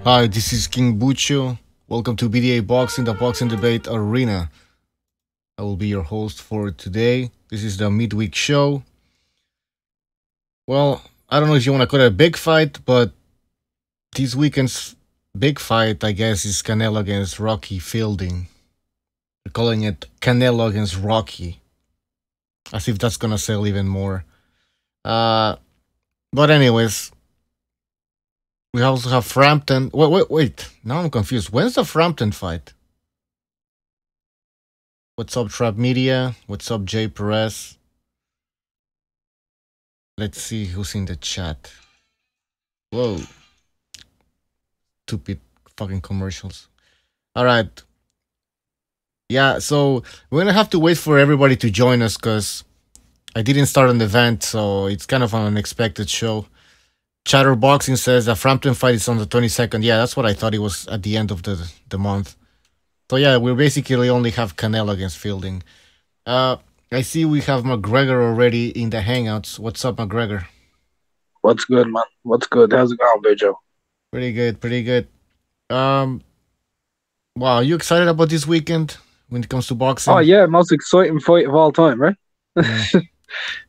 Hi, this is King Bucho. Welcome to BDA Boxing, the boxing debate arena. I will be your host for today. This is the midweek show. Well, I don't know if you want to call it a big fight, but this weekend's big fight, I guess, is Canelo against Rocky Fielding. They're calling it Canelo against Rocky, as if that's gonna sell even more. But anyways, we also have Frampton. Wait. Now I'm confused. When's the Frampton fight? What's up, Trap Media? What's up, Jay Perez? Let's see who's in the chat. Whoa. Stupid fucking commercials. All right. Yeah, so we're going to have to wait for everybody to join us because I didn't start an event, so it's kind of an unexpected show. Chatterboxing says the Frampton fight is on the 22nd. Yeah, that's what I thought it was at the end of the month. So yeah, we basically only have Canelo against Fielding. I see we have McGregor already in the Hangouts. What's up, McGregor? What's good, man? What's good? How's it going, Bijo? Pretty good, pretty good. Wow, are you excited about this weekend when it comes to boxing? Oh yeah, most exciting fight of all time, right?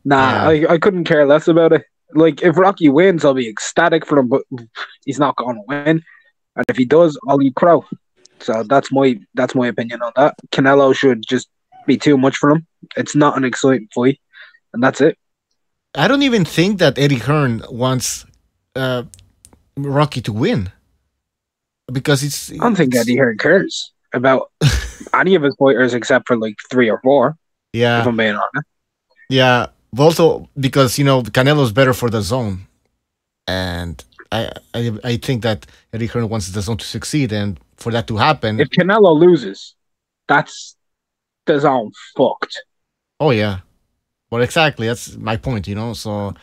Nah, Yeah. I couldn't care less about it. Like, if Rocky wins, I'll be ecstatic for him, but he's not going to win. And if he does, I'll eat crow. So that's my opinion on that. Canelo should just be too much for him. It's not an exciting fight, and that's it. I don't even think that Eddie Hearn wants Rocky to win because I don't think Eddie Hearn cares about any of his fighters except for like 3 or 4. Yeah, If I'm being honest. yeah. But also because Canelo's better for the zone, and I think that Eddie Hearn wants the zone to succeed, and for that to happen, If Canelo loses, that's the zone fucked. oh yeah, well exactly that's my point. So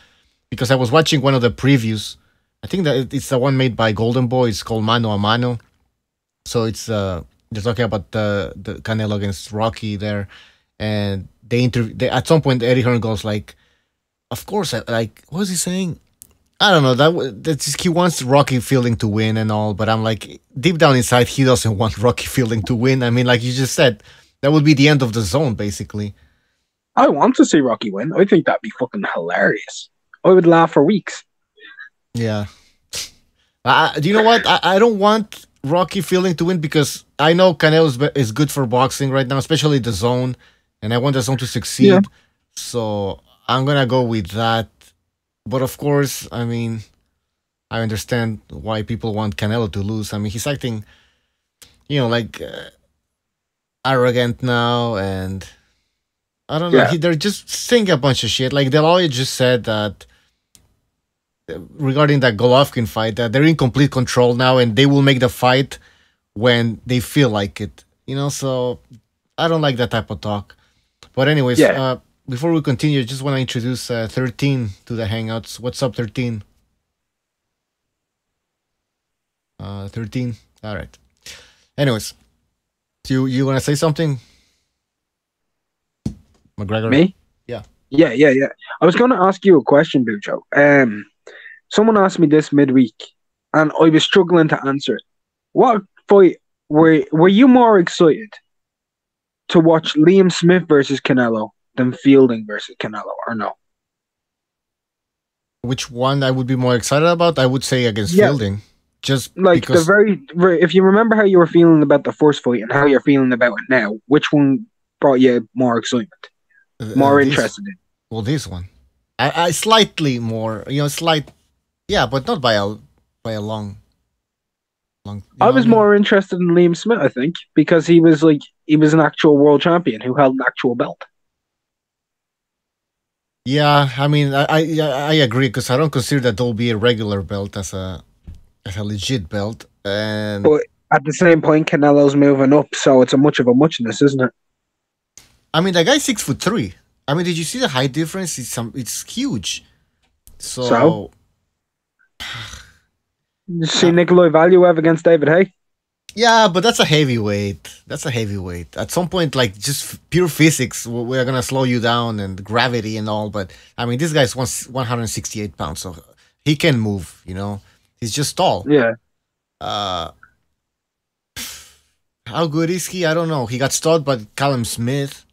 because I was watching one of the previews, I think that it's the one made by Golden Boy. It's called Mano a Mano. So it's they're talking about the Canelo against Rocky there, and they at some point Eddie Hearn goes like, of course, like what was he saying? I don't know. That's just, he wants Rocky Fielding to win and all, but I'm like deep down inside he doesn't want Rocky Fielding to win. I mean, like you just said, that would be the end of the zone basically. I want to see Rocky win. I think that'd be fucking hilarious. I would laugh for weeks. Yeah. Do you know what? I don't want Rocky Fielding to win because I know Canelo is good for boxing right now, especially the zone, and I want the zone to Yeah. succeed. So I'm gonna go with that. But of course, I mean, I understand why people want Canelo to lose. I mean, he's acting, like arrogant now, and I don't know. Yeah. They're just saying a bunch of shit. Like the lawyer just said that regarding that Golovkin fight, that they're in complete control now, and they will make the fight when they feel like it. So I don't like that type of talk. But anyways, Yeah. before we continue, I just want to introduce 13 to the Hangouts. What's up, 13? 13. All right. Anyways, you want to say something, McGregor? Me? Yeah. Yeah. I was gonna ask you a question, Bujo. Someone asked me this midweek and I was struggling to answer it. What fight were you more excited to watch Liam Smith versus Canelo than Fielding versus Canelo, or no? Which one I would be more excited about? I would say against Yeah, Fielding, just like because if you remember how you were feeling about the first fight and how you're feeling about it now, which one brought you more excitement, more this interested in? this one, I slightly more, yeah, but not by a long. You I know what I was mean? more interested in Liam Smith, I think, because he was an actual world champion who held an actual belt. Yeah, I mean, I agree because I don't consider that there'll be a regular belt as a legit belt, and But at the same point, Canelo's moving up, so it's a much of a muchness, isn't it? I mean, the guy's 6'3". I mean, did you see the height difference? It's huge. So, So, you see uh, Nikolai Valuev against David Hay? yeah, but that's a heavyweight. That's a heavyweight. At some point, like just pure physics, we're gonna slow you down and gravity and all. But I mean, this guy's 168 pounds, so he can move. He's just tall. Yeah. Uh, how good is he? I don't know. He got stopped by Callum Smith.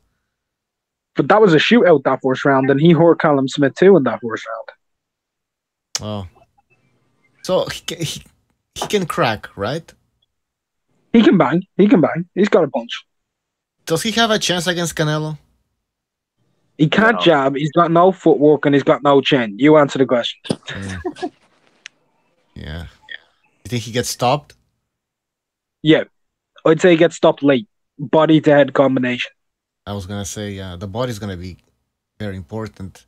But that was a shootout that first round, and he hurt Callum Smith too in that first round. Oh, so he can crack, right? He can bang. He can bang. He's got a punch. Does he have a chance against Canelo? He can't jab. He's got no footwork, and he's got no chin. You answer the question. Yeah. You think he gets stopped? Yeah. I'd say he gets stopped late. Body to head combination. I was going to say, yeah, the body's going to be very important.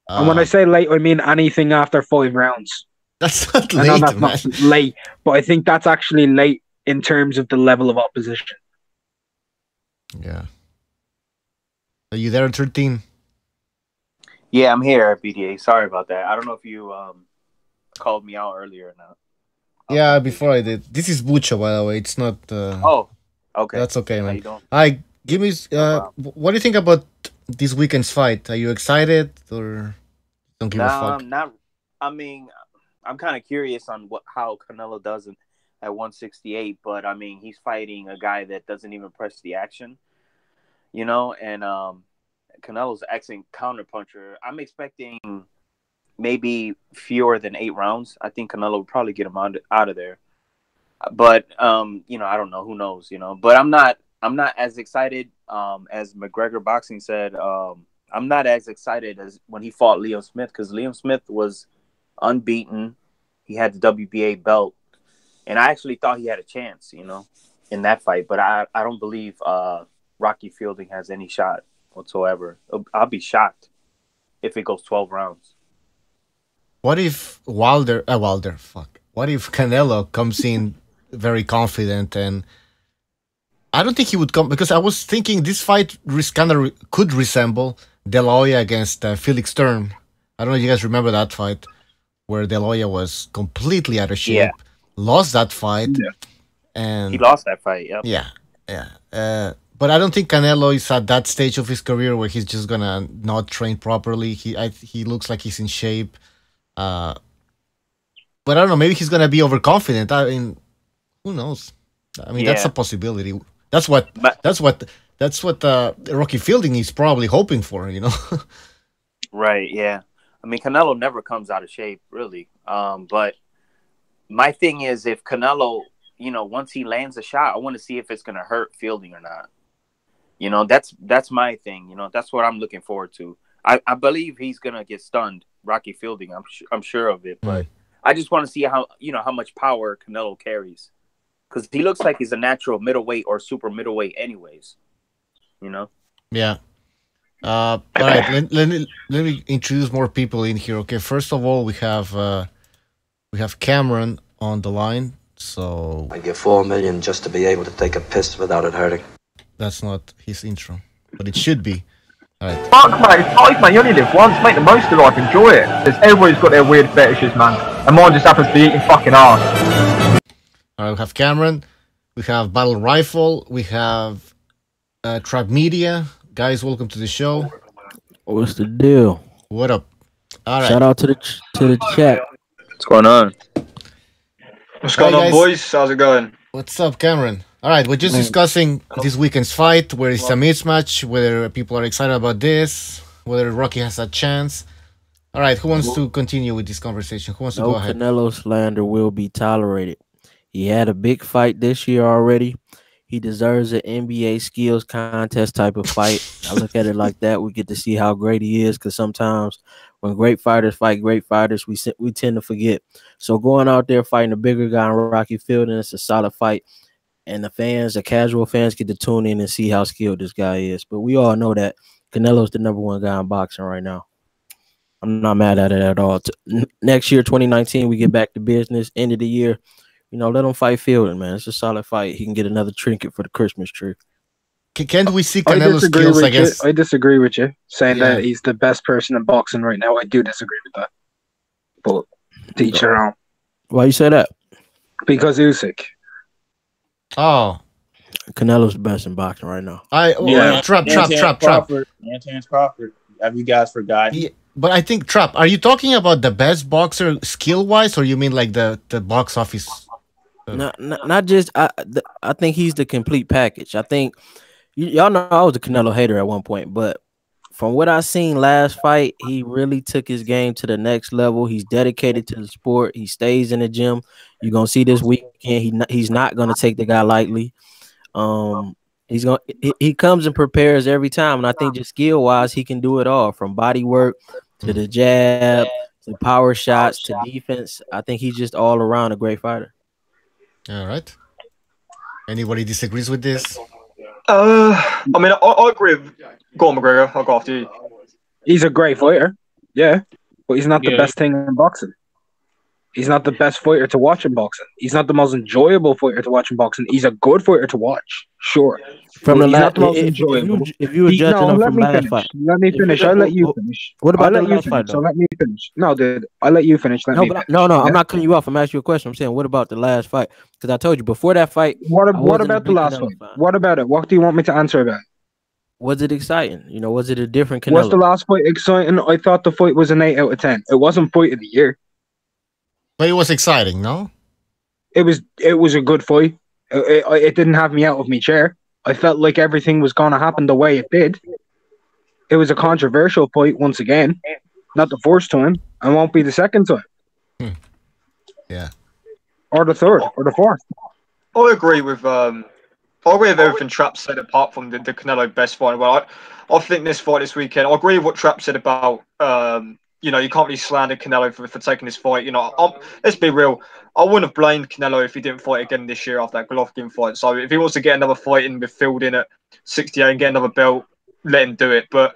And when I say late, I mean anything after 5 rounds. That's not late, I know that's man. not late, but I think that's actually late in terms of the level of opposition. Yeah. Are you there, 13? Yeah, I'm here, BDA. Sorry about that. I don't know if you called me out earlier or not. Yeah, before I did. This is Bucho, by the way. It's not... Oh, okay. That's okay, man. How you doing? Hi, give me... what do you think about this weekend's fight? Are you excited or don't give a fuck? Not... I mean, I'm kind of curious on how Canelo does at 168, but I mean, he's fighting a guy that doesn't even press the action, you know, and Canelo's an excellent counterpuncher. I'm expecting maybe fewer than 8 rounds. I think Canelo would probably get him out of there. But you know, I don't know. Who knows? You know, but I'm not as excited as McGregor Boxing said. I'm not as excited as when he fought Liam Smith, because Liam Smith was unbeaten. He had the WBA belt, and I actually thought he had a chance, you know, in that fight. But I don't believe Rocky Fielding has any shot whatsoever. I'll be shocked if it goes 12 rounds. What if What if Canelo comes in very confident, and I don't think he would come, because I was thinking this fight could resemble De La Hoya against Felix Sturm. I don't know if you guys remember that fight where De La Hoya was completely out of shape, lost that fight, and he lost that fight. Yep. Yeah. But I don't think Canelo is at that stage of his career where he's just gonna not train properly. He looks like he's in shape. But I don't know. Maybe he's gonna be overconfident. I mean, who knows? I mean, that's a possibility. That's what Rocky Fielding is probably hoping for. You know. Right. Yeah. I mean, Canelo never comes out of shape, really. But my thing is, if Canelo, you know, once he lands a shot, I want to see if it's gonna hurt Fielding or not. You know, that's my thing. You know, that's what I'm looking forward to. I believe he's gonna get stunned, Rocky Fielding. I'm sure of it, but I just want to see how much power Canelo carries, because he looks like he's a natural middleweight or super middleweight, anyways. You know. Yeah. All right. Let me introduce more people in here. Okay. First of all, we have Cameron on the line. So I give $4 million just to be able to take a piss without it hurting. That's not his intro, but it should be. All right. Fuck, mate, it's life, man. You only live once. Make the most of life. Enjoy it. Because everybody's got their weird fetishes, man. And mine just happens to be eating fucking ass. All right, we have Cameron. We have Battle Rifle. We have Trap Media. Guys, welcome to the show. What's the deal? What up? All right. Shout out to the chat. What's going on? What's going on, boys? How's it going? What's up, Cameron? All right, we're just discussing this weekend's fight, where it's a mismatch, whether people are excited about this, whether Rocky has a chance. All right, who wants to continue with this conversation? Who wants to go ahead? Canelo slander will be tolerated. He had a big fight this year already. He deserves an NBA skills contest type of fight. I look at it like that. We get to see how great he is, because sometimes when great fighters fight great fighters, we tend to forget. So going out there fighting a bigger guy in Rocky Fielding, it's a solid fight. And the casual fans get to tune in and see how skilled this guy is. But we all know that Canelo's the #1 guy in boxing right now. I'm not mad at it at all. Next year, 2019, we get back to business. End of the year, you know, let him fight Fielding, man. It's a solid fight. He can get another trinket for the Christmas tree. Can't we see Canelo's skills, I guess? I disagree with you, saying that he's the best person in boxing right now. I do disagree with that. But to each their own. Why you say that? Because Usyk. Oh. Canelo's the best in boxing right now. Trap. And Terrence Crawford. Have you guys forgotten? Yeah, but I think, Trap, are you talking about the best boxer skill-wise, or you mean like the box office Not just I think he's the complete package. I think y'all know I was a Canelo hater at one point, but from what I seen last fight, he really took his game to the next level. He's dedicated to the sport. He stays in the gym. You're gonna see this weekend. He's not gonna take the guy lightly. He comes and prepares every time, and I think just skill wise, he can do it all from body work to the jab to power shots to defense. I think he's just all around a great fighter. All right. Anybody disagrees with this? I mean, I agree with. Go on, McGregor. I'll go after you. He's a great fighter, yeah, but he's not the best thing in boxing. He's not the best fighter to watch in boxing. He's not the most enjoyable fighter to watch in boxing. He's a good fighter to watch, sure. From the not the most enjoyable. If you were judging him from last fight, let me finish. I'll let you finish. What about the last fight? So let me finish. No, dude, I'll let you finish. No, I'm not cutting you off. I'm asking you a question. I'm saying, what about the last fight? Because I told you before that fight. What about the last fight? What about it? What do you want me to answer about? Was it exciting? You know, was it a different Canelo? Was the last fight exciting? I thought the fight was an 8 out of 10. It wasn't fight of the year. But it was exciting, no? It was a good fight. It didn't have me out of my chair. I felt like everything was going to happen the way it did. It was a controversial fight once again. Not the first time. And won't be the second time. Yeah. Or the third. Or the fourth. I agree with everything Trap said apart from the Canelo best fight. Well, I think this fight this weekend, I agree with what Trap said about you know, you can't really slander Canelo for taking this fight. You know, let's be real. I wouldn't have blamed Canelo if he didn't fight again this year after that Golovkin fight. So if he wants to get another fight in with Fielding at 68 and get another belt, let him do it. But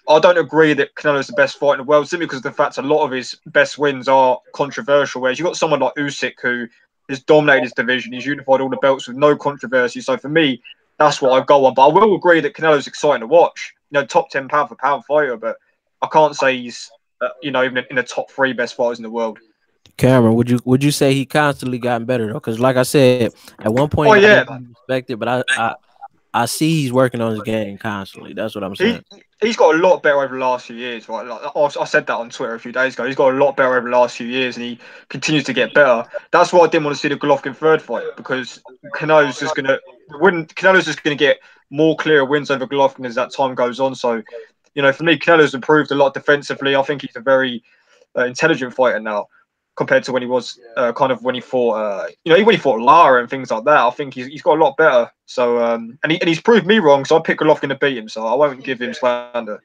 I don't agree that Canelo's the best fighter in the world simply because of the fact a lot of his best wins are controversial. Whereas you've got someone like Usyk who has dominated his division. He's unified all the belts with no controversy. So for me, that's what I go on. But I will agree that Canelo's exciting to watch. You know, top 10 pound for pound fighter. But I can't say he's you know, even in the top 3 best fighters in the world. Cameron, would you say he constantly gotten better though? Because like I said, at one point, I didn't respect it, but I see he's working on his game constantly. That's what I'm saying. He's got a lot better over the last few years, right? Like, I said that on Twitter a few days ago. He's got a lot better over the last few years, and he continues to get better. That's why I didn't want to see the Golovkin third fight, because Canelo's just gonna get more clearer wins over Golovkin as that time goes on. So, you know, for me, Canelo's improved a lot defensively. I think he's a very intelligent fighter now compared to when he was kind of when he fought, you know, when he fought Lara and things like that. I think he's got a lot better. So, and he's proved me wrong. So I picked Golovkin to beat him. So I won't give him slander.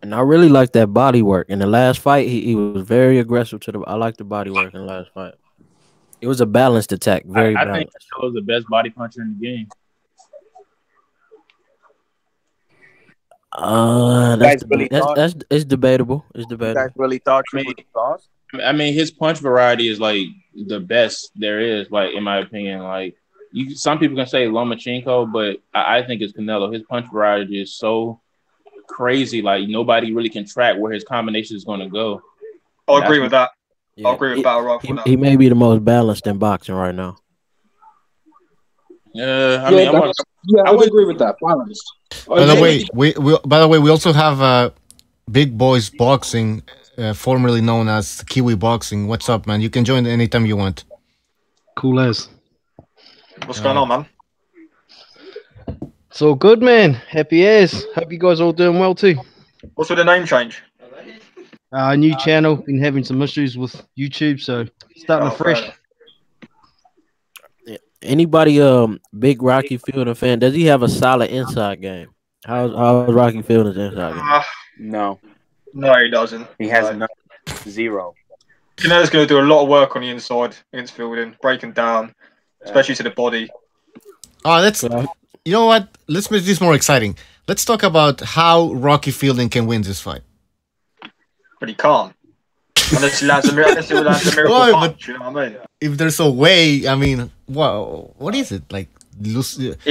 And I really like that body work. In the last fight, he was very aggressive I like the body work in the last fight. It was a balanced attack, very balanced. I think Canelo's the best body puncher in the game. It's debatable. It's debatable. You guys really thought you was lost? I mean, his punch variety is like the best there is, like in my opinion. Like some people can say Lomachenko, but I think it's Canelo. His punch variety is so crazy. Like nobody really can track where his combination is going to go. I agree with that. Yeah. I agree with Battle Rock. He may be the most balanced in boxing right now. I would agree with that. Balanced. By the way, we also have Big Boys Boxing, formerly known as Kiwi Boxing. What's up, man? You can join anytime you want. Cool as. What's going on, man? So good, man. Happy as. Hope you guys all doing well too. What's with the name change? New channel. Been having some issues with YouTube, so starting afresh. Anybody big Rocky Fielding fan? Does he have a solid inside game? How's Rocky Fielding's inside game? No, he doesn't. He has zero. Canelo's going to do a lot of work on the inside against Fielding, breaking down, especially to the body. Oh, you know what? Let's make this more exciting. Let's talk about how Rocky Fielding can win this fight. But he can't. Unless he lands a miracle punch, you know what I mean? If there's a way, I mean, what is it? Like, he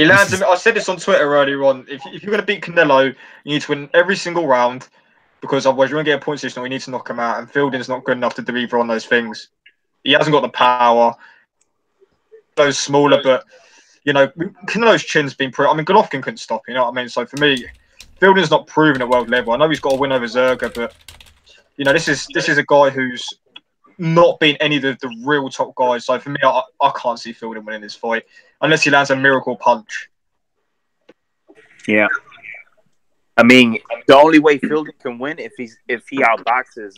lands. I said this on Twitter earlier on. If you're going to beat Canelo, you need to win every single round, because otherwise you're going to get a point position. We need to knock him out, and Fielding's not good enough to do either on those things. He hasn't got the power. Canelo's smaller, but you know, Canelo's chin's been I mean, Golovkin couldn't stop. You know what I mean? So for me, Fielding's not proven at world level. I know he's got a win over Zerga, but you know, this is a guy who's not beaten any of the real top guys. So for me, I can't see Fielding winning this fight unless he lands a miracle punch. Yeah. I mean, the only way Fielding can win if he outboxes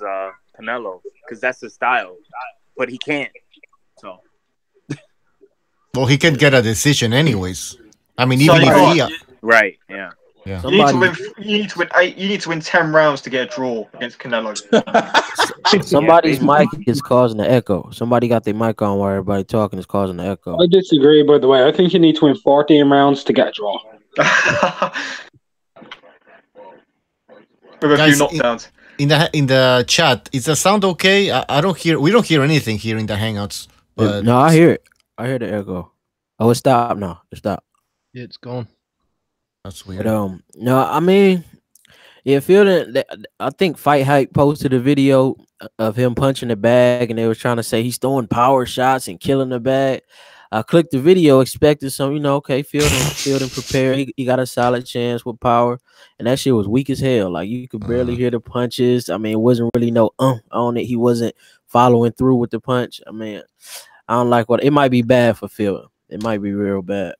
Canelo, because that's his style. But he can't. So. Well, he can get a decision anyways. I mean, So even if he. Right. Yeah. Yeah. You need to win 8. You need to win 10 rounds to get a draw against Canelo. Somebody's mic is causing the echo. Somebody got their mic on while everybody talking is causing the echo. I disagree, by the way. I think you need to win 14 rounds to get a draw. With a Guys, few knockdowns. In the chat, is the sound okay? We don't hear anything here in the Hangouts. But No, I hear it. I hear the echo. Oh, it stopped now. It stopped. Yeah, it's gone. That's weird. But, no, I mean, yeah, Fielding. I think Fight Hype posted a video of him punching the bag, and they were trying to say he's throwing power shots and killing the bag. I clicked the video, expected some, okay, Fielding prepared. He got a solid chance with power, and that shit was weak as hell. Like, you could barely hear the punches. I mean, it wasn't really no on it. He wasn't following through with the punch. I mean, I don't like what it might be bad for Fielding. It might be real bad.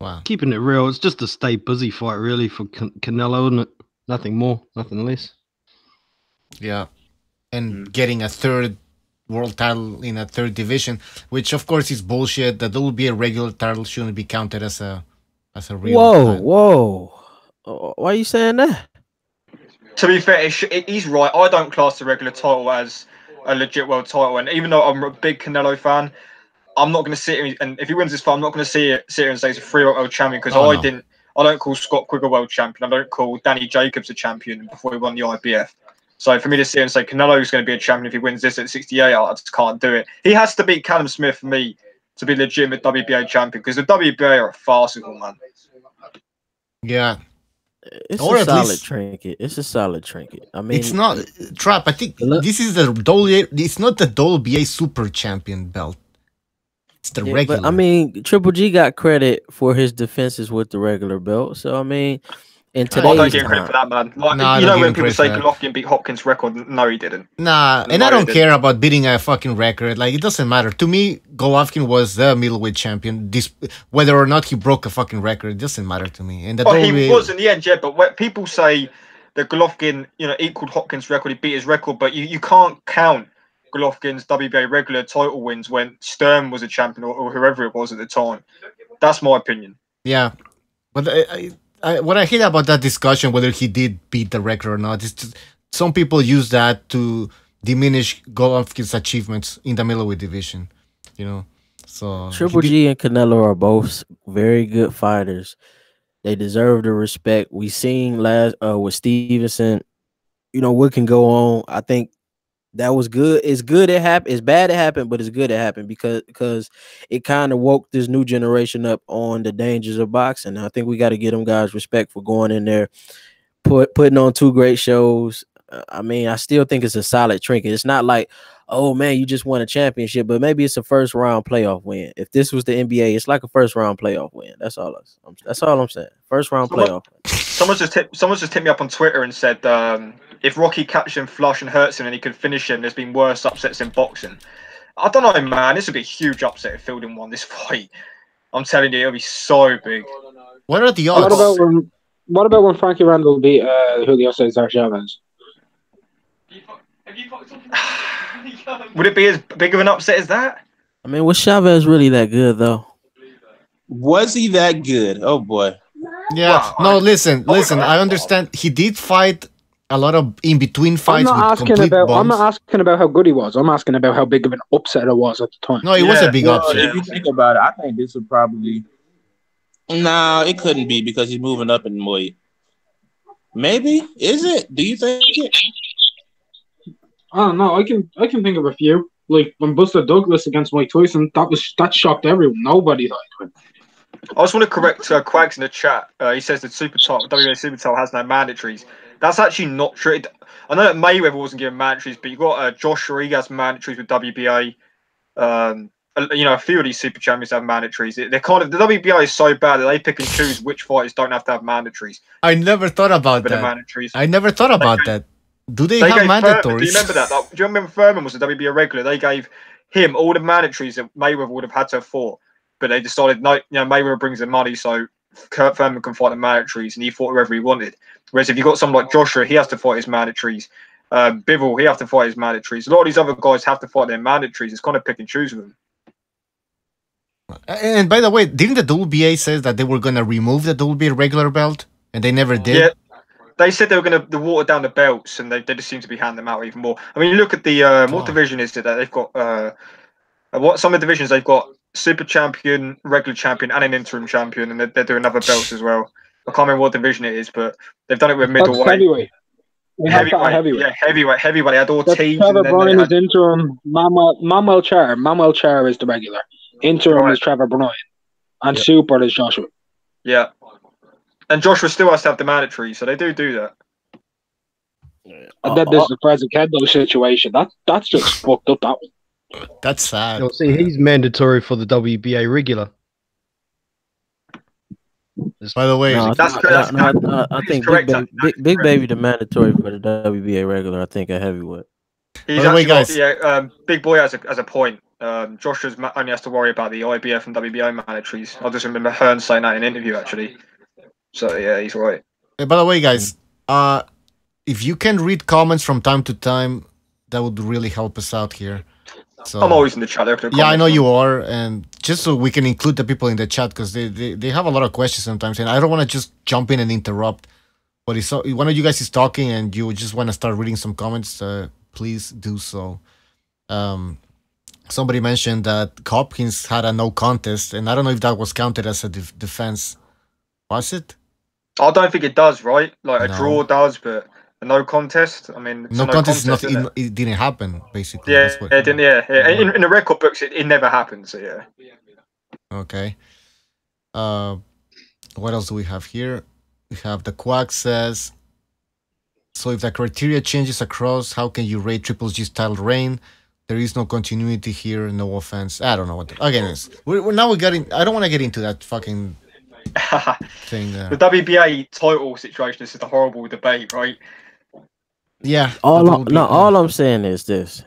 Wow. Keeping it real, it's just a stay busy fight, really, for Canelo, isn't it? Nothing more, nothing less. Yeah. And getting a third world title in a third division, which of course is bullshit. That will be a regular title, shouldn't be counted as a real title. Whoa. Why are you saying that? To be fair, he's right. I don't class the regular title as a legit world title, and even though I'm a big Canelo fan, I'm not going to sit here and if he wins this fight, I'm not going to sit here and say he's a free world champion because I don't call Scott Quigg a world champion. I don't call Danny Jacobs a champion before he won the IBF. So for me to sit here and say Canelo is going to be a champion if he wins this at 68, I just can't do it. He has to beat Callum Smith for me to be legitimate WBA champion because the WBA are a farcical, man. Yeah. It's a solid trinket. It's a solid trinket. I mean, it's not Trap. I think this is the WBA. It's not the WBA Super Champion belt. It's the regular. But I mean, Triple G got credit for his defenses with the regular belt. So I mean, in today's I don't give credit for that, man. Like, you know when people say Golovkin beat Hopkins' record, no, he didn't. Nah, and I don't care about beating a fucking record. Like, it doesn't matter to me. Golovkin was the middleweight champion. Whether or not he broke a fucking record, it doesn't matter to me. And he was in the end, yeah. But when people say that Golovkin, equaled Hopkins' record, he beat his record, but you can't count Golovkin's WBA regular title wins when Stern was a champion or whoever it was at the time. That's my opinion. Yeah, but what I hate about that discussion, whether he did beat the record or not, is just some people use that to diminish Golovkin's achievements in the middleweight division. So Triple G and Canelo are both very good fighters. They deserve the respect. We seen last with Stevenson. What can go on? I think that was good. It's good it happened. It's bad it happened, but it's good it happened because it kind of woke this new generation up on the dangers of boxing. I think we got to give them guys respect for going in there, putting on 2 great shows. I mean, I still think it's a solid trinket. It's not like, oh man, you just won a championship, but maybe it's a first round playoff win. If this was the NBA, it's like a first round playoff win. That's all I'm saying. First round playoff win. Someone's just hit me up on Twitter and said if Rocky catches him flush and hurts him and he could finish him, there's been worse upsets in boxing. I don't know, man. This would be a huge upset if Fielding won this fight. I'm telling you, it'll be so big. What are the odds? What about when Frankie Randall beat Julio Cesar Chavez? Would it be as big of an upset as that? I mean, was Chavez really that good, though? Was he that good? Oh, boy. Yeah. Wow. No, listen. I understand. He did fight a lot of in-between fights. I'm not asking about how good he was. I'm asking about how big of an upset it was at the time. No, it was a big upset. If you think about it, I think this would probably... No, it couldn't be because he's moving up in weight. Maybe? Is it? Do you think it? I don't know. I can think of a few. Like when Buster Douglas against Mike Tyson, that shocked everyone. Nobody thought it would. I just want to correct Quags in the chat. He says the WBA Super Title has no mandatories. That's actually not true. I know that Mayweather wasn't given mandatories, but you've got Josh Rodriguez mandatories with WBA. A few of these super champions have mandatories. They're kind of, the WBA is so bad that they pick and choose which fighters don't have to have mandatories. I never thought about that. Mandatories. I never thought about that. Do they They have gave Thurman, mandatories? do you remember that? Like, do you remember Thurman was a WBA regular? They gave him all the mandatories that Mayweather would have had to have fought, but they decided no, Mayweather brings the money, so Kurt Thurman can fight the mandatories, and he fought whoever he wanted. Whereas if you got someone like Joshua, he has to fight his mandatories. Bivol, he has to fight his mandatories. A lot of these other guys have to fight their mandatories. It's kind of pick and choose with them. And by the way, didn't the WBA says that they were gonna remove the WBA regular belt, and they never did? Yeah, they said they were going to water down the belts, and they just seem to be handing them out even more. I mean, you look at the what division is it that they've got? What some of the divisions they've got super champion, regular champion, and an interim champion, and they're doing other belts as well. I can't remember what division it is, but they've done it with middleweight. That's heavyweight. Heavyweight. Yeah, heavyweight. They had Ortiz. Trevor Bryan had... is interim. Manuel Char is the regular. Interim is Trevor Bryan. And super is Joshua. Yeah. And Joshua still has to have the mandatory, so they do that. And then there's the present Kendo situation. That's just fucked up, that one. That's sad. You'll see he's mandatory for the WBA regular. By the way, I think Big Baby the mandatory for the WBA regular. I think a heavyweight. He's by the way, guys, Big Boy has a point. Joshua's only has to worry about the IBF and WBO mandatories. I just remember Hearn saying that in an interview actually. So yeah, he's right. By the way, guys, if you can read comments from time to time, that would really help us out here. So, I'm always in the chat. Yeah, I know you are, and just so we can include the people in the chat because they have a lot of questions sometimes, and I don't want to just jump in and interrupt. But if one of you guys is talking and you just want to start reading some comments, please do so. Somebody mentioned that Hopkins had a no contest, and I don't know if that was counted as a defense. Was it? I don't think it does, right? Like a draw does, but a no contest. I mean, no contest is not. It didn't happen, basically. Yeah, it didn't. Yeah. In the record books, it never happened. So yeah. Okay. What else do we have here? We have the Quack says. So if the criteria changes across, how can you rate Triple G's title reign? There is no continuity here. No offense. I don't know what. Again, we're now getting. I don't want to get into that fucking thing. The WBA title situation is a horrible debate, right? Yeah. All I'm saying is this: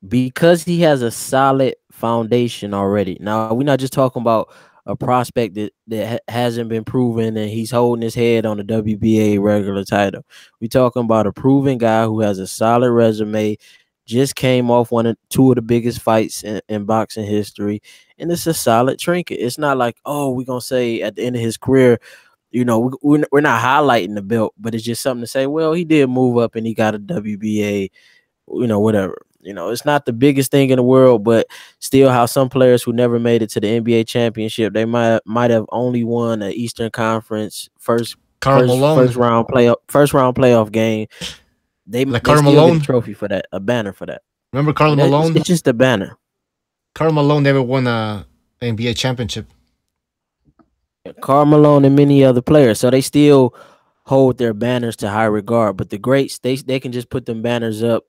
because he has a solid foundation already. Now we're not just talking about a prospect that hasn't been proven and he's holding his head on the WBA regular title. We're talking about a proven guy who has a solid resume. Just came off two of the biggest fights in boxing history, and it's a solid trinket. It's not like, oh, we're gonna say at the end of his career, we're not highlighting the belt, but it's just something to say. Well, he did move up and he got a WBA, whatever. It's not the biggest thing in the world, but still, how some players who never made it to the NBA championship, they might have only won an Eastern Conference first round playoff game. They still get a trophy for that, a banner for that. Remember Karl Malone? It's just a banner. Karl Malone never won a NBA championship. Karl Malone and many other players, so they still hold their banners to high regard. But the greats, they can just put them banners up,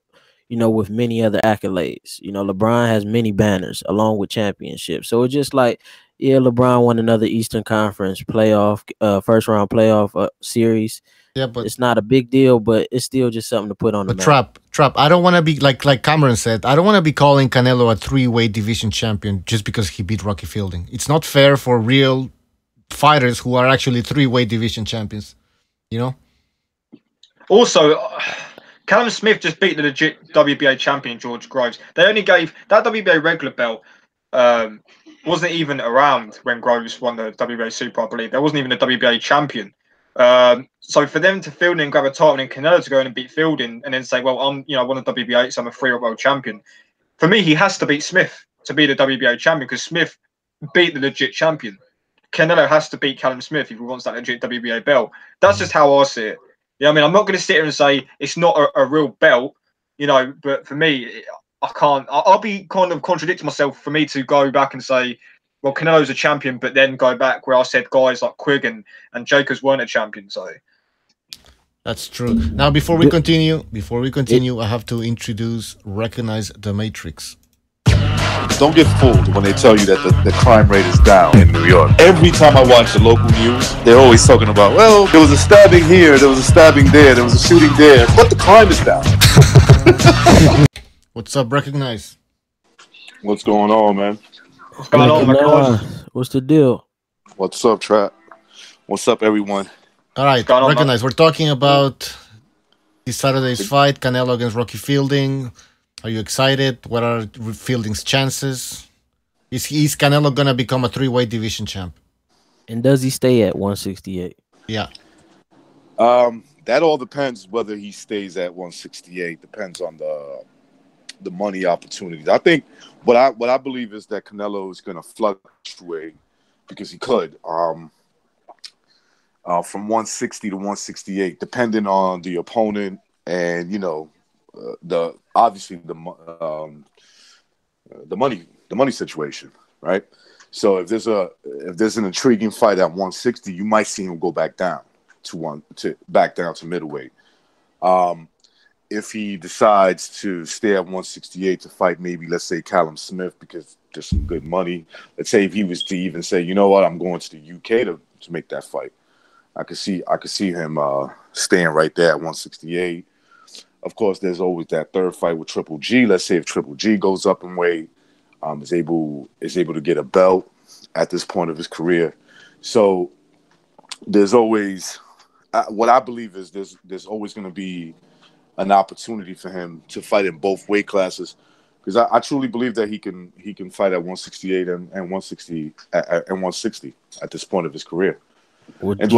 with many other accolades. LeBron has many banners along with championships. So it's just like, yeah, LeBron won another Eastern Conference playoff, first round playoff series. Yeah, but it's not a big deal, but it's still just something to put on the map. Trap. I don't want to be like Cameron said. I don't want to be calling Canelo a 3-weight division champion just because he beat Rocky Fielding. It's not fair for real fighters who are actually 3-weight division champions. Also, Callum Smith just beat the legit WBA champion George Groves. They only gave that WBA regular belt. Wasn't even around when Groves won the WBA Super, I believe. There wasn't even a WBA champion. So for them to Fielding and grab a title and Canelo to go in and beat Fielding and then say, well, I won the WBA, so I'm a 3-weight world champion. For me, he has to beat Smith to be the WBA champion because Smith beat the legit champion. Canelo has to beat Callum Smith if he wants that legit WBA belt. That's just how I see it. I'm not going to sit here and say it's not a real belt, but for me, I can't. I'll be kind of contradicting myself for me to go back and say, well, Canelo's a champion, but then go back where I said guys like Quigg and Jacobs weren't a champion. So that's true. Now, before we continue, I have to recognize the Matrix. don't get fooled when they tell you that the crime rate is down in New York. Every time I watch the local news, they're always talking about, well, there was a stabbing here, there was a stabbing there was a shooting there, but the crime is down. What's up, Recognize? What's going on, man? What's going on, my guys? What's the deal? What's up, Trap? What's up, everyone? All right, going on, Recognize. We're talking about this Saturday's fight, Canelo against Rocky Fielding. Are you excited? What are Fielding's chances? Is Canelo gonna become a 3-weight division champ? And does he stay at 168? Yeah. That all depends whether he stays at 168. Depends on the money opportunities. I think what I believe is that Canelo is gonna fluctuate because he could. From 160 to 168, depending on the opponent and the money situation, right? So if there's an intriguing fight at 160, you might see him go back down to middleweight. If he decides to stay at 168 to fight maybe, let's say, Callum Smith, because there's some good money. Let's say if he was to even say, you know what, I'm going to the UK to make that fight. I could see him staying right there at 168. Of course, there's always that third fight with Triple G. Let's say if Triple G goes up in weight, is able to get a belt at this point of his career. So there's always what I believe is there's always going to be an opportunity for him to fight in both weight classes, because I truly believe that he can fight at 168 and 160 and 160 at this point of his career. I'm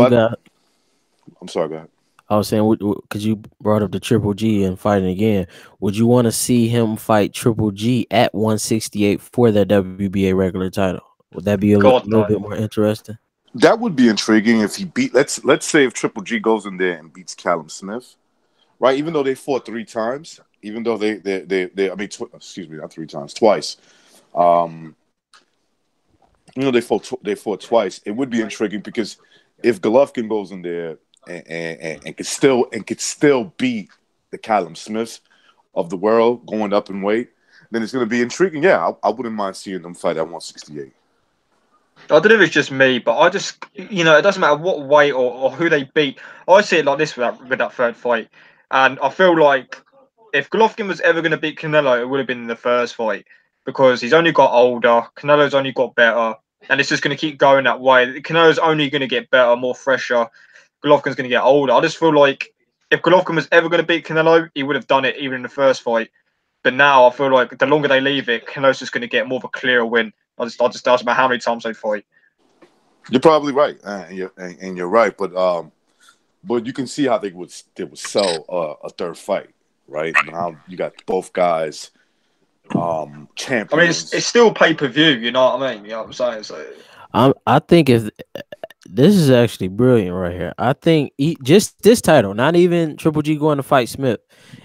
sorry, go ahead. I was saying, because you brought up the Triple G and fighting again, would you want to see him fight Triple G at 168 for the WBA regular title? Would that be a little bit more interesting? That would be intriguing if he beat. Let's say if Triple G goes in there and beats Callum Smith, right? Even though they fought 3 times, even though not 3 times, twice. They fought twice. It would be intriguing because if Golovkin goes in there and could still beat the Callum Smiths of the world going up in weight, then it's going to be intriguing. Yeah, I wouldn't mind seeing them fight at 168. I don't know if it's just me, but I just, it doesn't matter what weight or who they beat. I see it like this with that third fight. And I feel like if Golovkin was ever going to beat Canelo, it would have been in the first fight, because he's only got older, Canelo's only got better, and it's just going to keep going that way. Canelo's only going to get better, more fresher. Golovkin's going to get older. I just feel like if Golovkin was ever going to beat Canelo, he would have done it even in the first fight. But now I feel like the longer they leave it, Canelo's just going to get more of a clearer win. I just ask about how many times they fight. You're probably right, and you're right. But you can see how they would sell a third fight, right? Now you got both guys champions. I mean, it's still pay-per-view, you know what I mean? You know what I'm saying? So I think if this is actually brilliant right here. I think just this title, not even Triple G going to fight Smith.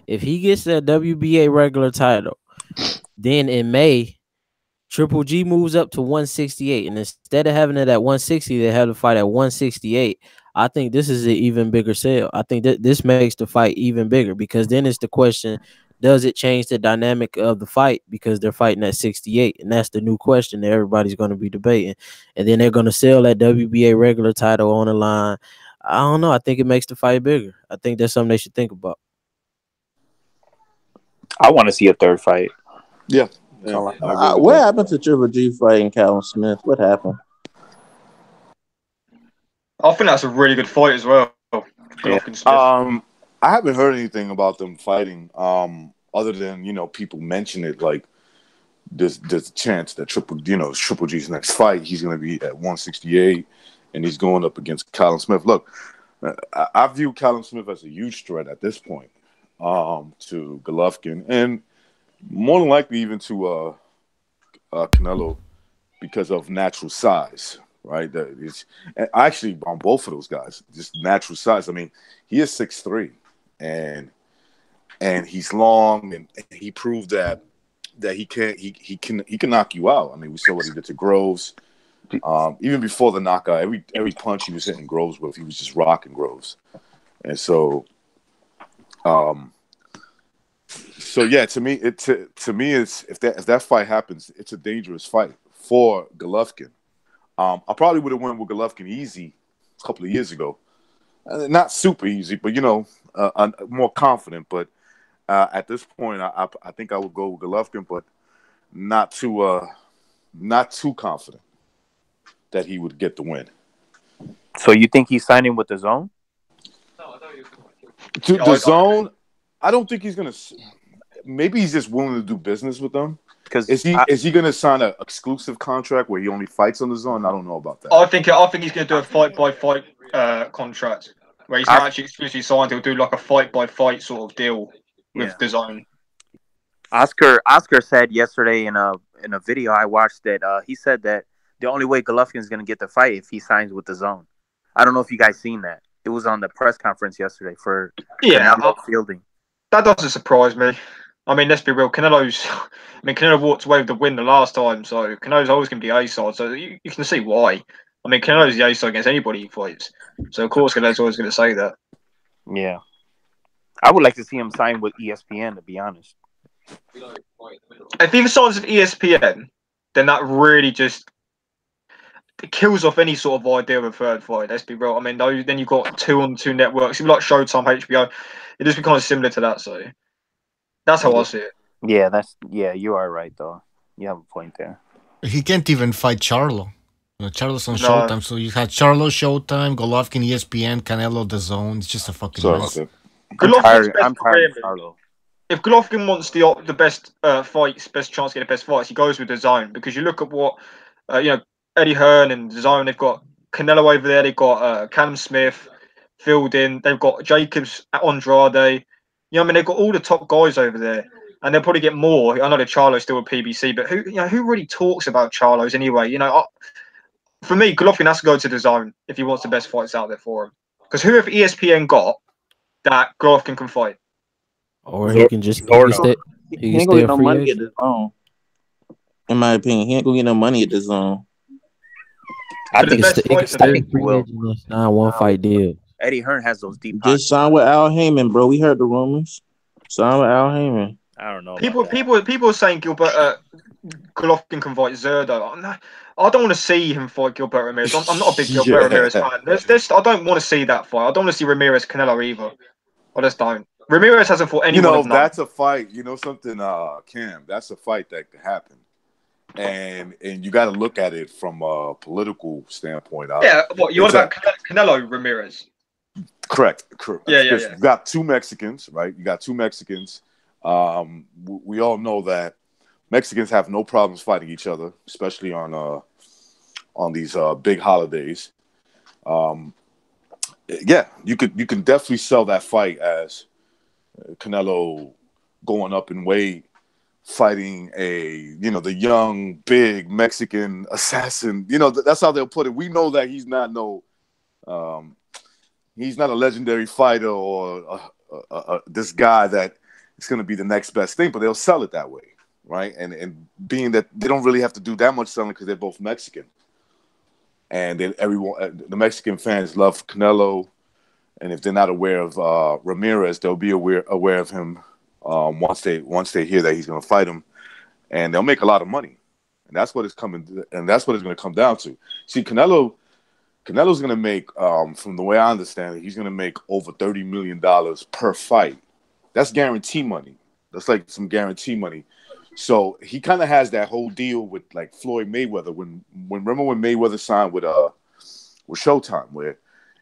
If he gets that WBA regular title, then in May, Triple G moves up to 168, and instead of having it at 160, they have to fight at 168. I think this is an even bigger sale. I think that this makes the fight even bigger, because then it's the question, does it change the dynamic of the fight because they're fighting at 68? And that's the new question that everybody's going to be debating. And then they're going to sell that WBA regular title on the line. I don't know. I think it makes the fight bigger. I think that's something they should think about. I want to see a third fight. Yeah. What happened to Triple G fighting Callum Smith? What happened? I think that's a really good fight as well. Yeah. I haven't heard anything about them fighting, other than people mention it. Like there's a chance that Triple G's next fight, he's going to be at 168, and he's going up against Callum Smith. Look, I view Callum Smith as a huge threat at this point to Golovkin, and more than likely even to Canelo, because of natural size. Right, actually on both of those guys, just natural size. I mean, he is 6'3", and he's long, and he proved that he can knock you out. I mean, we saw what he did to Groves. Even before the knockout, every punch he was hitting Groves with, he was just rocking Groves. And so, So yeah, to me, it's if that fight happens, it's a dangerous fight for Golovkin. I probably would have went with Golovkin easy a couple of years ago. Not super easy, but more confident. But at this point, I think I would go with Golovkin, but not too confident that he would get the win. So you think he's signing with the Zone? The Zone, I don't think he's gonna. Maybe he's just willing to do business with them. Because is he going to sign an exclusive contract where he only fights on the Zone? I don't know about that. I think he's going to do a fight by fight contract where he's not actually exclusively signed. He'll do like a fight by fight sort of deal with the Zone. Oscar said yesterday in a video I watched that he said that the only way Golovkin is going to get the fight if he signs with the Zone. I don't know if you guys seen that. It was on the press conference yesterday for Canelo fielding. That doesn't surprise me. I mean, let's be real. Canelo walked away with the win the last time, so Canelo's always going to be A-side. So you can see why. I mean, Canelo's the A-side against anybody he fights. So, of course, Canelo's always going to say that. Yeah. I would like to see him sign with ESPN, to be honest. If he signs with ESPN, then that really just kills off any sort of idea of a third fight. Let's be real. I mean, then you've got 2 on 2 networks. You've got Showtime, HBO. It just becomes similar to that, so... That's how I see it. Yeah, you are right though. You have a point there. He can't even fight Charlo. Charlo's on Showtime, so you had Charlo Showtime, Golovkin ESPN, Canelo the Zone. It's just a fucking mess. I'm tired of Charlo. If Golovkin wants the best fights, best chance to get the best fights, he goes with the Zone because you look at what Eddie Hearn and the Zone. They've got Canelo over there. They've got Callum Smith, Fielding. They've got Jacobs, Andrade. You know, I mean, they've got all the top guys over there, and they'll probably get more. I know that Charlo's still a PBC, but who really talks about Charlo's anyway? For me, Golovkin has to go to the Zone if he wants the best fights out there for him. Because who have ESPN got that Golovkin can fight? Or he can just stay. He ain't gonna get no money at the Zone. In my opinion, he ain't gonna get no money at the Zone. I think it's stay free agent. Not one fight deal. Eddie Hearn has those deep pockets. Just sign with Al Heyman, bro. We heard the rumors. Sign with Al Heyman. I don't know. People are saying Golovkin can fight Zerdo. I don't want to see him fight Gilbert Ramirez. I'm not a big Gilbert Ramirez fan. I don't want to see that fight. I don't want to see Ramirez Canelo either. I just don't. Ramirez hasn't fought anyone. That's a fight. You know something, Cam? That's a fight that could happen. And you got to look at it from a political standpoint. Yeah, what you want about Canelo Ramirez? Correct. Yeah. You got 2 Mexicans, right? You got 2 Mexicans. We all know that Mexicans have no problems fighting each other, especially on these big holidays. You can definitely sell that fight as Canelo going up in weight, fighting the young big Mexican assassin. That's how they'll put it. We know that he's not he's not a legendary fighter or this guy that is going to be the next best thing, but they'll sell it that way, right? And being that they don't really have to do that much selling because they're both Mexican, and then the Mexican fans love Canelo, and if they're not aware of Ramirez, they'll be aware of him once they hear that he's going to fight him, and they'll make a lot of money, and that's what it's going to come down to. See, Canelo's going to make, from the way I understand it, he's going to make over $30 million per fight. That's guaranteed money. That's like some guaranteed money. So he kind of has that whole deal with like Floyd Mayweather. Remember when Mayweather signed with Showtime, where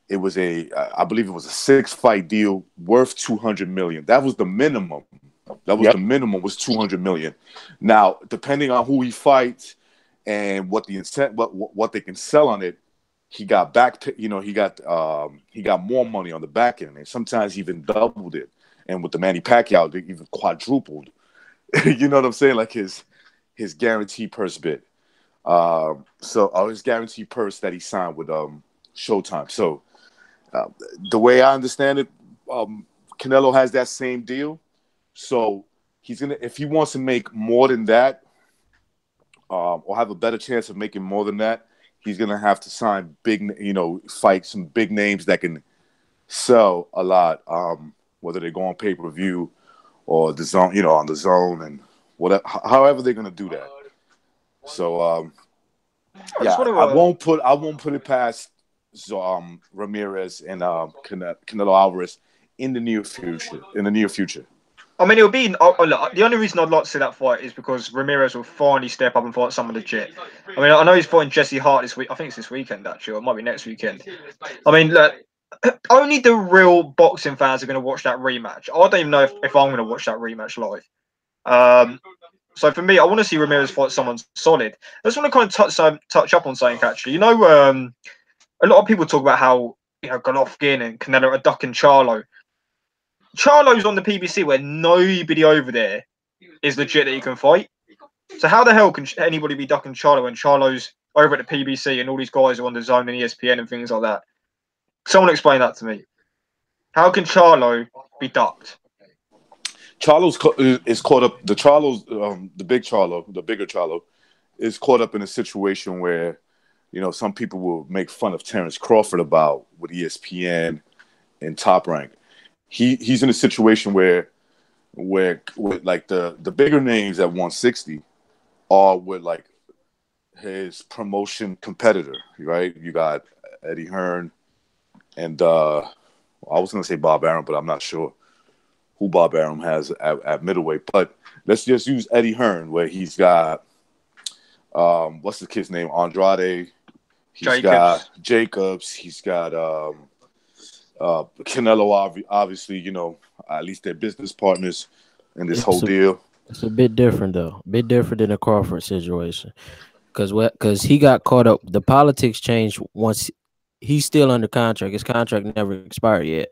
it was I believe it was a 6-fight deal worth $200 million. That was the minimum. The minimum was $200 million. Now, depending on who he fights and what they can sell on it, he got he got more money on the back end, and sometimes even doubled it. And with the Manny Pacquiao, they even quadrupled. You know what I'm saying? Like his guaranteed purse bid. His guaranteed purse that he signed with Showtime. So the way I understand it, Canelo has that same deal. So if he wants to make more than that, or have a better chance of making more than that, he's gonna have to sign fight some big names that can sell a lot, whether they go on pay-per-view or the zone, on the zone and whatever. However they're gonna do that. So I won't put it past Ramirez and Canelo Alvarez in the near future. I mean, it'll be. Look, the only reason I'd like to see that fight is because Ramirez will finally step up and fight someone legit. I mean, I know he's fighting Jesse Hart this week. I think it's this weekend, actually, or it might be next weekend. I mean, look, only the real boxing fans are going to watch that rematch. I don't even know if I'm going to watch that rematch live. So for me, I want to see Ramirez fight someone solid. I just want to kind of touch up on something, actually. A lot of people talk about how, Golovkin and Canelo are ducking Charlo. Charlo's on the PBC where nobody over there is legit that he can fight. So how the hell can anybody be ducking Charlo when Charlo's over at the PBC and all these guys are on the zone and ESPN and things like that? Someone explain that to me. How can Charlo be ducked? Charlo's is caught up. The Charlo's, the bigger Charlo, is caught up in a situation where, some people will make fun of Terrence Crawford about with ESPN and Top Rank. He's in a situation where like the bigger names at 160 are with like his promotion competitor, right? You got Eddie Hearn and I was gonna say Bob Arum, but I'm not sure who Bob Arum has at middleweight. But let's just use Eddie Hearn, where he's got what's the kid's name? Andrade. He's got Jacobs. He's got Canelo, obviously, at least they're business partners in this whole deal. It's a bit different, though. A bit different than the Crawford situation. Because he got caught up. The politics changed once he's still under contract. His contract never expired yet.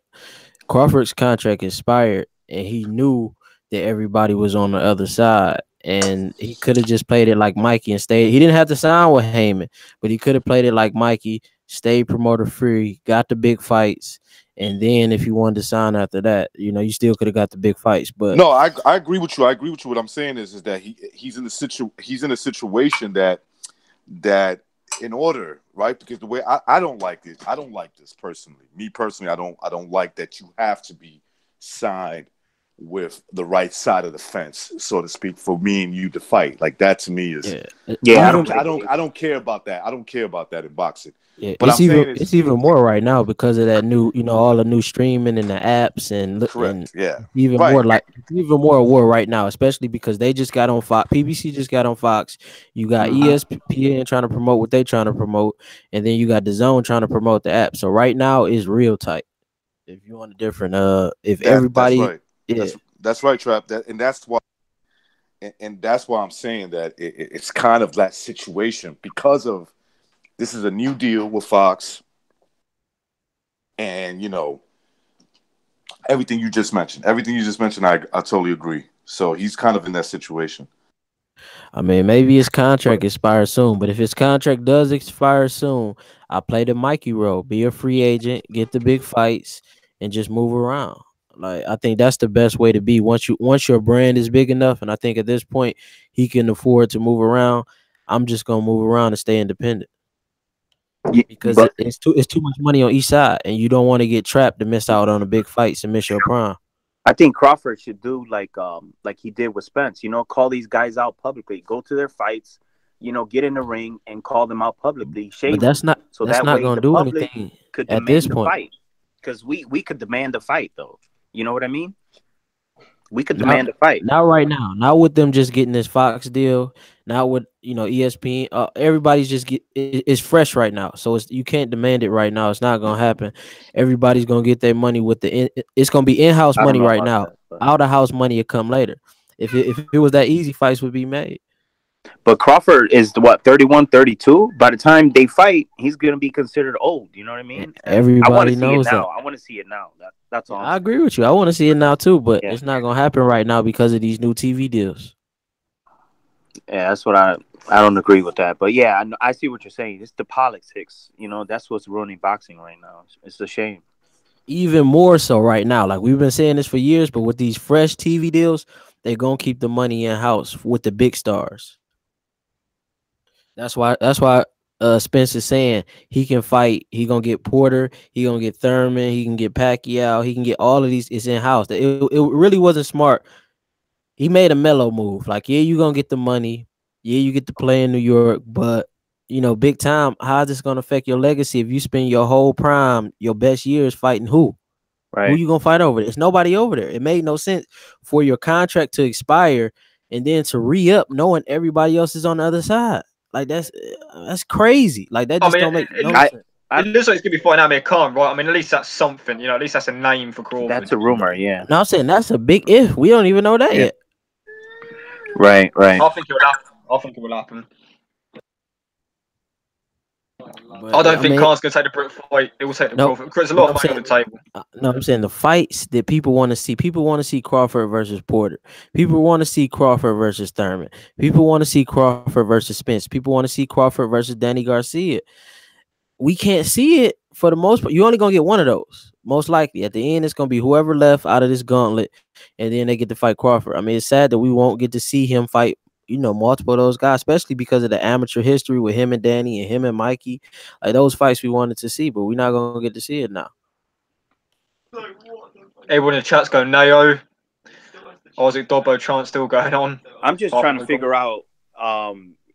Crawford's contract expired, and he knew that everybody was on the other side. And he could have just played it like Mikey and stayed. He didn't have to sign with Heyman, but he could have played it like Mikey, stayed promoter free, got the big fights. And then if you wanted to sign after that, you still could have got the big fights. But no, I agree with you. What I'm saying is that he's in a situation that in order, right? Because the way I don't like this. I don't like this personally. Me personally, I don't like that you have to be signed with the right side of the fence, so to speak, for me and you to fight. Like that to me is I don't care about that. I don't care about that in boxing. Yeah, but it's even more right now because of that new, all the new streaming and the apps and even more war right now, especially because they just got on Fox. PBC just got on Fox. You got ESPN trying to promote what they trying to promote, and then you got the Zone trying to promote the app. So right now is real tight. If you want a different, everybody, that's right, Trap. That's why I'm saying that it's kind of that situation because of. This is a new deal with Fox, and everything you just mentioned. I totally agree. So he's kind of in that situation. I mean, maybe his contract expires soon, but if his contract does expire soon, I play the Mikey role, be a free agent, get the big fights, and just move around. Like I think that's the best way to be once your brand is big enough, and I think at this point he can afford to move around. I'm just gonna move around and stay independent. Because it's too much money on each side, and you don't want to get trapped to miss out on the big fights and miss your prime. I think Crawford should do like he did with Spence. Call these guys out publicly, go to their fights, get in the ring and call them out publicly. Shame. But that's not going to do anything at this point. Because we could demand a fight, though. You know what I mean? We could demand a fight. Not right now. Not with them just getting this Fox deal. Not with ESPN. Everybody's it's fresh right now, so you can't demand it right now. It's not gonna happen. Everybody's gonna get their money with it's gonna be in-house money right now. Out-of-house money will come later. If it was that easy, fights would be made. But Crawford is 31, 32. By the time they fight, he's gonna be considered old. You know what I mean? Everybody knows that. I want to see it now. That's all. I agree with you. I want to see it now too, but it's not gonna happen right now because of these new TV deals. Yeah, that's what I don't agree with that. But yeah, I see what you're saying. It's the politics. That's what's ruining boxing right now. It's a shame. Even more so right now. Like we've been saying this for years, but with these fresh TV deals, they're gonna keep the money in house with the big stars. That's why Spence is saying he can fight. He gonna get Porter. He gonna get Thurman. He can get Pacquiao. He can get all of these. It's in house. It really wasn't smart he made a mellow move. Like, yeah, you gonna get the money. Yeah, you get to play in New York, but you know, big time. How's this gonna affect your legacy if you spend your whole prime, your best years fighting who? Right. Who you gonna fight over? There's nobody over there. It made no sense for your contract to expire and then to re-up knowing everybody else is on the other side. Like that's crazy. Like that just don't make no sense. It looks like it's gonna be fighting Amir Khan, right? I mean, at least that's something, you know. At least that's a name for Crawford. That's a rumor, yeah. No, I'm saying that's a big if. We don't even know that yet. Right. I think it will happen. I think it will happen. But, I don't think Khan's going to take the Brit fight. It will take the Crawford. Because there's a lot of money on the table. No, I'm saying the fights that people want to see. People want to see Crawford versus Porter. People want to see Crawford versus Thurman. People want to see Crawford versus Spence. People want to see Crawford versus Danny Garcia. We can't see it for the most part. You're only going to get one of those. Most likely. At the end, it's going to be whoever left out of this gauntlet, and then they get to fight Crawford. I mean, it's sad that we won't get to see him fight, you know, multiple of those guys, especially because of the amateur history with him and Danny and him and Mikey. Like those fights we wanted to see, but we're not going to get to see it now. Everyone in the chat's going, Nao. Isaac Dobbo chant still going on. I'm just trying to figure out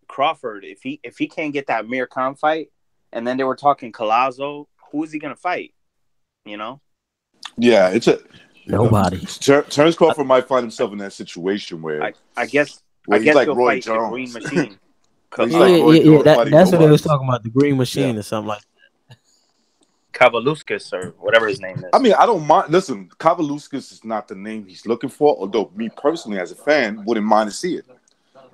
Crawford, if he can't get that Amir Khan fight, and then they were talking Collazo, who is he going to fight? You know? Yeah, it's a nobody. Terence Crawford might find himself in that situation where I guess he's like he'll Roy fight Jones. the Green Machine. That's what they was talking about, the Green Machine or something like that. Kavaluskas or whatever his name is. I mean, I don't mind. Listen, Kavaluskas is not the name he's looking for, although me personally as a fan wouldn't mind to see it.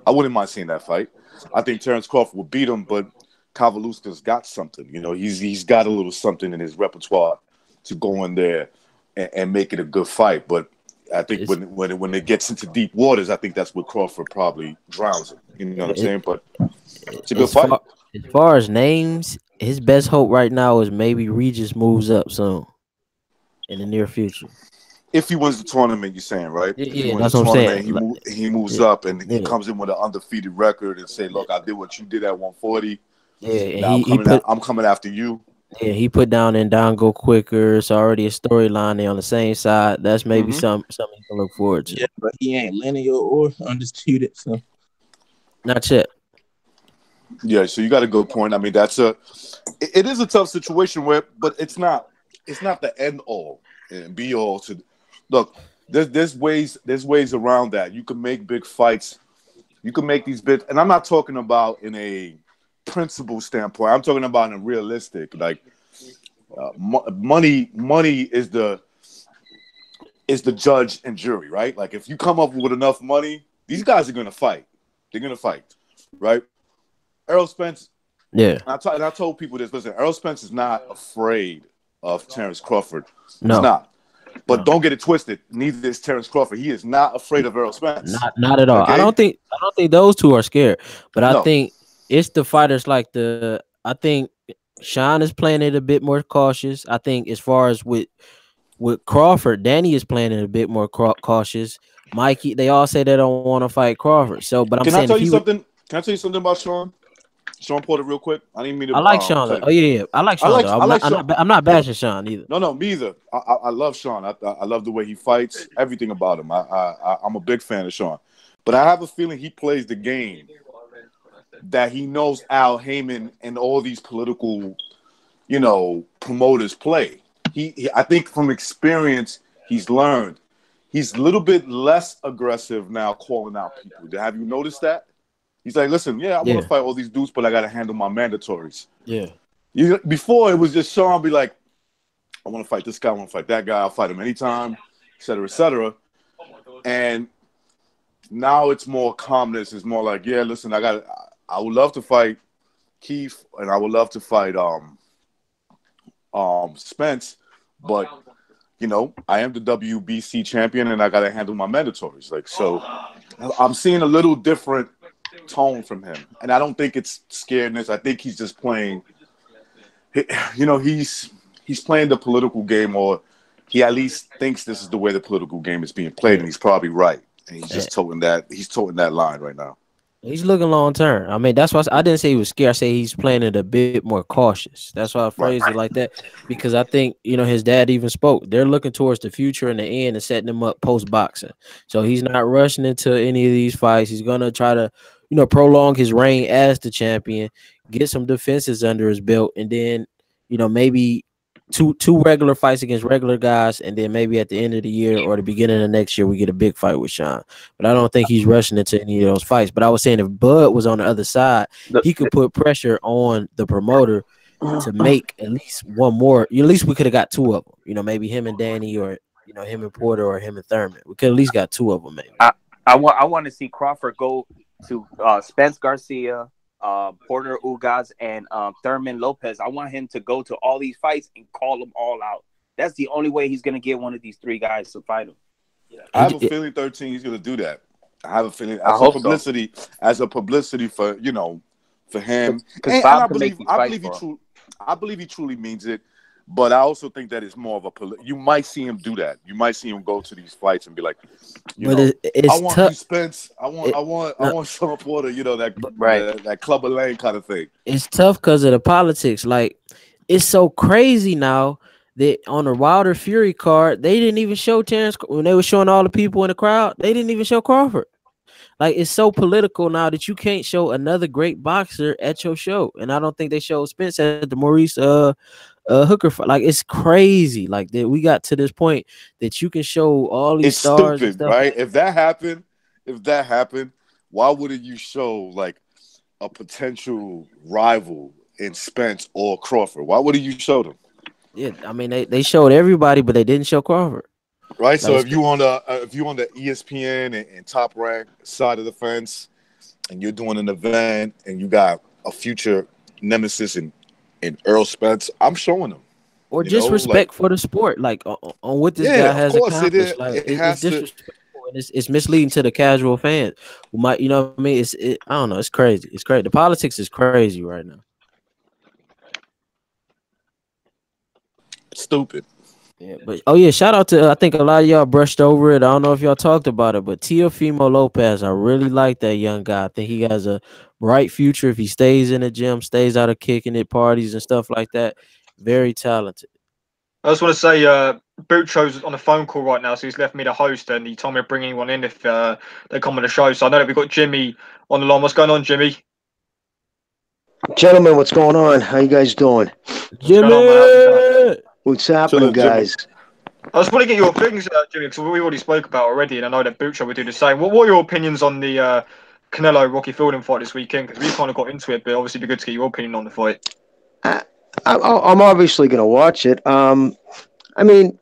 I wouldn't mind seeing that fight. I think Terence Crawford will beat him, but Kavaluskas got something. You know, he's got a little something in his repertoire to go in there and make it a good fight. But I think when it gets into deep waters, I think that's where Crawford probably drowns it. You know what I'm saying? But it's a good fight. As far as names, his best hope right now is maybe Regis moves up soon in the near future. If he wins the tournament, you're saying, right? Yeah, that's what I'm saying. He moves up and he comes in with an undefeated record and say, "Look, I did what you did at 140. Yeah, now I'm coming after you." Yeah, he put down and down go quicker. It's already a storyline. They on the same side. That's maybe something you can look forward to. Yeah, but he ain't lineal or undisputed, so not yet. Yeah, so you got a good point. I mean, it is a tough situation but it's not the end all and be all to look. There's ways around that. You can make big fights. You can make these big, and I'm not talking about in a principle standpoint. I'm talking about in a realistic, like money is the judge and jury, right? Like if you come up with enough money, these guys are gonna fight. They're gonna fight, right? Errol Spence. Yeah. And I told people this. Listen, Errol Spence is not afraid of Terence Crawford. No. He's not. But don't get it twisted. Neither is Terence Crawford. He is not afraid of Errol Spence. Not at all. Okay? I don't think those two are scared. But I think it's the fighters like I think Sean is playing it a bit more cautious. I think as far as with Crawford, Danny is playing it a bit more cautious. Mikey, they all say they don't want to fight Crawford. So, but I'm saying, Can I tell you something about Sean? Sean Porter, real quick. I didn't mean to. I like Sean. Oh yeah, I like Sean. I'm not bashing Sean either. No, me either. I love Sean. I love the way he fights. Everything about him. I'm a big fan of Sean. But I have a feeling he plays the game that he knows Al Heyman and all these political, promoters play. I think from experience, he's learned. He's a little bit less aggressive now, calling out people. Have you noticed that? He's like, listen, I want to fight all these dudes, but I got to handle my mandatories. Yeah. Before, it was just Sean be like, I want to fight this guy, I want to fight that guy, I'll fight him anytime, et cetera, et cetera. And now it's more calmness. It's more like, listen, I would love to fight Keith, and I would love to fight Spence, but, I am the WBC champion, and I got to handle my mandatories. Like, so I'm seeing a little different tone from him, and I don't think it's scaredness. I think he's just playing, he's playing the political game, or he at least thinks this is the way the political game is being played, and he's probably right. And he's just toting that line right now. He's looking long term. I mean, that's why I didn't say he was scared. I say he's playing it a bit more cautious. That's why I phrased it like that, because I think, you know, his dad even spoke. They're looking towards the future and the end and setting him up post boxing. So he's not rushing into any of these fights. He's gonna try to, you know, prolong his reign as the champion, get some defenses under his belt, and then, you know, maybe two regular fights against regular guys, and then maybe at the end of the year or the beginning of next year we get a big fight with Sean. But I don't think he's rushing into any of those fights. But I was saying if Bud was on the other side, he could put pressure on the promoter to make at least one more. At least we could have got two of them. You know, maybe him and Danny, or, you know, him and Porter, or him and Thurman. We could at least got two of them. Maybe. I want to see Crawford go to Spence Garcia, Porter Ugaz, and Thurman Lopez. I want him to go to all these fights and call them all out. That's the only way he's going to get one of these three guys to fight him. I have a feeling 13 he's going to do that. I have a feeling as a publicity for, you know, for him. And I believe he truly means it. But I also think that it's more of you might see him do that. You might see him go to these fights and be like, I want you, Spence. I want Sean Porter. You know, that Clubber Lane kind of thing. It's tough because of the politics. Like, it's so crazy now that on the Wilder Fury card, they didn't even show Terrence when they were showing all the people in the crowd. They didn't even show Crawford. Like, it's so political now that you can't show another great boxer at your show. And I don't think they showed Spence at the Maurice Hooker fight. Like, it's crazy. Like, that we got to this point that you can show all these stars. It's stupid, right? If that happened, why wouldn't you show like a potential rival in Spence or Crawford? Why wouldn't you show them? Yeah, I mean they showed everybody, but they didn't show Crawford. Right. So if you on the ESPN and Top Rank side of the fence, and you're doing an event and you got a future nemesis in Earl Spence, I'm showing them. Or just respect for the sport, like on what this guy has accomplished. Like, it's disrespectful, and it's misleading to the casual fan who might, you know what I mean? I don't know. It's crazy. It's crazy. The politics is crazy right now. Stupid. Yeah, but shout out to, I think a lot of y'all brushed over it. I don't know if y'all talked about it, but Teofimo Lopez, I really like that young guy. I think he has a bright future if he stays in the gym, stays out of kicking it, parties and stuff like that. Very talented. I just want to say, Bucho's on a phone call right now, so he's left me to host, and he told me to bring anyone in if they come on the show. So I know that we've got Jimmy on the line. What's going on, Jimmy? Gentlemen, what's going on? How you guys doing? Jimmy! What's happening, guys? I just want to get your opinions, Jimmy, because we already spoke about already, and I know that Bucho would do the same. What are your opinions on the Canelo Rocky Fielding fight this weekend? Because we kind of got into it, but obviously it'd be good to get your opinion on the fight. I'm obviously going to watch it. I mean,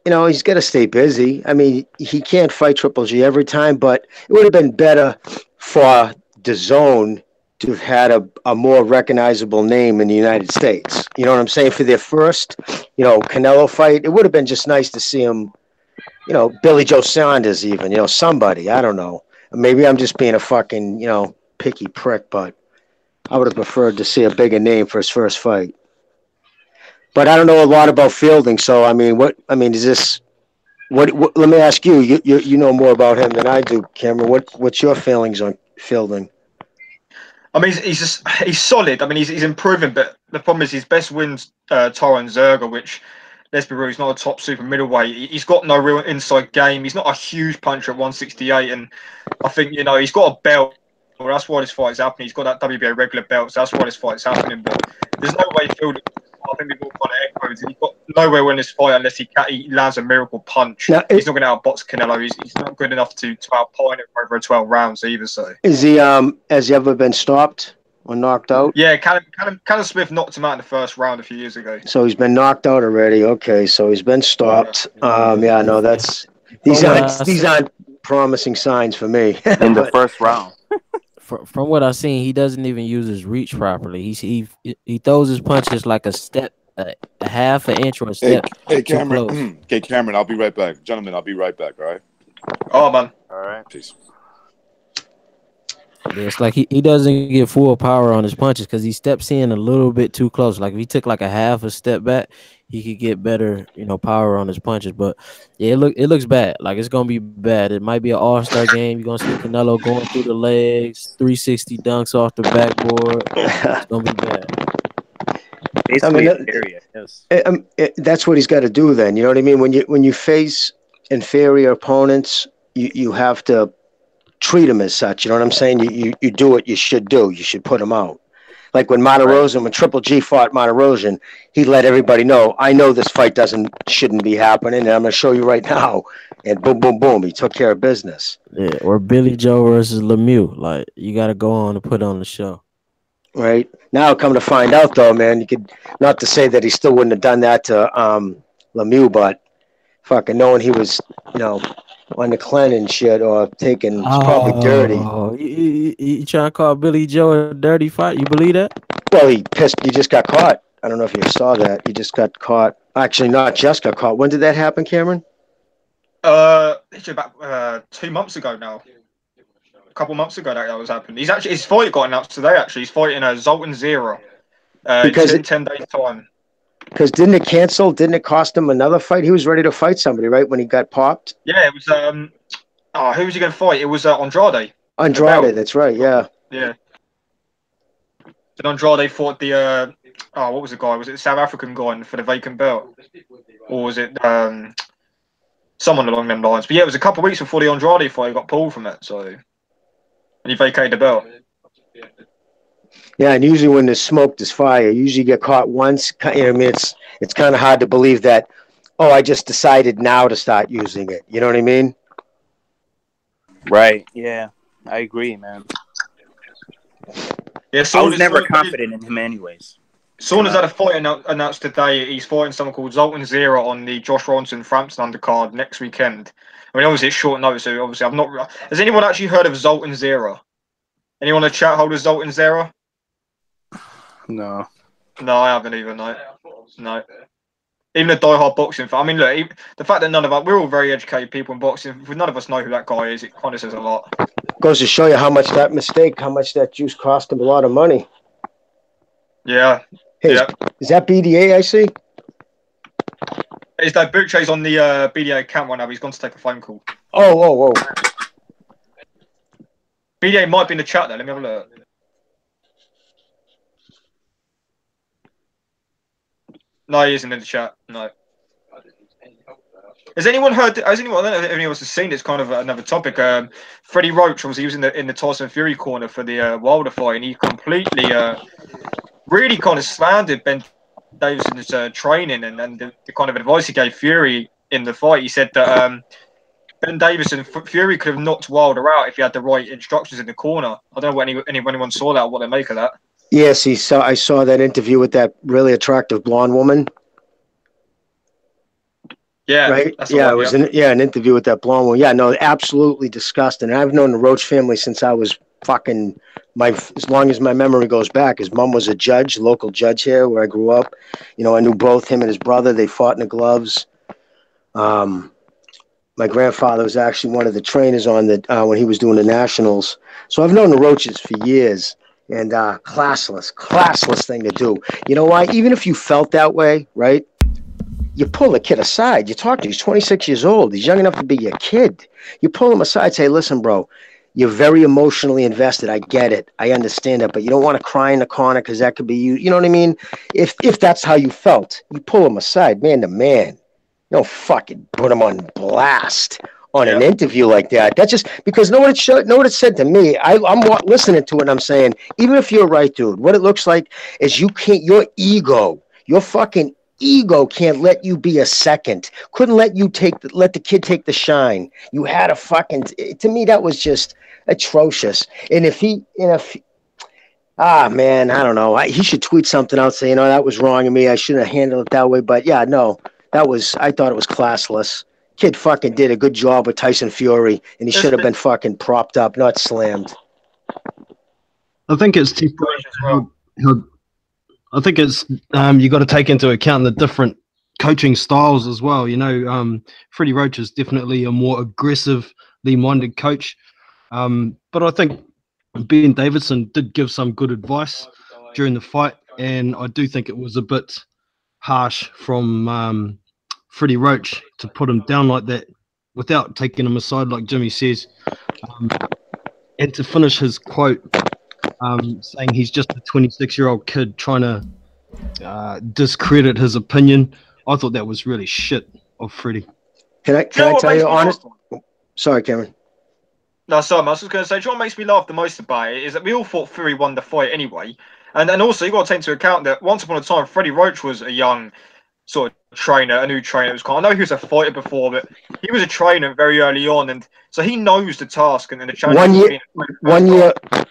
you know, he's got to stay busy. I mean, he can't fight Triple G every time, but it would have been better for DAZN to have had a more recognizable name in the United States. You know what I'm saying? For their first, you know, Canelo fight, it would have been just nice to see him, you know, Billy Joe Saunders even, you know, somebody. I don't know. Maybe I'm just being a fucking, you know, picky prick, but I would have preferred to see a bigger name for his first fight. But I don't know a lot about fielding, so I mean, is this? What? Let me ask you. You know more about him than I do, Cameron. What's your feelings on fielding? I mean, he's solid. I mean, he's improving, but the problem is his best wins Tyrone Zerger, which, let's be real, he's not a top super middleweight. He's got no real inside game. He's not a huge puncher at 168, and I think, you know, he's got a belt. Well, that's why this fight is happening. He's got that WBA regular belt, so that's why this fight is happening. But there's no way fielding. I think we've all kind of echoed. He's got nowhere in this fight unless he lands a miracle punch. Now, he's not going to outbox Canelo. He's not good enough to outpoint it for over 12 rounds either. So is he? Has he ever been stopped or knocked out? Yeah, Callum Smith knocked him out in the first round a few years ago. So he's been knocked out already. Okay, so he's been stopped. Yeah, no, that's these aren't promising signs for me. In the first round. From what I've seen, he doesn't even use his reach properly. He throws his punches like a step, a half an inch or a step. Hey Cameron. Okay, Cameron, I'll be right back. Gentlemen, I'll be right back. All right. Oh man. All right. Peace. Yeah, it's like he doesn't get full power on his punches because he steps in a little bit too close. Like if he took like a half a step back, he could get better, power on his punches. But yeah, it looks bad. Like it's gonna be bad. It might be an all-star game. You're gonna see Canelo going through the legs, 360 dunks off the backboard. It's gonna be bad. Basically, area, yes. That's what he's got to do. Then you know what I mean. When you face inferior opponents, you have to treat them as such. You know what I'm saying? You do what you should do. You should put them out. Like when Monterosen, when Triple G fought Monterosen, he let everybody know, I know this fight shouldn't be happening, and I'm going to show you right now. And boom, boom, boom, he took care of business. Yeah, or Billy Joe versus Lemieux. Like you got to go on and put on the show. Right now, come to find out, though, man, you could not to say that he still wouldn't have done that to Lemieux, but fucking knowing he was, on the clean and shit or taking probably dirty. You trying to call Billy Joe a dirty fight? You believe that? Well, he just got caught. I don't know if you saw that. He just got caught. Actually, not just got caught. When did that happen, Cameron? It's about 2 months ago now. A couple months ago that was happened. His fight got announced today. Actually, he's fighting Zoltan Zero. Because in 10 days' time. Because didn't it cancel? Didn't it cost him another fight? He was ready to fight somebody, right? When he got popped. Yeah, it was. Who was he going to fight? It was Andrade. Andrade, that's right. Yeah. Yeah. And Andrade fought the what was the guy? Was it the South African guy for the vacant belt, or was it someone along them lines? But yeah, it was a couple of weeks before the Andrade fight. He got pulled from it, and he vacated the belt. Yeah, and usually when there's smoke, there's fire. You usually get caught once. I mean, it's kind of hard to believe that, I just decided now to start using it. You know what I mean? Right. Yeah, I agree, man. Yeah, I was never confident in him anyways. Sauna's had a fight announced today. He's fighting someone called Zoltan Zero on the Josh Ronson Frampton undercard next weekend. I mean, obviously it's short notice, so obviously I've not... Has anyone actually heard of Zoltan Zero? Anyone in the chat hold of Zoltan Zero? No. No, I haven't even, no. Even a diehard boxing fan. I mean, look, the fact that none of us... We're all very educated people in boxing. If none of us know who that guy is, it kind of says a lot. Goes to show you how much that juice cost him a lot of money. Yeah. Hey, is that BDA I see? Is that Butcher's on the BDA account right now? He's gone to take a phone call. Oh. BDA might be in the chat there. Let me have a look. No, he isn't in the chat. No. Has anyone heard? I don't know if anyone else has seen. It's kind of another topic. Freddie Roach, obviously, he was in the Tyson Fury corner for the Wilder fight, and he completely, really kind of slandered Ben Davison's training and the kind of advice he gave Fury in the fight. He said that Ben Davison, Fury could have knocked Wilder out if he had the right instructions in the corner. I don't know what anyone saw that or what they make of that. Yes, I saw that interview with that really attractive blonde woman. Yeah, right. Yeah, it was an interview with that blonde woman. Yeah, no, absolutely disgusting. And I've known the Roach family since I was as long as my memory goes back. His mom was a judge, local judge here where I grew up. I knew both him and his brother. They fought in the gloves. My grandfather was actually one of the trainers on when he was doing the nationals. So I've known the Roaches for years. And classless thing to do. You know why? Even if you felt that way, right? You pull the kid aside. You talk to him. He's 26 years old. He's young enough to be your kid. You pull him aside, say, listen, bro, you're very emotionally invested. I get it. I understand it. But you don't want to cry in the corner because that could be you. You know what I mean? If that's how you felt, you pull him aside, man to man. You don't fucking put him on blast on an interview like that. That's just because know what it said to me. I'm listening to it and I'm saying, even if you're right, dude, what it looks like is your fucking ego can't let you be a second. Couldn't let you let the kid take the shine. You had a to me, that was just atrocious. And man, I don't know. He should tweet something out saying, that was wrong of me. I shouldn't have handled it that way. But yeah, no, I thought it was classless. Kid fucking did a good job with Tyson Fury, and he should have been fucking propped up, not slammed. I think it's temporary. I think it's you got to take into account the different coaching styles as well. Freddie Roach is definitely a more aggressively minded coach, but I think Ben Davidson did give some good advice during the fight, and I do think it was a bit harsh from Freddie Roach to put him down like that without taking him aside, like Jimmy says, and to finish his quote saying he's just a 26-year-old kid trying to discredit his opinion. I thought that was really shit of Freddie. Can I tell you honest? Sorry, Cameron. No, sorry, I was just going to say, what makes me laugh the most about it is that we all thought Fury won the fight anyway. And also, you got to take into account that once upon a time, Freddie Roach was a young sort of trainer, a new trainer. I know he was a fighter before, but he was a trainer very early on. And so he knows the task and the challenge.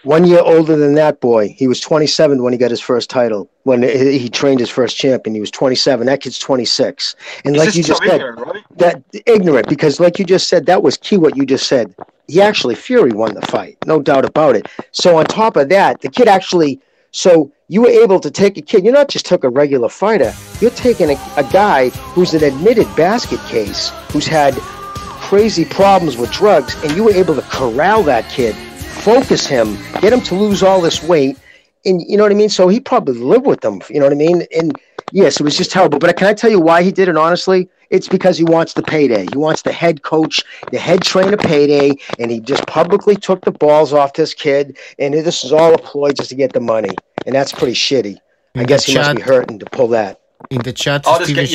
1 year older than that boy. He was 27 when he got his first title. When he trained his first champion, he was 27. That kid's 26. And like you just said, right? that ignorant, because like you just said, that was key what you just said. He actually, Fury won the fight, no doubt about it. So on top of that, the kid actually, so you were able to take a kid, you not just took a regular fighter, you're taking a guy who's an admitted basket case, who's had crazy problems with drugs, and you were able to corral that kid, focus him, get him to lose all this weight, and you know what I mean? So he probably lived with them, you know what I mean? And yes, it was just terrible. But can I tell you why he did it, honestly? It's because he wants the payday. He wants the head coach, the head trainer payday, and he just publicly took the balls off this kid, and this is all a ploy just to get the money. And that's pretty shitty. I guess he must be hurting to pull that. In the chat, I'll agree.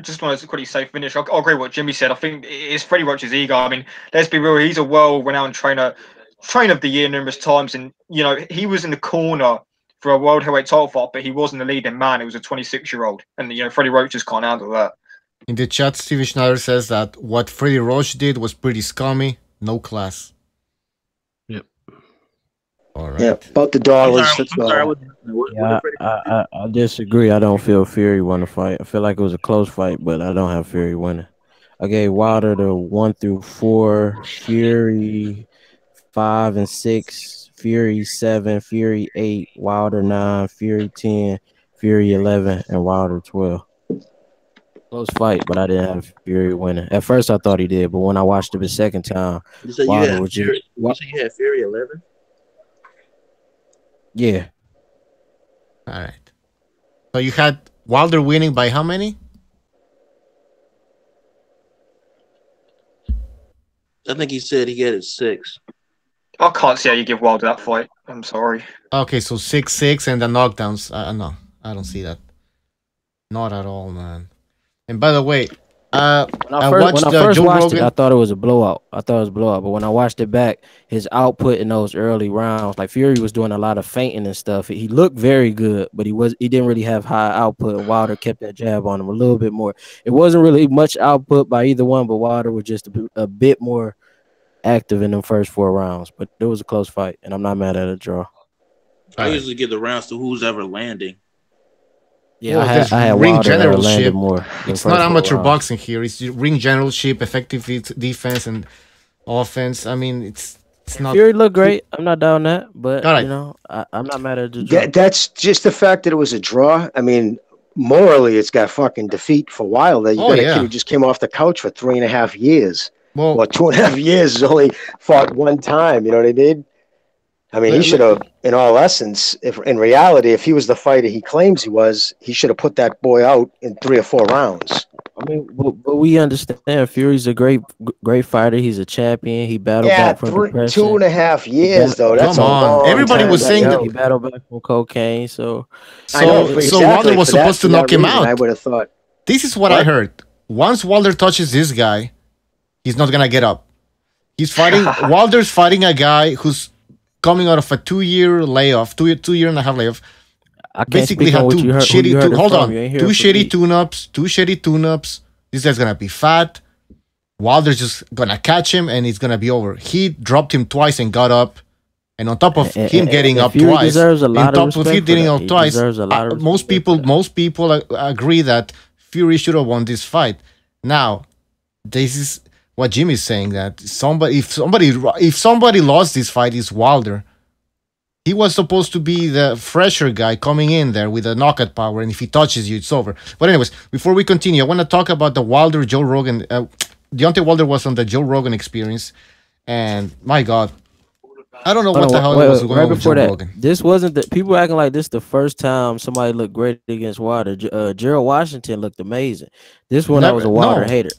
Just want to quickly say finish. I'll agree with what Jimmy said. I think it's Freddie Roach's ego. I mean, let's be real. He's a well-renowned trainer of the year numerous times, and you know he was in the corner for a world heavyweight title fight, but he wasn't the leading man. He was a 26-year-old, and you know Freddie Roach just can't handle that. In the chat, Steven Schneider says that what Freddie Roach did was pretty scummy, no class. Yep. All right. Yeah, about the dollars. I disagree. I don't feel Fury won the fight. I feel like it was a close fight, but I don't have Fury winning. I gave Wilder the 1 through 4, Fury 5 and 6, Fury 7, Fury 8, Wilder 9, Fury 10, Fury 11, and Wilder 12. Close fight, but I didn't have Fury winning. At first, I thought he did, but when I watched it the second time, you said Wilder was you had Fury 11? Yeah. All right. So you had Wilder winning by how many? I think he said he had it 6. I can't see how you give Wilder that fight. I'm sorry. Okay, so 6-6 and the knockdowns. No, I don't see that. Not at all, man. And by the way, when I first watched it, I thought it was a blowout. But when I watched it back, his output in those early rounds, like Fury was doing a lot of feinting and stuff. He looked very good, but he didn't really have high output. And Wilder kept that jab on him a little bit more. It wasn't really much output by either one, but Wilder was just a bit more active in the first 4 rounds. But it was a close fight, and I'm not mad at a draw. I usually give the rounds to who's ever landing. Yeah, I had ring Wilder generalship. More it's not amateur boxing here. It's ring generalship, effective defense, and offense. I mean, it's not. Fury looked great. I'm not down that, but right. you know, I'm not mad at the draw. That's just the fact that it was a draw. I mean, morally, it's got fucking defeat for Wilder. You got a kid who just came off the couch for 3.5 years. Well, 2.5 years, has only fought 1 time. You know what I mean? I mean, he should have, in all essence, if in reality, if he was the fighter he claims he was, he should have put that boy out in 3 or 4 rounds. I mean, but we understand Fury's a great fighter. He's a champion. He battled back from depression. 2.5 years, though. That's come on. Everybody was saying that he battled back from cocaine. So Wilder was supposed to knock him out. I would have thought. This is what I heard. Once Wilder touches this guy, he's not gonna get up. He's fighting. Wilder's fighting a guy who's coming out of a 2-year layoff, 2.5 layoff. Basically had two shitty tune-ups. This guy's gonna be fat. Wilder's just gonna catch him and it's gonna be over. He dropped him twice and got up. And on top of him getting up twice, most people agree that Fury should have won this fight. Now, this is what Jimmy's saying, that if somebody lost this fight, is Wilder. He was supposed to be the fresher guy coming in there with a knockout power, and if he touches you, it's over. But anyways, before we continue, I want to talk about the Wilder Joe Rogan. Deontay Wilder was on the Joe Rogan Experience, and my God, I don't know Hold what the on, hell wait, was wait, going right on with Joe before that, Rogan. this wasn't the people acting like this the first time somebody looked great against Wilder. Gerald Washington looked amazing. This one I was a Wilder hater.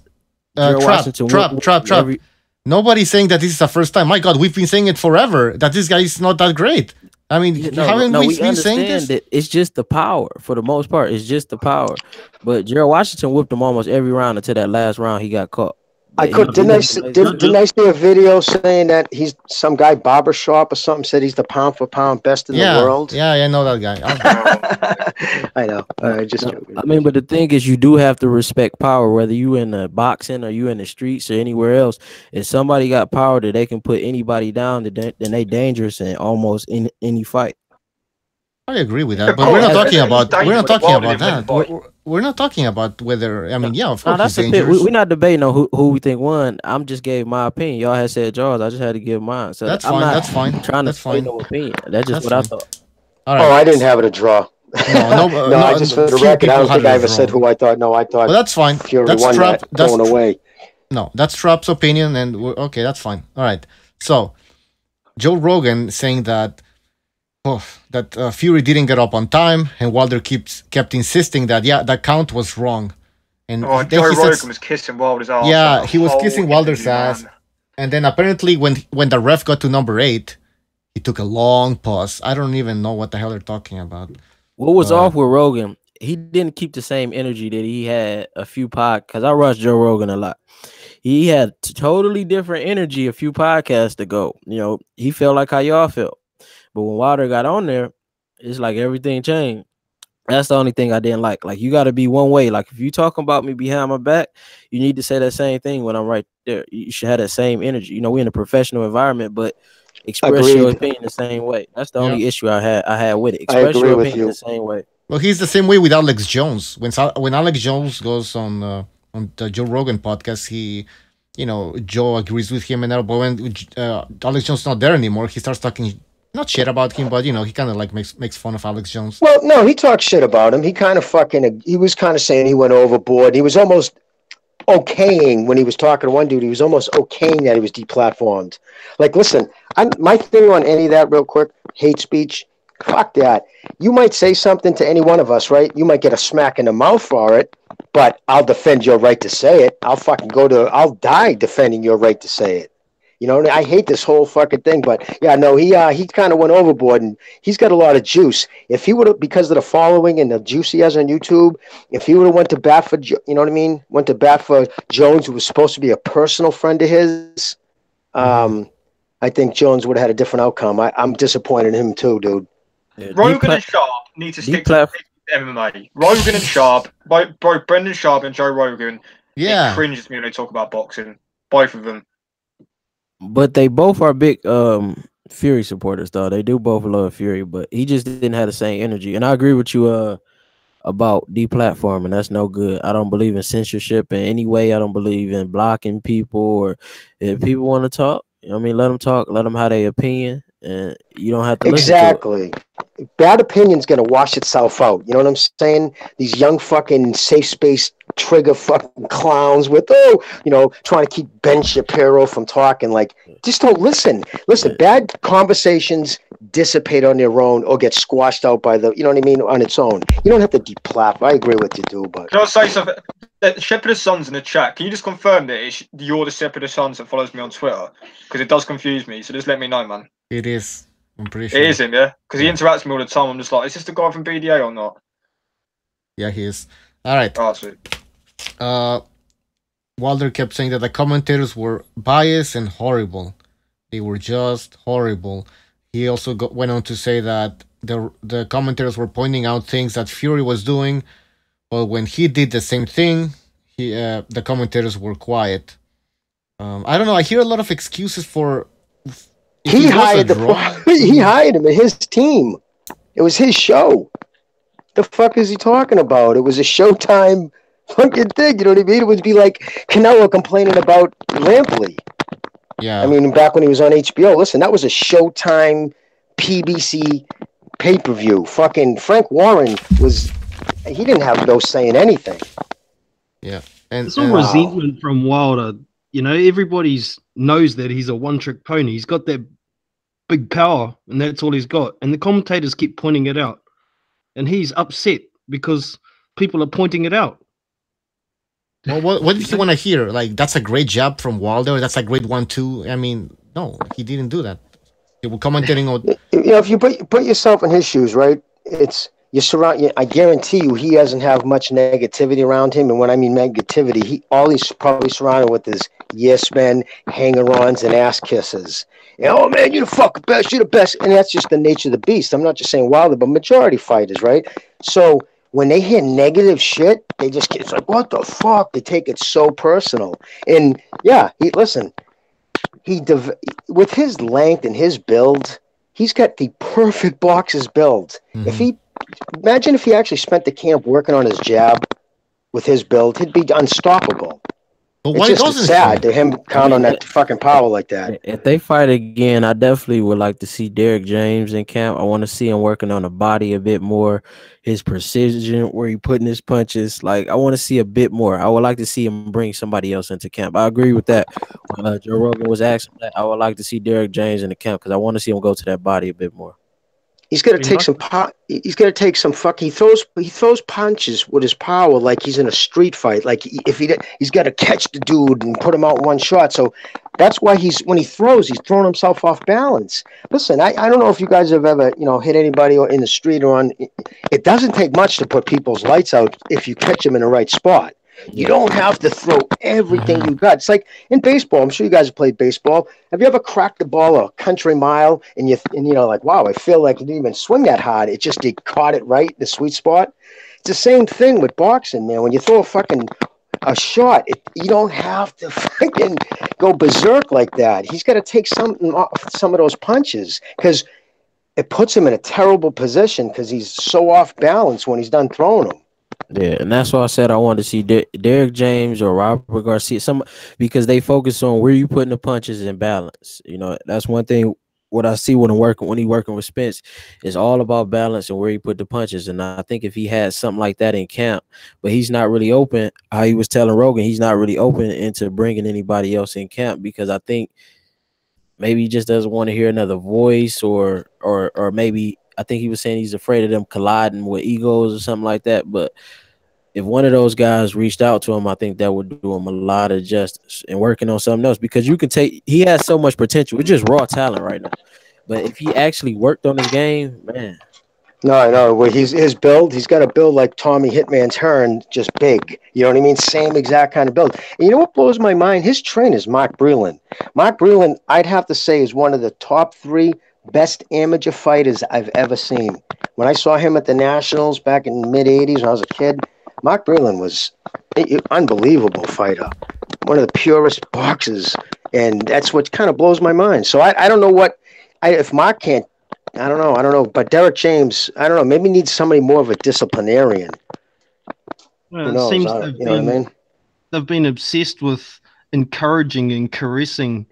Gerald Washington Trap. every. Nobody's saying that this is the first time. My God, we've been saying it forever that this guy is not that great. I mean, haven't we been saying this? That it's just the power for the most part. It's just the power. But Gerald Washington whipped him almost every round until that last round he got caught. Didn't I see a video saying that he's some guy barbershop or something said he's the pound for pound best in the world? Yeah, I know that guy. I know. I mean, but the thing is, you do have to respect power, whether you in the boxing or you in the streets or anywhere else. If somebody got power that they can put anybody down, then they dangerous in almost any fight. I agree with that, but we're not talking about that. We're not talking about whether. I mean, yeah, of course, that's he's dangerous. We're not debating on who we think won. I'm just gave my opinion. Y'all had said yours. I just had to give mine. So that's I'm fine. not That's fine. Trying that's to fine. No opinion. That's just what I thought. All right. Oh, I didn't have it a draw. No, I just for the record, I don't think I ever said who I thought. No, I thought. Well, that's fine. Fury that's won Trap. That going away. No, that's Trap's opinion, and okay, that's fine. All right. So, Joe Rogan saying that. Fury didn't get up on time, and Wilder kept insisting that that count was wrong. And Joe Rogan was kissing Wilder's ass. Yeah, he was kissing Wilder's ass, and then apparently when the ref got to number 8, he took a long pause. I don't even know what the hell they're talking about. What was off with Rogan? He didn't keep the same energy that he had a few because I watched Joe Rogan a lot. He had totally different energy a few podcasts ago. You know, he felt like how y'all felt. But when Wilder got on there, it's like everything changed. That's the only thing I didn't like. Like, you got to be one way. Like, if you talking about me behind my back, you need to say that same thing when I'm right there. You should have that same energy. You know, we're in a professional environment, but express your opinion the same way. That's the only issue I had with it. Express your opinion the same way. Well, he's the same way with Alex Jones. When Alex Jones goes on the Joe Rogan podcast, Joe agrees with him and all. But when Alex Jones not there anymore, he starts talking. Not shit about him, but he kind of like makes fun of Alex Jones. Well, no, he talks shit about him. He kind of he was kind of saying he went overboard. He was almost okaying when he was talking to one dude. He was almost okaying that he was deplatformed. Like, listen, my thing on any of that, real quick, hate speech. Fuck that. You might say something to any one of us, right? You might get a smack in the mouth for it, but I'll defend your right to say it. I'll die defending your right to say it. You know, I hate this whole fucking thing, but yeah, no, he kind of went overboard, and he's got a lot of juice. If he would have, because of the following and the juice he has on YouTube, if he would have went to bat for, you know what I mean, went to bat for Jones, who was supposed to be a personal friend of his, I think Jones would have had a different outcome. I'm disappointed in him too, dude. Yeah, Rogan and Sharp need to stick to MMA. Rogan and Sharp, both Brendan Sharp and Joe Rogan. Yeah, it cringes me when they talk about boxing. Both of them. But they both are big Fury supporters, though. They do both love Fury, but he just didn't have the same energy. And I agree with you about deplatforming. That's no good. I don't believe in censorship in any way. I don't believe in blocking people, or if people want to talk, I mean, let them talk. Let them have their opinion, and you don't have to exactly. Bad opinion's gonna wash itself out. You know what I'm saying? These young fucking safe space trigger fucking clowns with trying to keep Ben Shapiro from talking. Like, just don't listen. Listen, bad conversations dissipate on their own or get squashed out by the, you know what I mean, on its own. You don't have to deplatform. I agree with you, dude. But can I say something? Shepherd of Sons in the chat. Can you just confirm that you're the Shepherd of Sons that follows me on Twitter? Because it does confuse me. So just let me know, man. It is. I'm pretty sure. It is him, yeah? Because he interacts with me all the time. I'm just like, is this the guy from BDA or not? Yeah, he is. All right. Oh, sweet. Wilder kept saying that the commentators were biased and horrible. They were just horrible. He also went on to say that the commentators were pointing out things that Fury was doing, but when he did the same thing, the commentators were quiet. I don't know. I hear a lot of excuses for. He hired he hired him and his team. It was his show. The fuck is he talking about? It was a Showtime fucking thing. You know what I mean? It would be like Canelo complaining about Lampley. Yeah. I mean, back when he was on HBO. Listen, that was a Showtime PBC pay-per-view. Fucking Frank Warren he didn't have no say in anything. Yeah. It's all resentment from Wilder. You know, everybody knows that he's a one-trick pony. He's got that big power, and that's all he's got. And the commentators keep pointing it out, and he's upset because people are pointing it out. Well, what did he want to hear? Like, that's a great jab from Wilder. That's a great 1-2. I mean, no, he didn't do that. He was commentating on. If you put yourself in his shoes, right? It's you surround. I guarantee you, he doesn't have much negativity around him. And when I mean negativity, he's probably surrounded with his yes men, hanger-ons, and ass kisses. Oh man, you're the fucking best. You're the best, and that's just the nature of the beast. I'm not just saying Wilder, but majority fighters, right? So when they hear negative shit, they just get, it's like, what the fuck? They take it so personal. And yeah, with his length and his build, he's got the perfect boxer's build. Imagine if he actually spent the camp working on his jab with his build, he'd be unstoppable. But it's just sad to him count on that fucking power like that. If they fight again, I definitely would like to see Derek James in camp. I want to see him working on the body a bit more, his precision, where he putting his punches. Like, I want to see a bit more. I would like to see him bring somebody else into camp. I agree with that. When Joe Rogan was asking that, I would like to see Derek James in the camp because I want to see him go to that body a bit more. He's got to take some he's got to take some fuck. He throws punches with his power like he's in a street fight. Like he's got to catch the dude and put him out one shot. So that's why when he throws, he's throwing himself off balance. Listen, I don't know if you guys have ever hit anybody in the street or on. It doesn't take much to put people's lights out if you catch them in the right spot. You don't have to throw everything you got. It's like in baseball. I'm sure you guys have played baseball. Have you ever cracked the ball a country mile and like, wow, I feel like you didn't even swing that hard. It just caught it right in the sweet spot. It's the same thing with boxing, man. When you throw a shot, you don't have to fucking go berserk like that. He's got to take some of those punches because it puts him in a terrible position because he's so off balance when he's done throwing them. Yeah, and that's why I said I wanted to see Derek James or Robert Garcia, because they focus on where you putting the punches in balance. That's one thing. What I see when he working with Spence is all about balance and where he put the punches. And I think if he had something like that in camp, but he's not really open. How he was telling Rogan, he's not really open into bringing anybody else in camp because I think maybe he just doesn't want to hear another voice or maybe. I think he was saying he's afraid of them colliding with egos or something like that. But if one of those guys reached out to him, I think that would do him a lot of justice and working on something else because he has so much potential. It's just raw talent right now. But if he actually worked on his game, man. No. Well, his build, he's got a build like Tommy Hitman's Hearn, just big. You know what I mean? Same exact kind of build. And you know what blows my mind? His trainer's Mark Breland. Mark Breland, I'd have to say, is one of the top 3 best amateur fighters I've ever seen. When I saw him at the Nationals back in the mid-'80s when I was a kid, Mark Breland was an unbelievable fighter. One of the purest boxers. And that's what kind of blows my mind. So I don't know if Mark can't, I don't know. But Derek James, I don't know, maybe needs somebody more of a disciplinarian. Well, it seems what I mean? They've been obsessed with encouraging and caressing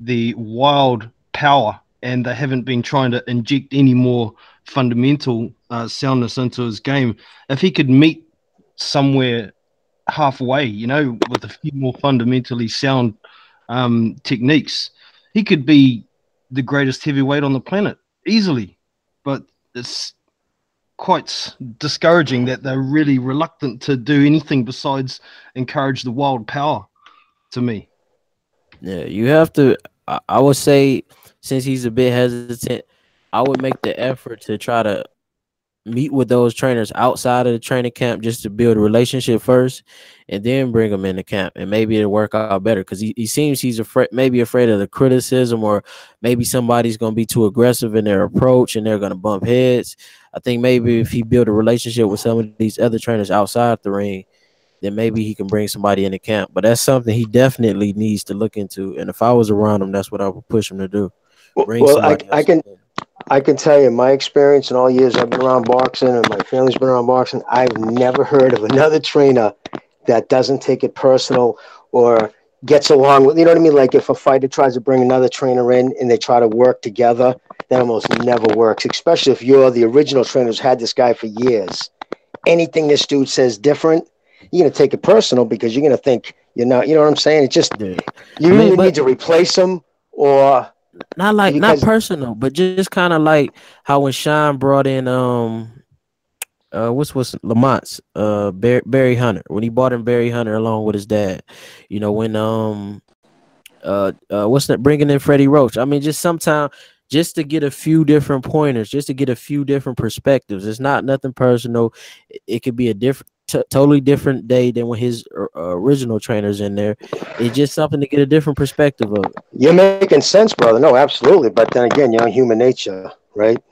the wild power, and they haven't been trying to inject any more fundamental soundness into his game. If he could meet somewhere halfway, with a few more fundamentally sound techniques, he could be the greatest heavyweight on the planet easily. But it's quite discouraging that they're really reluctant to do anything besides encourage the wild power, to me. Yeah, you have to. I would say, since he's a bit hesitant, I would make the effort to try to meet with those trainers outside of the training camp just to build a relationship first and then bring them into camp, and maybe it'll work out better because he seems he's maybe afraid of the criticism, or maybe somebody's going to be too aggressive in their approach and they're going to bump heads. I think maybe if he built a relationship with some of these other trainers outside the ring, then maybe he can bring somebody into camp. But that's something he definitely needs to look into, and if I was around him, that's what I would push him to do. I can tell you my experience in all years I've been around boxing and my family's been around boxing. I've never heard of another trainer that doesn't take it personal or gets along with, you know what I mean? Like if a fighter tries to bring another trainer in and they try to work together, that almost never works, especially if you're the original trainer who's had this guy for years. Anything this dude says different, you're going to take it personal because you're going to think, you know what I'm saying? It's just, you really need to replace him or not personal, but just kind of like how when Sean brought in what's Lamont's Barry Hunter, when he brought in Barry Hunter along with his dad, you know, when what's that, bringing in Freddie Roach. I mean, just sometimes just to get a few different pointers, just to get a few different perspectives. It's not nothing personal. It could be a different totally different day than when his original trainer's in there. It's just something to get a different perspective of it. You're making sense, brother. No, absolutely. But then again, you know, human nature, right?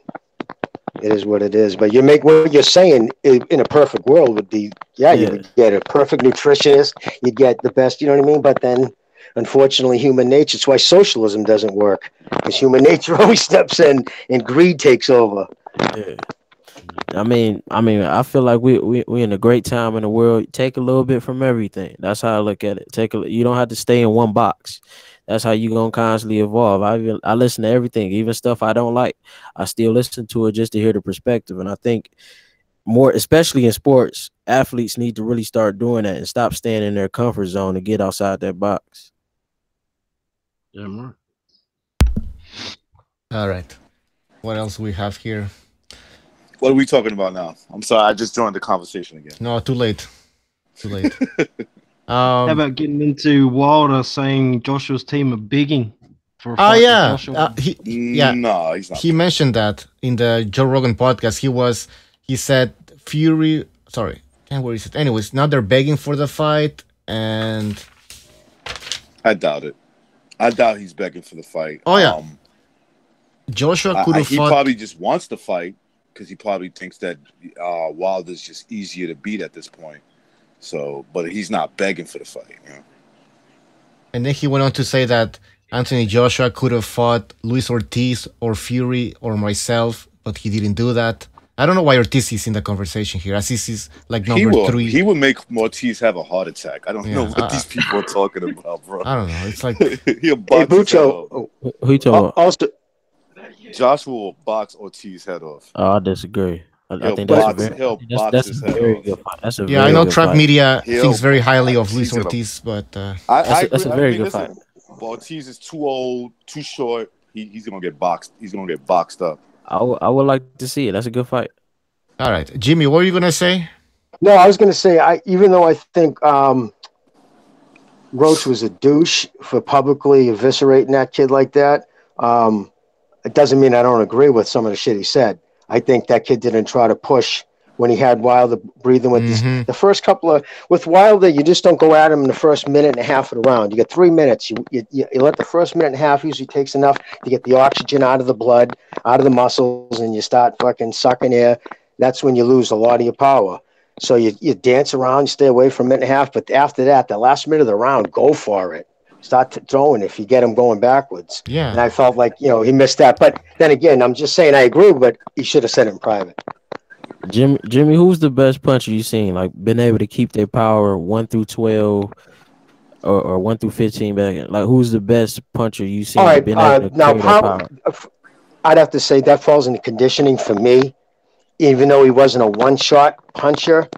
It is what it is. But you make what you're saying in a perfect world would be, you would get a perfect nutritionist. You'd get the best, you know what I mean? But then, unfortunately, human nature. It's why socialism doesn't work, because human nature always steps in and greed takes over. Yeah. I mean, I feel like we in a great time in the world. Take a little bit from everything. That's how I look at it. You don't have to stay in one box. That's how you're gonna constantly evolve. I listen to everything, even stuff I don't like. I still listen to it just to hear the perspective. And I think more, especially in sports, athletes need to really start doing that and stop staying in their comfort zone and get outside that box. Yeah, man. All right. What else we have here? What are we talking about now? I'm sorry, I just joined the conversation again. No, too late. Too late. How about getting into Wilder saying Joshua's team are begging for a fight? No, he's not. He mentioned that in the Joe Rogan podcast. He said Fury. Sorry, where is it? Anyways, now they're begging for the fight, and I doubt it. I doubt he's begging for the fight. Oh yeah, Joshua could have He fought. probably just wants the fight because he probably thinks that Wilder's just easier to beat at this point. So, but he's not begging for the fight. You know? And then he went on to say that Anthony Joshua could have fought Luis Ortiz or Fury or myself, but he didn't do that. I don't know why Ortiz is in the conversation here. Aziz is like number 3. He would make Ortiz have a heart attack. I don't know what these people are talking about, bro. I don't know. It's like he'll box Bucho, who you talking about? Also, Joshua will box Ortiz's head off. Oh, I disagree. I think that's a very good fight. That's a I know Trap fight. Media thinks very highly of Luis Ortiz, but that's a very good fight. But Ortiz is too old, too short. He's gonna get boxed. He's gonna get boxed up. I would like to see it. That's a good fight. All right, Jimmy, what were you gonna say? No, I was gonna say even though I think Roach was a douche for publicly eviscerating that kid like that, it doesn't mean I don't agree with some of the shit he said. I think that kid didn't try to push when he had Wilder breathing with the first couple of with Wilder. You just don't go at him in the first minute and a half of the round. You get 3 minutes. You let the first minute and a half usually takes enough to get the oxygen out of the blood, out of the muscles, and you start fucking sucking air. That's when you lose a lot of your power. So you dance around, stay away for a minute and a half. But after that, the last minute of the round, go for it. Start throwing if you get him going backwards. Yeah. And I felt like, he missed that. But then again, I'm just saying I agree, but he should have said it in private. Jimmy, who's the best puncher you've seen? Like, been able to keep their power 1 through 12 or 1 through 15 back? Like, who's the best puncher you've seen? All right. Been able to Now, power? I'd have to say that falls into conditioning for me, even though he wasn't a one-shot puncher,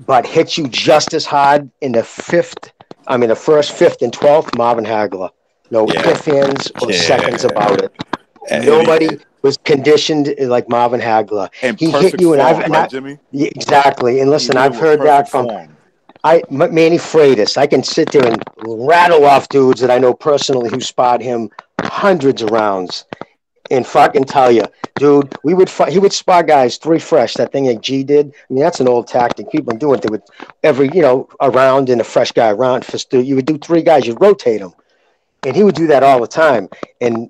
but hits you just as hard in the first, 5th, and 12th, Marvin Hagler. No ifs, ands, or seconds about it. Nobody was conditioned like Marvin Hagler. He hit you, Jimmy? Exactly. And listen, I've heard that from Manny Freitas. I can sit there and rattle off dudes that I know personally who sparred him hundreds of rounds. And fucking tell you, dude, he would spar guys 3 fresh. That thing that G did. I mean, that's an old tactic. People do it. They would every, a round and a fresh guy around. You would do 3 guys. You'd rotate them. And he would do that all the time. And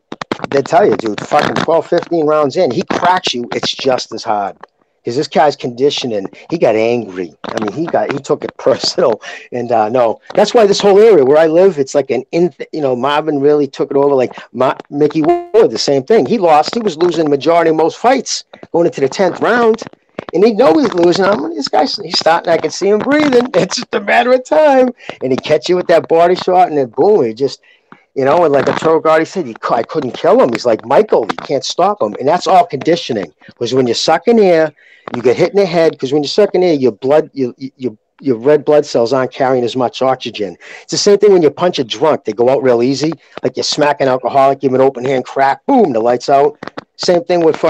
they tell you, dude, fucking 12, 15 rounds in, he cracks you. It's just as hard. Because this guy's conditioning, he got angry. I mean, he took it personal. And no, that's why this whole area where I live, it's like Marvin really took it over. Like Mickey Ward, the same thing. He lost. He was losing the majority of most fights going into the 10th round. And he'd know he's losing. This guy's he's starting. I can see him breathing. It's just a matter of time. And he'd catch you with that body shot, and then boom, he just. And like Arturo Gardy said, I couldn't kill him. He's like Michael. You can't stop him. And that's all conditioning. Because when you're sucking air, you get hit in the head. Because when you're sucking air, your blood your red blood cells aren't carrying as much oxygen. It's the same thing when you punch a drunk. They go out real easy. Like you smack an alcoholic, give him an open hand crack, boom, the lights out. Same thing with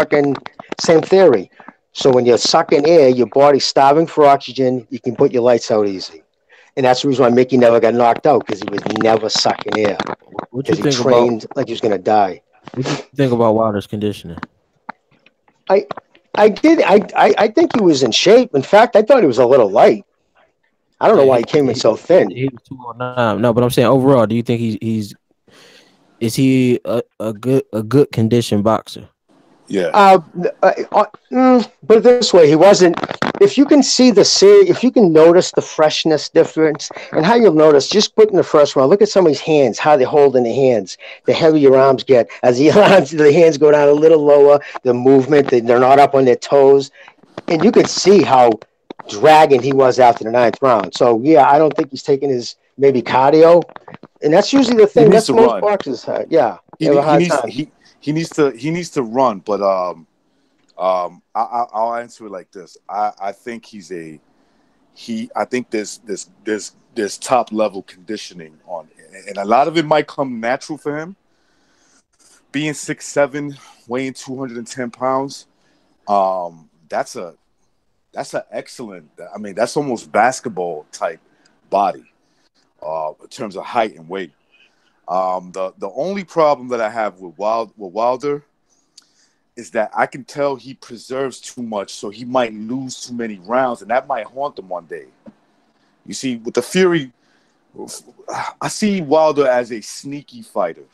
same theory. So when you're sucking air, your body's starving for oxygen, you can put your lights out easy. And that's the reason why Mickey never got knocked out, because he was never sucking air. What you Because he think trained about? like he was going to die. What you think about Wilder's conditioning? I did. I think he was in shape. In fact, I thought he was a little light. I don't know Yeah, why he came in so thin. he was 209. No, but I'm saying overall, do you think is he a good conditioned boxer? Yeah. Put it this way, he wasn't. If you can see if you can notice the freshness difference, and how you'll notice, just put in the first round, look at somebody's hands, how they're holding the hands, the heavier your arms get. As the hands go down a little lower, the movement, they're not up on their toes. And you could see how dragging he was after the 9th round. So, yeah, I don't think he's taking his maybe cardio. And that's usually the thing. He needs That's to most run. boxers have. Yeah, He, they have a he hard needs time. he needs to run, but I'll answer it like this. I think I think there's top level conditioning on, and a lot of it might come natural for him. Being 6'7", weighing 210 pounds, that's an excellent. I mean, that's almost basketball type body, in terms of height and weight. The only problem that I have with Wilder is that I can tell he preserves too much, so he might lose too many rounds, and that might haunt him one day. You see, with the Fury, I see Wilder as a sneaky fighter,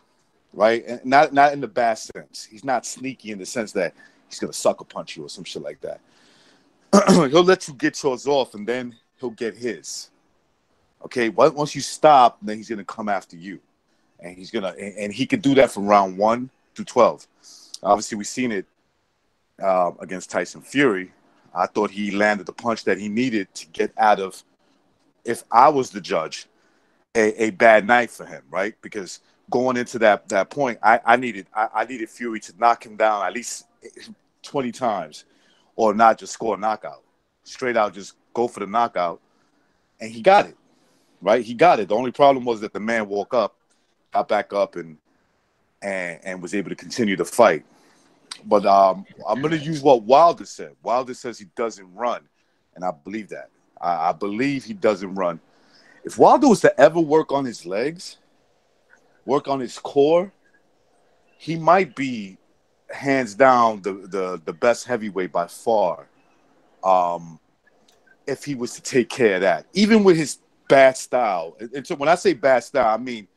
right? And not in the bad sense. He's not sneaky in the sense that he's gonna sucker punch you or some shit like that. He'll let you get yours off, and then he'll get his. Okay, once you stop, then he's gonna come after you, and he could do that from round 1 to 12. Obviously, we've seen it against Tyson Fury. I thought he landed the punch that he needed to get out of, if I was the judge, a bad night for him, right? Because going into that point, I needed Fury to knock him down at least 20 times, or not just score a knockout. Straight out, just go for the knockout. And he got it, right? He got it. The only problem was that the man woke up, got back up, and was able to continue the fight. But I'm going to use what Wilder said. Wilder says he doesn't run, and I believe that. I believe he doesn't run. If Wilder was to ever work on his legs, work on his core, he might be hands down the best heavyweight by far. If he was to take care of that, even with his bad style. And so when I say bad style, I mean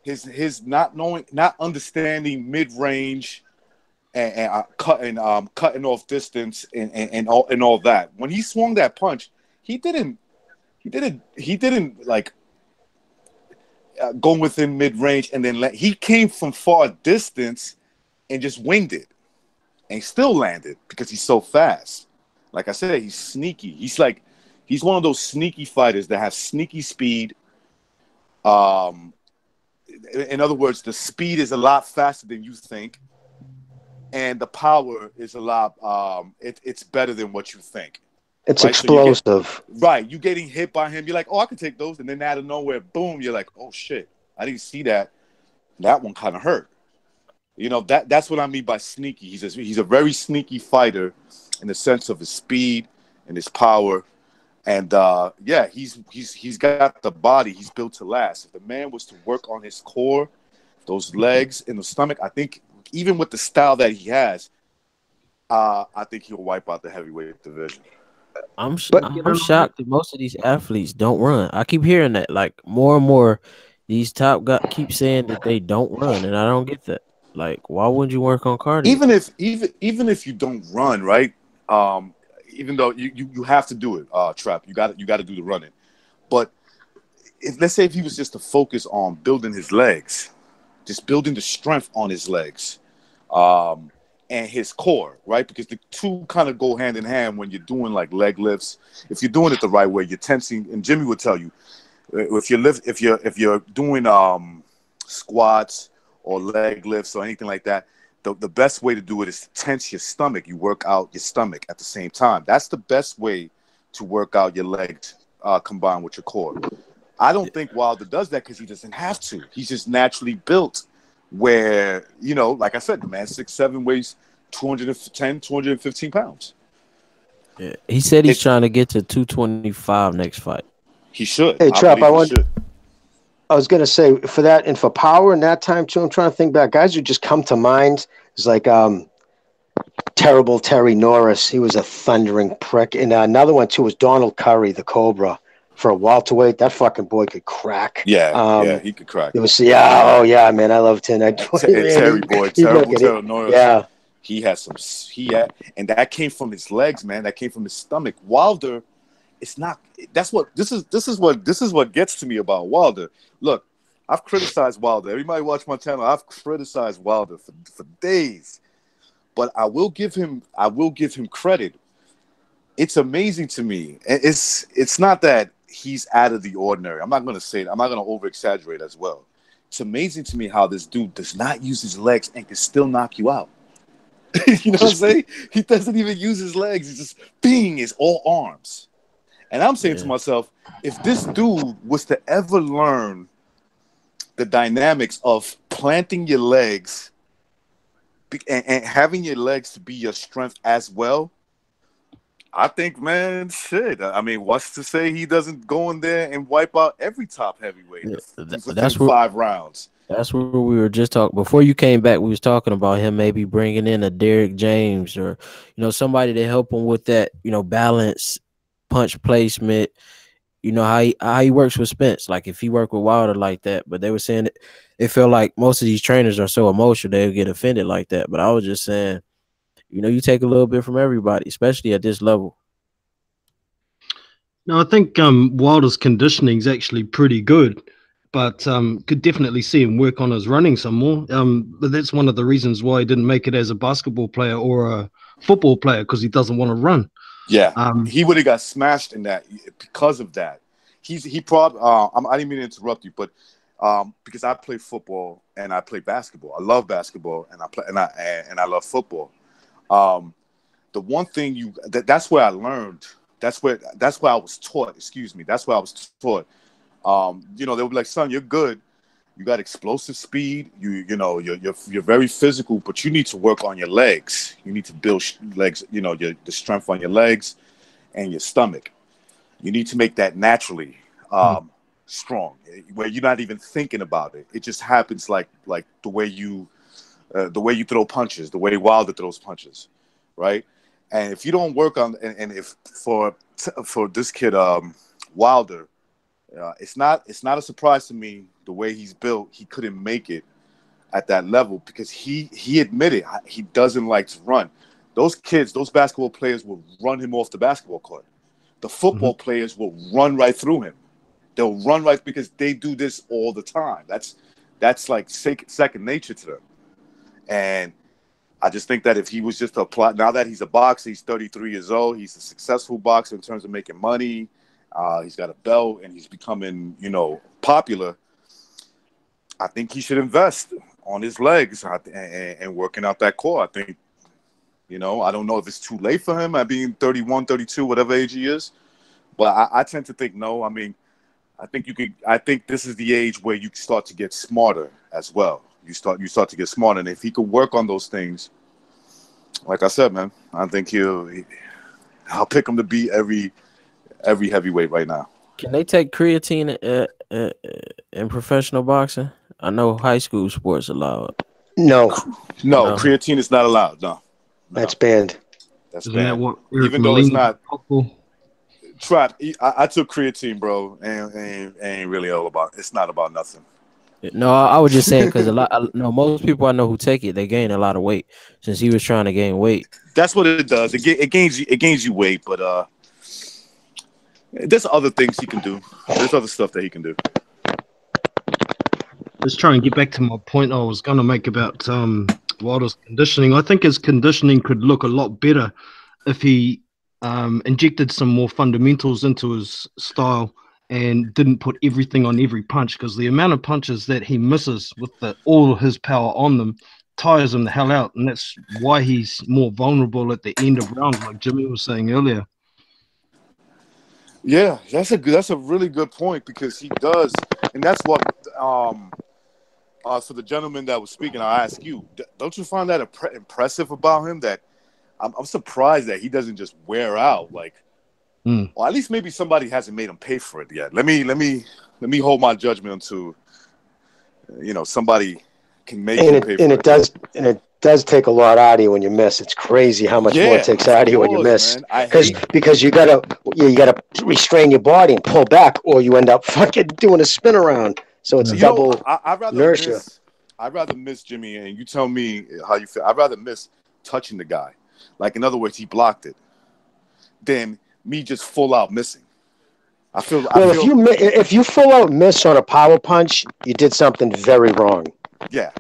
his not understanding mid range and cutting off distance and all that. When he swung that punch, he didn't like go within mid range and then he came from far distance and just winged it and he still landed because he's so fast. Like I said, he's sneaky. He's one of those sneaky fighters that have sneaky speed. In other words, the speed is a lot faster than you think, and the power is a lot. It's better than what you think. It's right? explosive. So you getting hit by him. You're like, oh, I can take those, and then out of nowhere, boom! You're like, oh shit, I didn't see that. That one kind of hurt. You know that's what I mean by sneaky. He's a very sneaky fighter in the sense of his speed and his power. And he's got the body. He's built to last. If the man was to work on his core, those legs and the stomach, I think even with the style that he has, I think he'll wipe out the heavyweight division. I'm shocked that most of these athletes don't run. I keep hearing that, like more and more, these top guys keep saying that they don't run, and I don't get that. Like, why wouldn't you work on cardio? Even if you don't run, right? Even though you have to do it, Trap, you got to do the running. But let's say if he was just to focus on building his legs, just building the strength on his legs, and his core, right? Because the two kind of go hand in hand when you're doing like leg lifts. If you're doing it the right way, you're tensing. And Jimmy would tell you, if you're doing squats or leg lifts or anything like that, the best way to do it is to tense your stomach. You work out your stomach at the same time. That's the best way to work out your legs combined with your core. I don't think Wilder does that because he doesn't have to. He's just naturally built where, you know, like I said, the man 6'7", weighs 210, 215 pounds. Yeah. He said he's trying to get to 225 next fight. He should. Hey, Trap, I was going to say, for that and for power in that time, too, I'm trying to think back. Guys who just come to mind is like terrible Terry Norris. He was a thundering prick. And another one, too, was Donald Curry, the Cobra. For a welterweight, that fucking boy could crack. Yeah, he could crack. It was, man, I loved him. Terry boy, terrible Terry Norris. Yeah. He had, and that came from his legs, man. That came from his stomach. Wilder, it's not. This is what gets to me about Wilder. Look, I've criticized Wilder. Everybody watch my channel. I've criticized Wilder for days, but I will give him credit. It's amazing to me. It's not that he's out of the ordinary. I'm not going to say it. I'm not going to over exaggerate as well. It's amazing to me how this dude does not use his legs and can still knock you out. You know what I'm saying? He doesn't even use his legs. He's just is all arms. And I'm saying to myself, if this dude was to ever learn the dynamics of planting your legs and having your legs to be your strength as well, I think, man, shit. I mean, what's to say he doesn't go in there and wipe out every top heavyweight within 5 rounds? That's where we were just talking. Before you came back, we was talking about him maybe bringing in a Derrick James or, you know, somebody to help him with that, you know, balance, punch placement. You know, how he works with Spence. Like, if he worked with Wilder like that. But they were saying it felt like most of these trainers are so emotional, they would get offended like that. But I was just saying, you know, you take a little bit from everybody, especially at this level. No, I think Wilder's conditioning is actually pretty good, but could definitely see him work on his running some more. But that's one of the reasons why he didn't make it as a basketball player or a football player, because he doesn't want to run. Yeah, he would have got smashed in that because of that. He probably. I didn't mean to interrupt you, but because I play football and I play basketball. I love basketball and I love football. The one thing that's where I learned. That's where I was taught. Excuse me. That's where I was taught. You know, they would be like, "Son, you're good. You got explosive speed. You're very physical, but you need to work on your legs. You need to build legs. You know, the strength on your legs and your stomach. You need to make that naturally strong, where you're not even thinking about it. It just happens like the way you throw punches, the way Wilder throws punches, right? And if you don't work on, and if for this kid Wilder, it's not a surprise to me the way he's built. He couldn't make it at that level because he admitted he doesn't like to run. Those basketball players will run him off the basketball court. The football players will run right through him. They'll run right because they do this all the time. That's like second nature to them. And I just think that if he was just now that he's a boxer, he's 33 years old, he's a successful boxer in terms of making money. He's got a belt and he's becoming, popular. I think he should invest on his legs and working out that core. I think, I don't know if it's too late for him at being 31, 32, whatever age he is. But I tend to think no. I mean, I think this is the age where you start to get smarter as well. You start to get smarter, and if he could work on those things, like I said, man, I think I'll pick him to beat every heavyweight right now. Can they take creatine in professional boxing? I know high school sports allow it. No, creatine is not allowed. No, that's banned. That's Isn't banned. that what Even though it's not. Football? Trap. I took creatine, bro, and ain't really all about. It's not about nothing. No, I was just saying because most people I know who take it, they gain a lot of weight. Since he was trying to gain weight, that's what it does. It gains you weight, but there's other things he can do. There's other stuff that he can do. Let's try and get back to my point I was going to make about Wilder's conditioning. I think his conditioning could look a lot better if he injected some more fundamentals into his style and didn't put everything on every punch, because the amount of punches that he misses with all his power on them tires him the hell out, and that's why he's more vulnerable at the end of rounds, like Jimmy was saying earlier. Yeah, that's a really good point because he does, and that's what for the gentleman that was speaking, I'll ask you, don't you find that impressive about him? That I'm surprised that he doesn't just wear out, like, or at least maybe somebody hasn't made him pay for it yet. Let me hold my judgment until somebody can make him pay for it. It does take a lot out of you when you miss. It's crazy how much more it takes out of you when you miss. Because you gotta restrain your body and pull back, or you end up fucking doing a spin around. So it's double inertia. I'd rather miss, Jimmy, and you tell me how you feel. I'd rather miss touching the guy. Like, in other words, he blocked it, than me just full out missing. If you full out miss on a power punch, you did something very wrong. Yeah.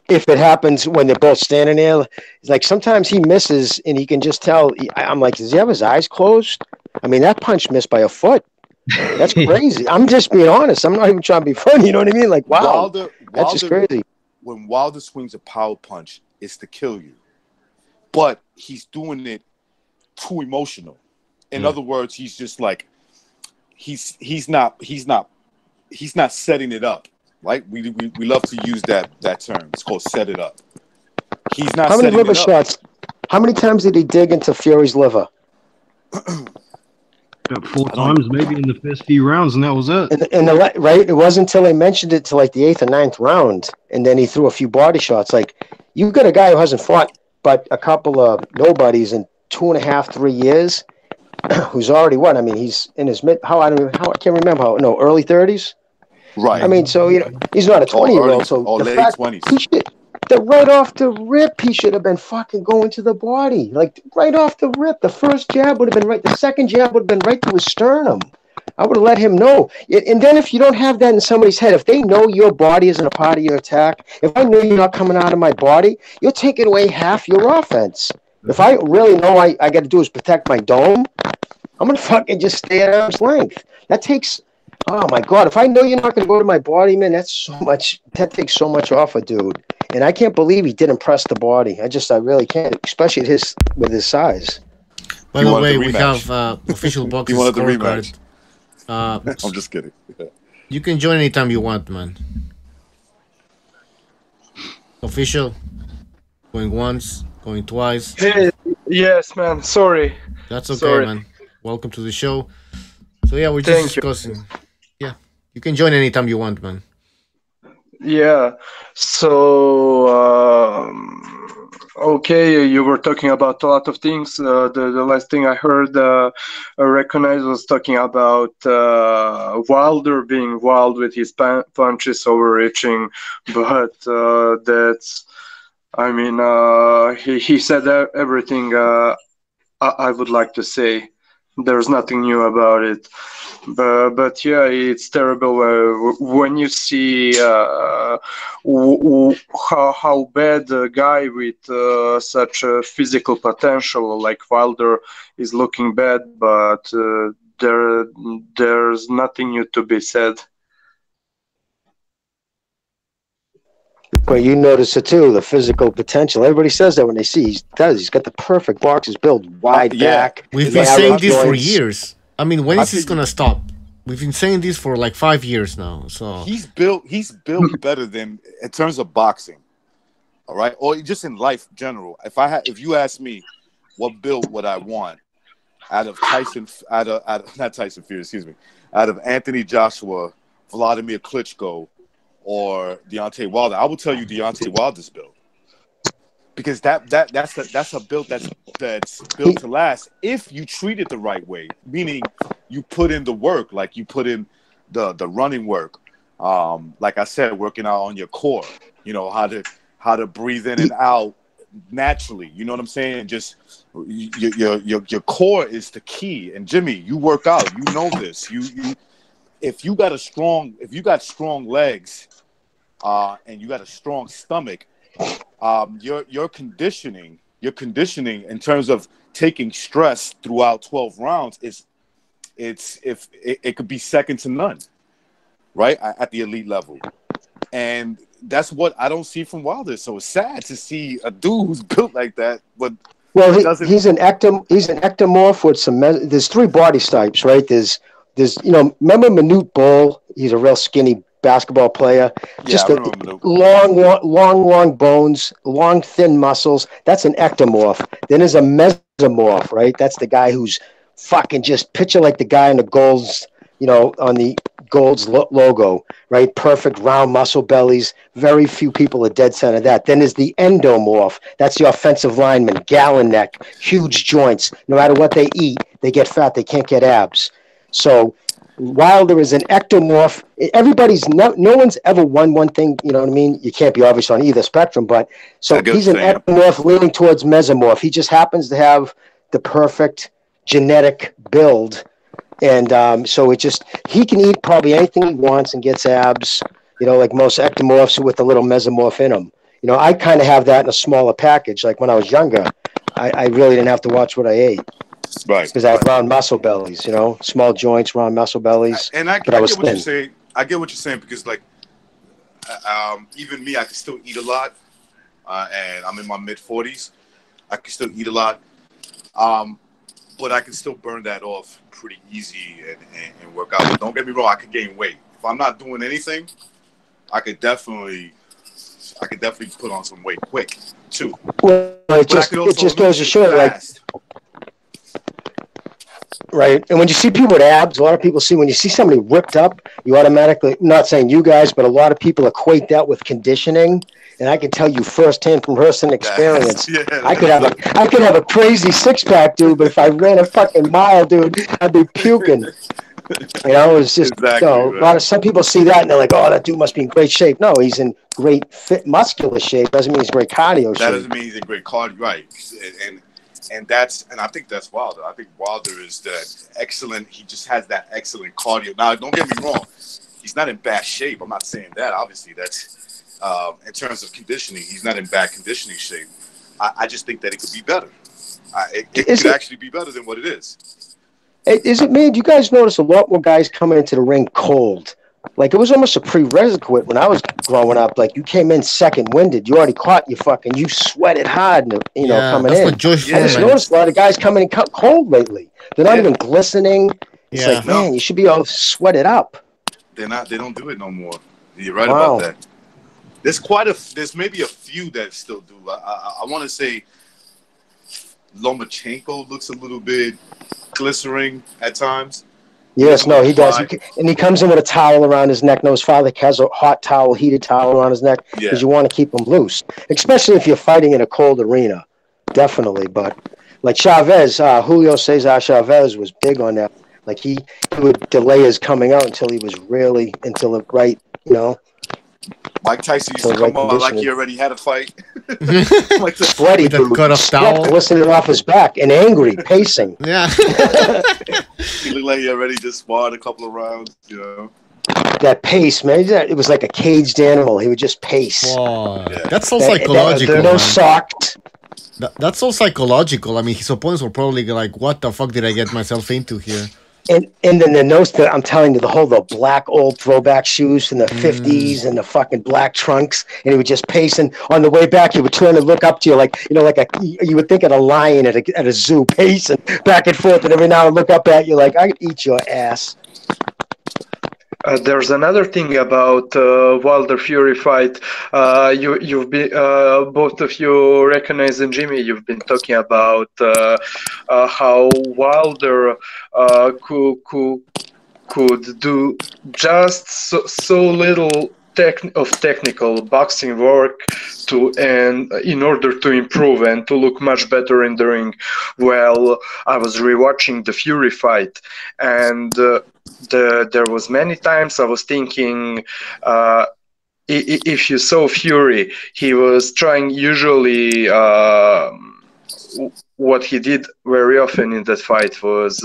If it happens when they're both standing there, it's like sometimes he misses and he can just tell. I'm like, does he have his eyes closed? I mean, that punch missed by a foot. That's crazy. I'm just being honest. I'm not even trying to be funny. You know what I mean? Like, wow, that's just crazy. When Wilder swings a power punch, it's to kill you, but he's doing it too emotional. In other words, he's just like he's not setting it up. Right? We love to use that term. It's called set it up. He's not. How many liver shots? How many times did he dig into Fury's liver? About 4 times, maybe in the first few rounds, and that was it. Right? It wasn't until they mentioned it to like the 8th or 9th round, and then he threw a few body shots. Like, you've got a guy who hasn't fought but a couple of nobodies in 2.5, 3 years, who's already what? I mean, he's in his I can't remember early 30s. Right. I mean, so he's not a 20-year-old. So late 20s. Right off the rip, he should have been fucking going to the body. Like, right off the rip, the first jab would have been right. The second jab would have been right to his sternum. I would have let him know. And then if you don't have that in somebody's head, if they know your body isn't a part of your attack, if I know you're not coming out of my body, you're taking away half your offense. If I really know I got to do is protect my dome, I'm going to fucking just stay at arm's length. That takes... Oh my God! If I know you're not going to go to my body, man, that's so much. That takes so much off a dude, and I can't believe he didn't press the body. I really can't, especially with his size. By the way, we have official boxing scorecard. I'm just kidding. You can join anytime you want, man. Official, going once, going twice. Hey, yes, man. Sorry. That's okay, man. Welcome to the show. So yeah, we're just discussing. Yeah, you can join anytime you want, man. Yeah. So okay, you were talking about a lot of things. The last thing I heard, Recognize was talking about Wilder being wild with his punches, overreaching, but that's. I mean, he said everything I would like to say. There's nothing new about it, but yeah, it's terrible when you see how bad a guy with such a physical potential like Wilder is looking bad, but there's nothing new to be said. But you notice it too, the physical potential. Everybody says that when they see he's got the perfect boxers built wide back. We've been saying this for years. I mean, when is this gonna stop? We've been saying this for like 5 years now. So he's built better than in terms of boxing. All right, or just in life in general. If you ask me what build would I want out of Anthony Joshua, Vladimir Klitschko, or Deontay Wilder, I will tell you Deontay Wilder's build, because that's a build that's built to last if you treat it the right way, meaning you put in the work, like you put in the running work, like I said, working out on your core, how to breathe in and out naturally, you know what I'm saying? Just your core is the key. And Jimmy, you work out, you know this. If you got strong legs, and you got a strong stomach, your conditioning in terms of taking stress throughout 12 rounds it could be second to none, right? At the elite level. And that's what I don't see from Wilder. So it's sad to see a dude who's built like that, but he's an ectomorph with some. There's 3 body types, right? There's there's, remember Manute Bol? He's a real skinny basketball player. Just I remember Manute. long bones, long, thin muscles. That's an ectomorph. Then there's a mesomorph, right? That's the guy who's fucking just picture like the guy in the Golds, on the Golds logo, right? Perfect round muscle bellies. Very few people are dead center of that. Then there's the endomorph. That's the offensive lineman, gallon neck, huge joints. No matter what they eat, they get fat. They can't get abs. So Wilder is an ectomorph. Everybody's no one's ever won one thing. You know what I mean? You can't be obvious on either spectrum, but so he's an ectomorph leaning towards mesomorph. He just happens to have the perfect genetic build. And so he can eat probably anything he wants and gets abs, like most ectomorphs with a little mesomorph in them. I kind of have that in a smaller package. Like when I was younger, I really didn't have to watch what I ate. Right. Because I have round muscle bellies, small joints, round muscle bellies. I get what you're saying. I get what you're saying because, like, even me, I can still eat a lot. And I'm in my mid-40s. I can still eat a lot. But I can still burn that off pretty easy and work out. But don't get me wrong, I could gain weight. If I'm not doing anything, I could definitely put on some weight quick too. Well, it just goes to show, right? And when you see people with abs, a lot of people when you see somebody ripped up, you automatically, not saying you guys, but a lot of people equate that with conditioning. And I can tell you firsthand from personal experience, I could have a crazy 6-pack, dude, but if I ran a fucking mile, dude, I'd be puking. It's just some people see that and they're like, oh, that dude must be in great shape. No, he's in great fit muscular shape. Doesn't mean he's great cardio shape. That doesn't mean he's in great cardio, right? And I think that's Wilder. I think Wilder is that excellent. He just has that excellent cardio. Now, don't get me wrong. He's not in bad shape. I'm not saying that. Obviously, that's in terms of conditioning. He's not in bad conditioning shape. I just think that it could be better. It could actually be better than what it is. Is it me? Do you guys notice a lot more guys coming into the ring cold? Like, it was almost a prerequisite when I was growing up. Like, you came in second-winded. You already caught you sweated hard, coming in. I just noticed a lot of guys coming in cold lately. They're not even glistening. It's like, man, you should be all sweated up. They don't do it no more. You're right about that. There's maybe a few that still do. I want to say Lomachenko looks a little bit glistering at times. Yes, no, he does. And he comes in with a towel around his neck. No, his father has a hot towel, heated towel around his neck because you want to keep him loose, especially if you're fighting in a cold arena. Definitely. But like Chavez, Julio Cesar Chavez was big on that. Like he would delay his coming out until the right, Mike Tyson used to come on like he already had a fight. Like sweaty, cut off towel, glistening off his back, and angry, pacing. Yeah, he looked like he already just sparred a couple of rounds. That pace, man. It was like a caged animal. He would just pace. Wow. Yeah. That's so psychological. No socked. That's so psychological. I mean, his opponents were probably like, "What the fuck did I get myself into here?" And then I'm telling you, the black old throwback shoes from the 50s and the fucking black trunks, and he would just pace, and on the way back he would turn and look up to you like you would think of a lion at a zoo pacing back and forth, and every now and look up at you like, I could eat your ass. There's another thing about Wilder Fury fight. You've been both of you recognizing Jimmy. You've been talking about how Wilder could do just so little technical boxing work in order to improve and to look much better in the ring. Well, I was rewatching the Fury fight, and there was many times I was thinking, if you saw Fury, he was trying usually what he did very often in that fight was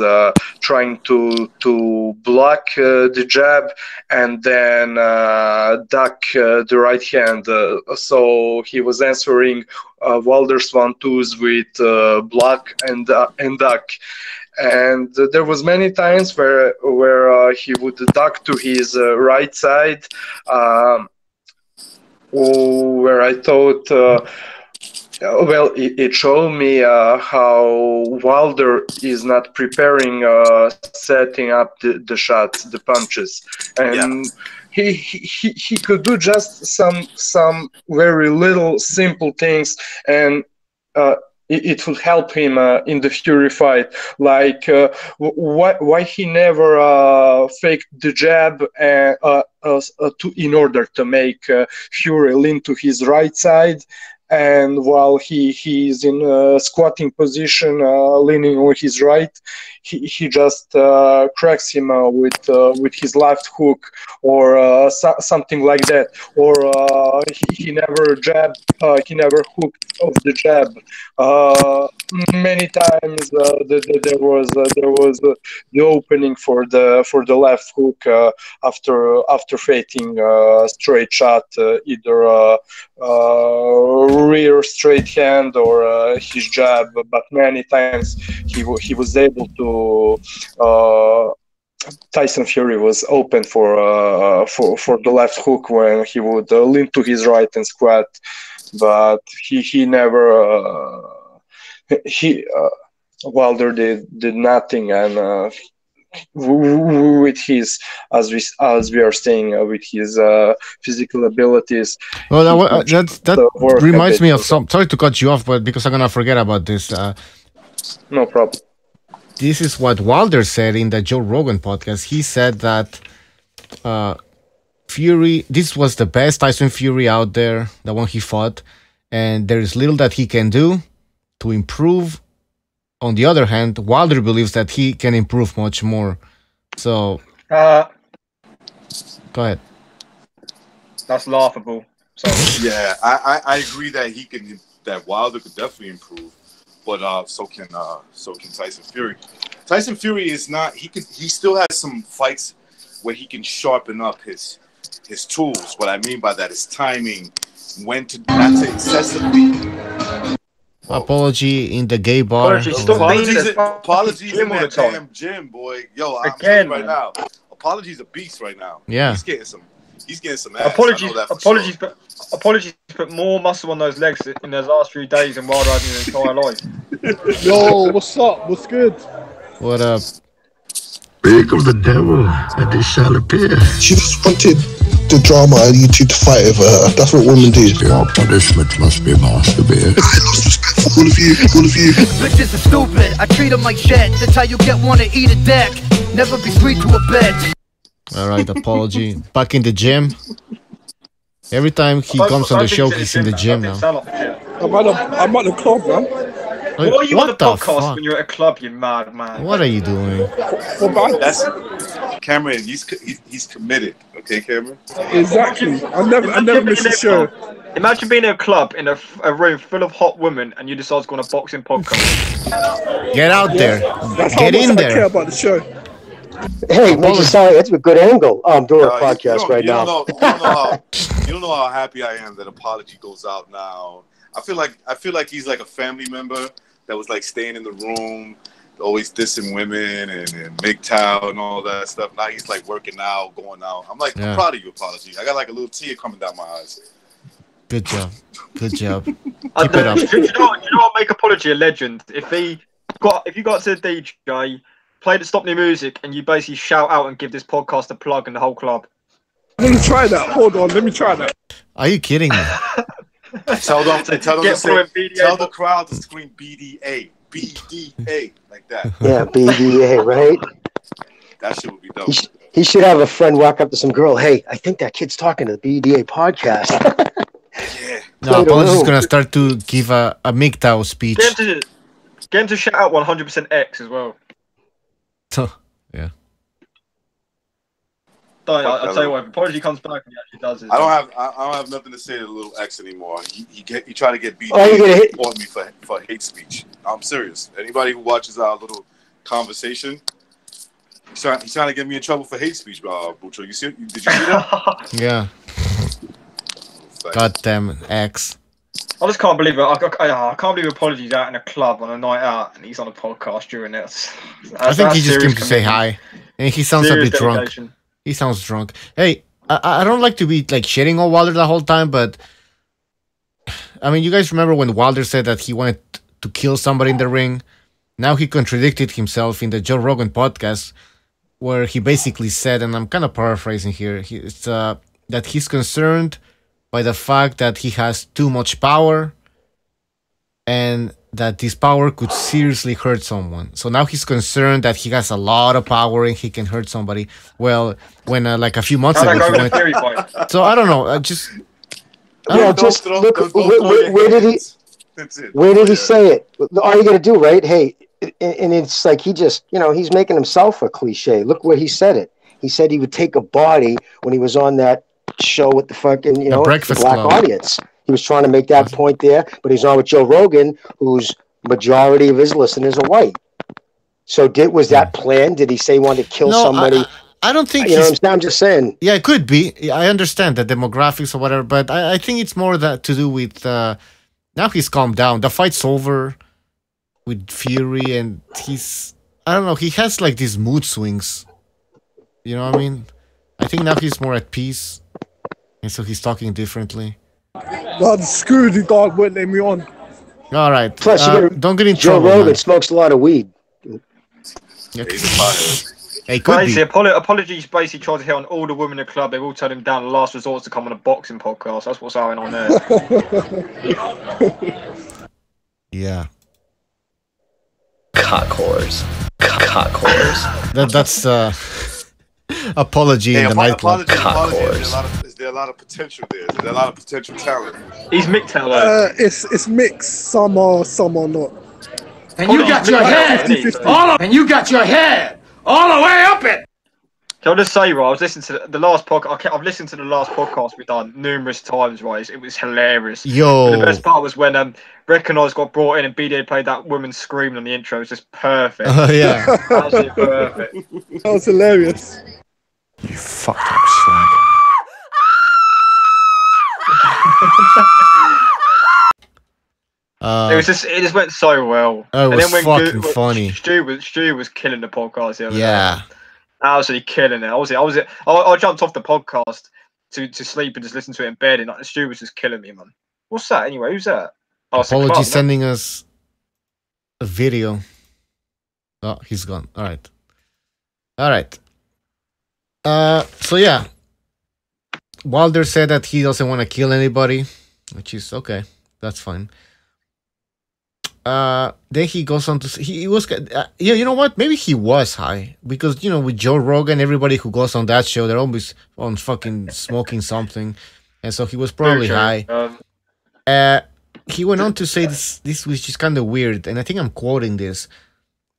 trying to block the jab and then duck the right hand. So he was answering Wilder's 1-2s with block and duck. And there was many times where he would duck to his right side, where I thought Well, it showed me how Wilder is not preparing, setting up the shots, the punches, and he could do just some very little simple things, and it would help him in the Fury fight. Like why he never faked the jab in order to make Fury lean to his right side, and while he's in a squatting position, leaning on his right, he just cracks him with his left hook or something like that, or he never jabbed, he never hooked off the jab. Many times there was the opening for the left hook after faking straight shot, either rear straight hand or his jab, but many times he was able to. Tyson Fury was open for the left hook when he would lean to his right and squat, but he never Wilder did nothing, and with his, as we are saying, with his physical abilities. Well, that reminds me of some. Sorry to cut you off, but because I'm gonna forget about this. No problem. This is what Wilder said in the Joe Rogan podcast. He said that Fury, this was the best Tyson Fury out there, the one he fought, and there is little that he can do to improve. On the other hand, Wilder believes that he can improve much more. So, go ahead. That's laughable. So yeah, I agree that that Wilder could definitely improve, but so can Tyson Fury. Tyson Fury is not. He still has some fights where he can sharpen up his tools. What I mean by that is timing, when to not to excessively. Apology in the gay bar. Apologies in that damn gym, boy. Yo, I'm telling you right now. Apologies a beast right now. Yeah. He's getting some ass. Apologies put more muscle on those legs in those last few days than Wilder had in his entire life. Yo, what's up? What's good? What up? Here comes the devil, and this shall appear. She just wanted the drama and you two to fight over her. That's what women do. Your punishment must be masturbate. I lost respect for all of you. Bitches are stupid. I treat them like shit. That's how you get one to eat a dick. Never be sweet to a bitch. All right, apology. Back in the gym. Every time he comes on the show, he's in the gym now. I'm at the club, man. Why are you on the podcast when you're at a club, you mad man? What are you doing? That's Cameron. He's committed. Okay, Cameron. Exactly. I never miss a show. Imagine being in a club in a room full of hot women and you decide to go on a boxing podcast. Get out there. That's Get how much in I there. care about the show. Hey, Major Sorry, that's a good angle. I'm doing a podcast right now. You don't know how happy I am that Apology goes out now. I feel like he's like a family member that was like staying in the room, always dissing women and MGTOW and all that stuff. Now he's like working out, going out. I'm like, I'm proud of you, Apology. I got like a little tear coming down my eyes. Good job. Good job. Keep it up. You know what make Apology a legend? If you got to the DJ, play the Stop New Music, and you basically shout out and give this podcast a plug in the whole club. Let me try that. Hold on, let me try that. Are you kidding me? Tell the crowd to scream BDA. BDA. Like that. Yeah, BDA, right? That shit would be dope. He should have a friend walk up to some girl. Hey, I think that kid's talking to the BDA podcast. Yeah. No, Apology's gonna start to give a MGTOW speech. Get him to shout out 100% X as well. Yeah. I'll tell you what. If Apology comes back and he actually does it. I don't have nothing to say to Little X anymore. He tried to get BDA to report me for hate speech. I'm serious. Anybody who watches our little conversation, he's trying to get me in trouble for hate speech, Bucho. Did you see that? Yeah. Goddamn X. I just can't believe it. I can't believe Apology's out in a club on a night out and he's on a podcast during it. I think he just came to say hi. And he sounds a bit drunk. Dedication. He sounds drunk. Hey, I don't like to be like shitting on Wilder the whole time, but I mean, you guys remember when Wilder said that he wanted to kill somebody in the ring? Now he contradicted himself in the Joe Rogan podcast, where he basically said, and I'm kind of paraphrasing here, that he's concerned by the fact that he has too much power and that this power could seriously hurt someone. So now he's concerned that he has a lot of power and he can hurt somebody. Well, when like a few months ago, so I don't know. Where did he? Where did he say it? All you got to do, right? Hey, and it's like he just, he's making himself a cliche. Look where he said it. He said he would take a body when he was on that show with the fucking, the Breakfast black Club audience. He was trying to make that point there, but he's on with Joe Rogan, whose majority of his listeners are white. So was that planned? Did he say he wanted to kill somebody? I don't think I'm just saying. Yeah, it could be. I understand the demographics or whatever, but I think it's more that to do with now he's calmed down. The fight's over with Fury, and I don't know, he has like these mood swings. You know what I mean? I think now he's more at peace, and so he's talking differently. God, the security guard wouldn't let me on. All right. Plus, don't get in Joe trouble. Rogan smokes a lot of weed. Hey, could be. Apologies basically tried to hit on all the women in the club. They all turned him down the last resort to come on a boxing podcast. That's what's going on there. Yeah. Cock whores. Cock whores. That's apology in the nightclub. Is there a lot of potential there? Is there a lot of potential talent? He's Mick Taylor. It's mixed. Some are not. And you got your head all the way up it. Can I just say, right? I was listening to the last podcast. I've listened to the last podcast we've done numerous times, right? It was hilarious. Yo. And the best part was when Recognize got brought in and BDA played that woman screaming on the intro. It was just perfect. Oh yeah. Absolutely perfect. That was hilarious. You fucked up slag. It just went so well. Oh, it was fucking funny. Stu was killing the podcast the other Yeah. day. Absolutely killing it. I jumped off the podcast to sleep and just listen to it in bed, and Stu was just killing me, man. What's that anyway? Who's that? Oh, Apology sending us a video. Oh, he's gone. All right. So yeah, Wilder said that he doesn't want to kill anybody, which is okay. That's fine. Then he goes on to say, he was you know what? Maybe he was high because with Joe Rogan, everybody who goes on that show, they're always on fucking smoking something, and so he was probably high. He went on to say this which is kind of weird, and I think I'm quoting this.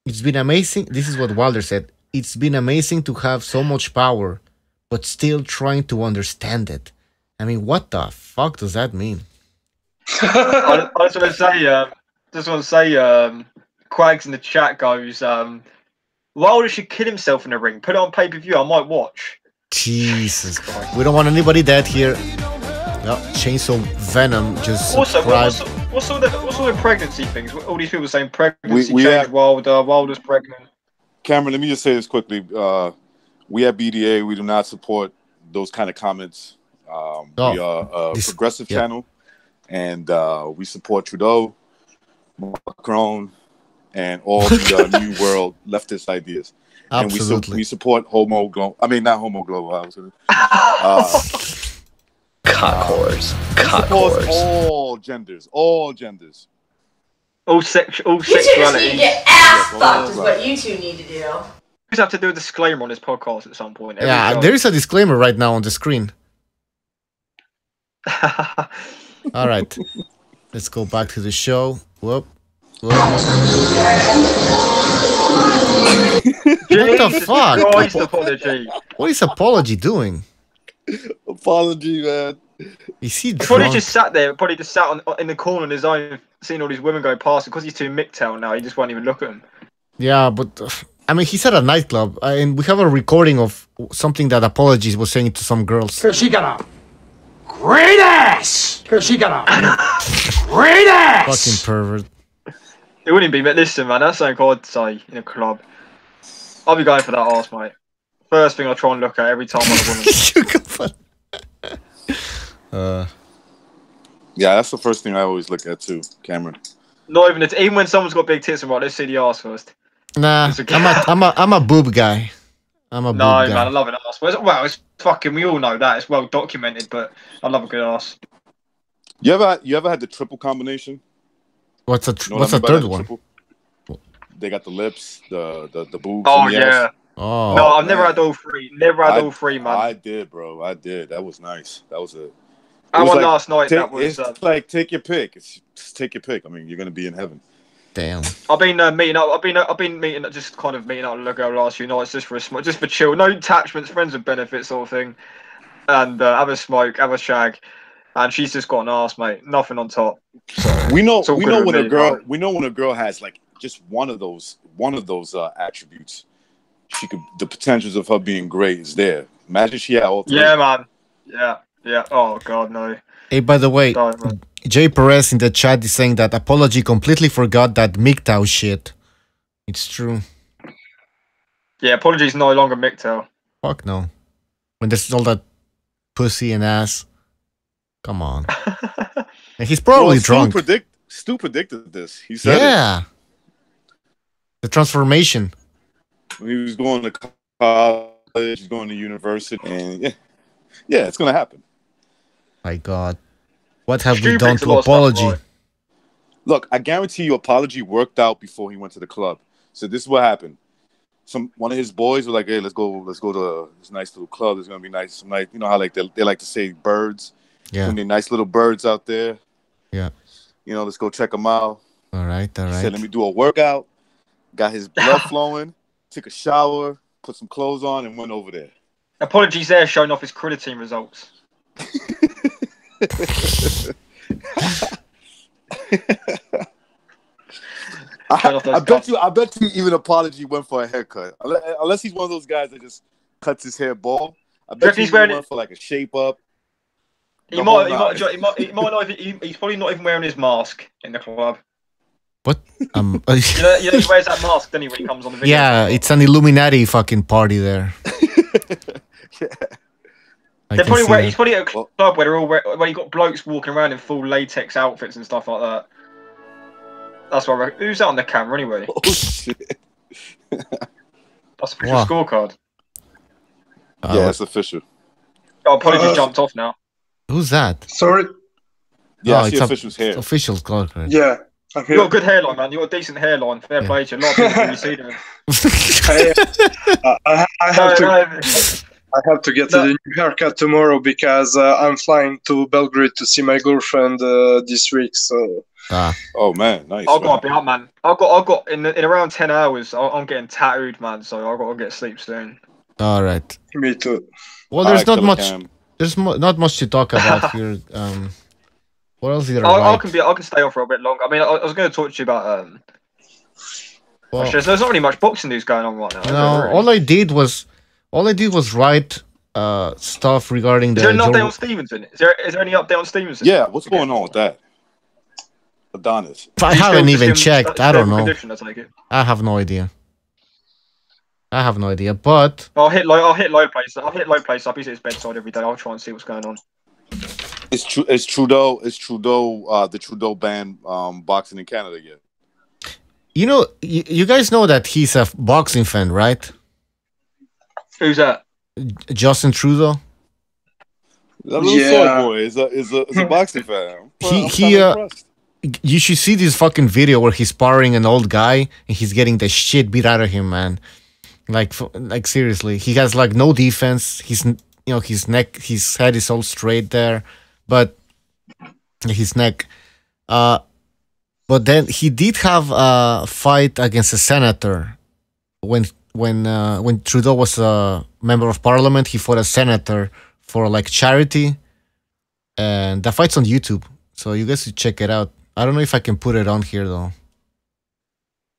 It's been amazing. This is what Wilder said. It's been amazing to have so much power, but still trying to understand it. I mean, what the fuck does that mean? I just want to say, Quags in the chat goes, Wilder should kill himself in the ring. Put it on pay-per-view. I might watch. Jesus Christ. We don't want anybody dead here. No, Chainsaw Venom just Also, subscribed. what's all the pregnancy things? All these people saying pregnancy We change have- Wilder's pregnant. Cameron, let me just say this quickly. We at BDA, we do not support those kind of comments. We are a progressive channel, and we support Trudeau, Macron, and all the New World leftist ideas. Absolutely. And we support not Homo Global. Cock whores. Cock whores. All genders. All You two just sexuality. need to get ass fucked is what you two need to do. We just have to do a disclaimer on this podcast at some point. Yeah, there is a disclaimer right now on the screen. All right. Let's go back to the show. Whoop. What the fuck? Christ, apology. What is apology doing? Apology, man. Is he drunk? Probably just sat in the corner on his own, seeing all these women go past. Because he's too MGTOW now, he just won't even look at them. Yeah, but I mean, he's at a nightclub, and we have a recording of something that Apologies was saying to some girls. Cause she got a great ass. Cause she got a great ass. Fucking pervert. It wouldn't be, but listen, man, that's something I'd say in a club. I'll be going for that arse, mate. First thing I try and look at every time I'm a woman. Yeah, that's the first thing I always look at too, Cameron. Not even when someone's got big tits and right, let's see the ass first. Nah, I'm a boob guy. I'm a boob guy. Man, I love an ass. Well, it's fucking. We all know that it's well documented, but I love a good ass. You ever had the triple combination? What's the third one? Triple? They got the lips, the boobs. Oh and the yeah. ass. Oh. No, I've never had all three. Never had all three, man. I did, bro. I did. That was nice. That was a. I won last night. That was. It's like take your pick. Just take your pick. I mean, you're gonna be in heaven. Damn. I've been meeting up. I've been meeting up, just kind of meeting up with a girl last few nights just for a smoke, just for chill. No attachments, friends with benefits sort of thing. And have a smoke, have a shag, and she's just got an ass, mate. Nothing on top. We know when a girl has like just one of those attributes. The potentials of her being great is there. Imagine she had all three. Yeah, man. Yeah. Oh God, no. Hey, by the way, Jay Perez in the chat is saying that Apology completely forgot that MGTOW shit. It's true. Yeah, Apology's no longer MGTOW. Fuck no. When there's all that pussy and ass. Come on. And he's probably drunk. Stu predicted this. He said it. The transformation. When he was going to college, he's going to university, and yeah, it's gonna happen. My God, what have we done to Apology? Look, I guarantee you, Apology worked out before he went to the club. So this is what happened. One of his boys was like, "Hey, let's go to this nice little club. There's gonna be nice, some nice, you know how like they like to say birds. Yeah, gonna be nice little birds out there. Yeah, you know, let's go check them out. All right. He said, let me do a workout. Got his blood flowing. Took a shower, put some clothes on, and went over there. Apologies there, showing off his creatine results. I bet you even Apology went for a haircut. Unless he's one of those guys that just cuts his hair bald. I bet he's went for like a shape up. He's probably not even wearing his mask in the club. What? You know, he wears that mask, doesn't he, when he comes on the video? Yeah, it's an Illuminati fucking party there. He's probably at a club where you got blokes walking around in full latex outfits and stuff like that. That's what I reckon. Who's that on the camera anyway? Oh shit! That's official scorecard. Yeah, it's official. Oh, probably just jumped off now. Who's that? Sorry. Yeah, it's official's hair. Official scorecard. Yeah. You got a good hairline, man. You got a decent hairline. Fair play to you. A lot of people really see them. I have to get a new haircut tomorrow because I'm flying to Belgrade to see my girlfriend this week. So. Oh man, nice. I've got to be up, man. I've got in around 10 hours. I'm getting tattooed, man. So I've got to get sleep soon. All right. Me too. Well, there's not much. There's not much to talk about here. What else is there? I can stay on for a bit longer. I mean, I was going to talk to you about. There's not really much boxing news going on right now. No, all I did was write stuff regarding the. Is there an update on Stevenson? Is there any update on Stevenson? Yeah, what's going on with that? Adonis. I haven't even checked. I don't know. I have no idea. But I'll hit low place. I'll hit low place up. He's at his bedside every day. I'll try and see what's going on. It's Trudeau. The Trudeau banned boxing in Canada yet? You know, you guys know that he's a boxing fan, right? Who's that? Justin Trudeau. That little soy boy is a boxing fan. You should see this fucking video where he's sparring an old guy and he's getting the shit beat out of him, man. Like seriously, he has like no defense. His head is all straight there, but his neck. But then he did have a fight against a senator when Trudeau was a member of parliament. He fought a senator for like charity, and the fight's on YouTube, so you guys should check it out. I don't know if I can put it on here though.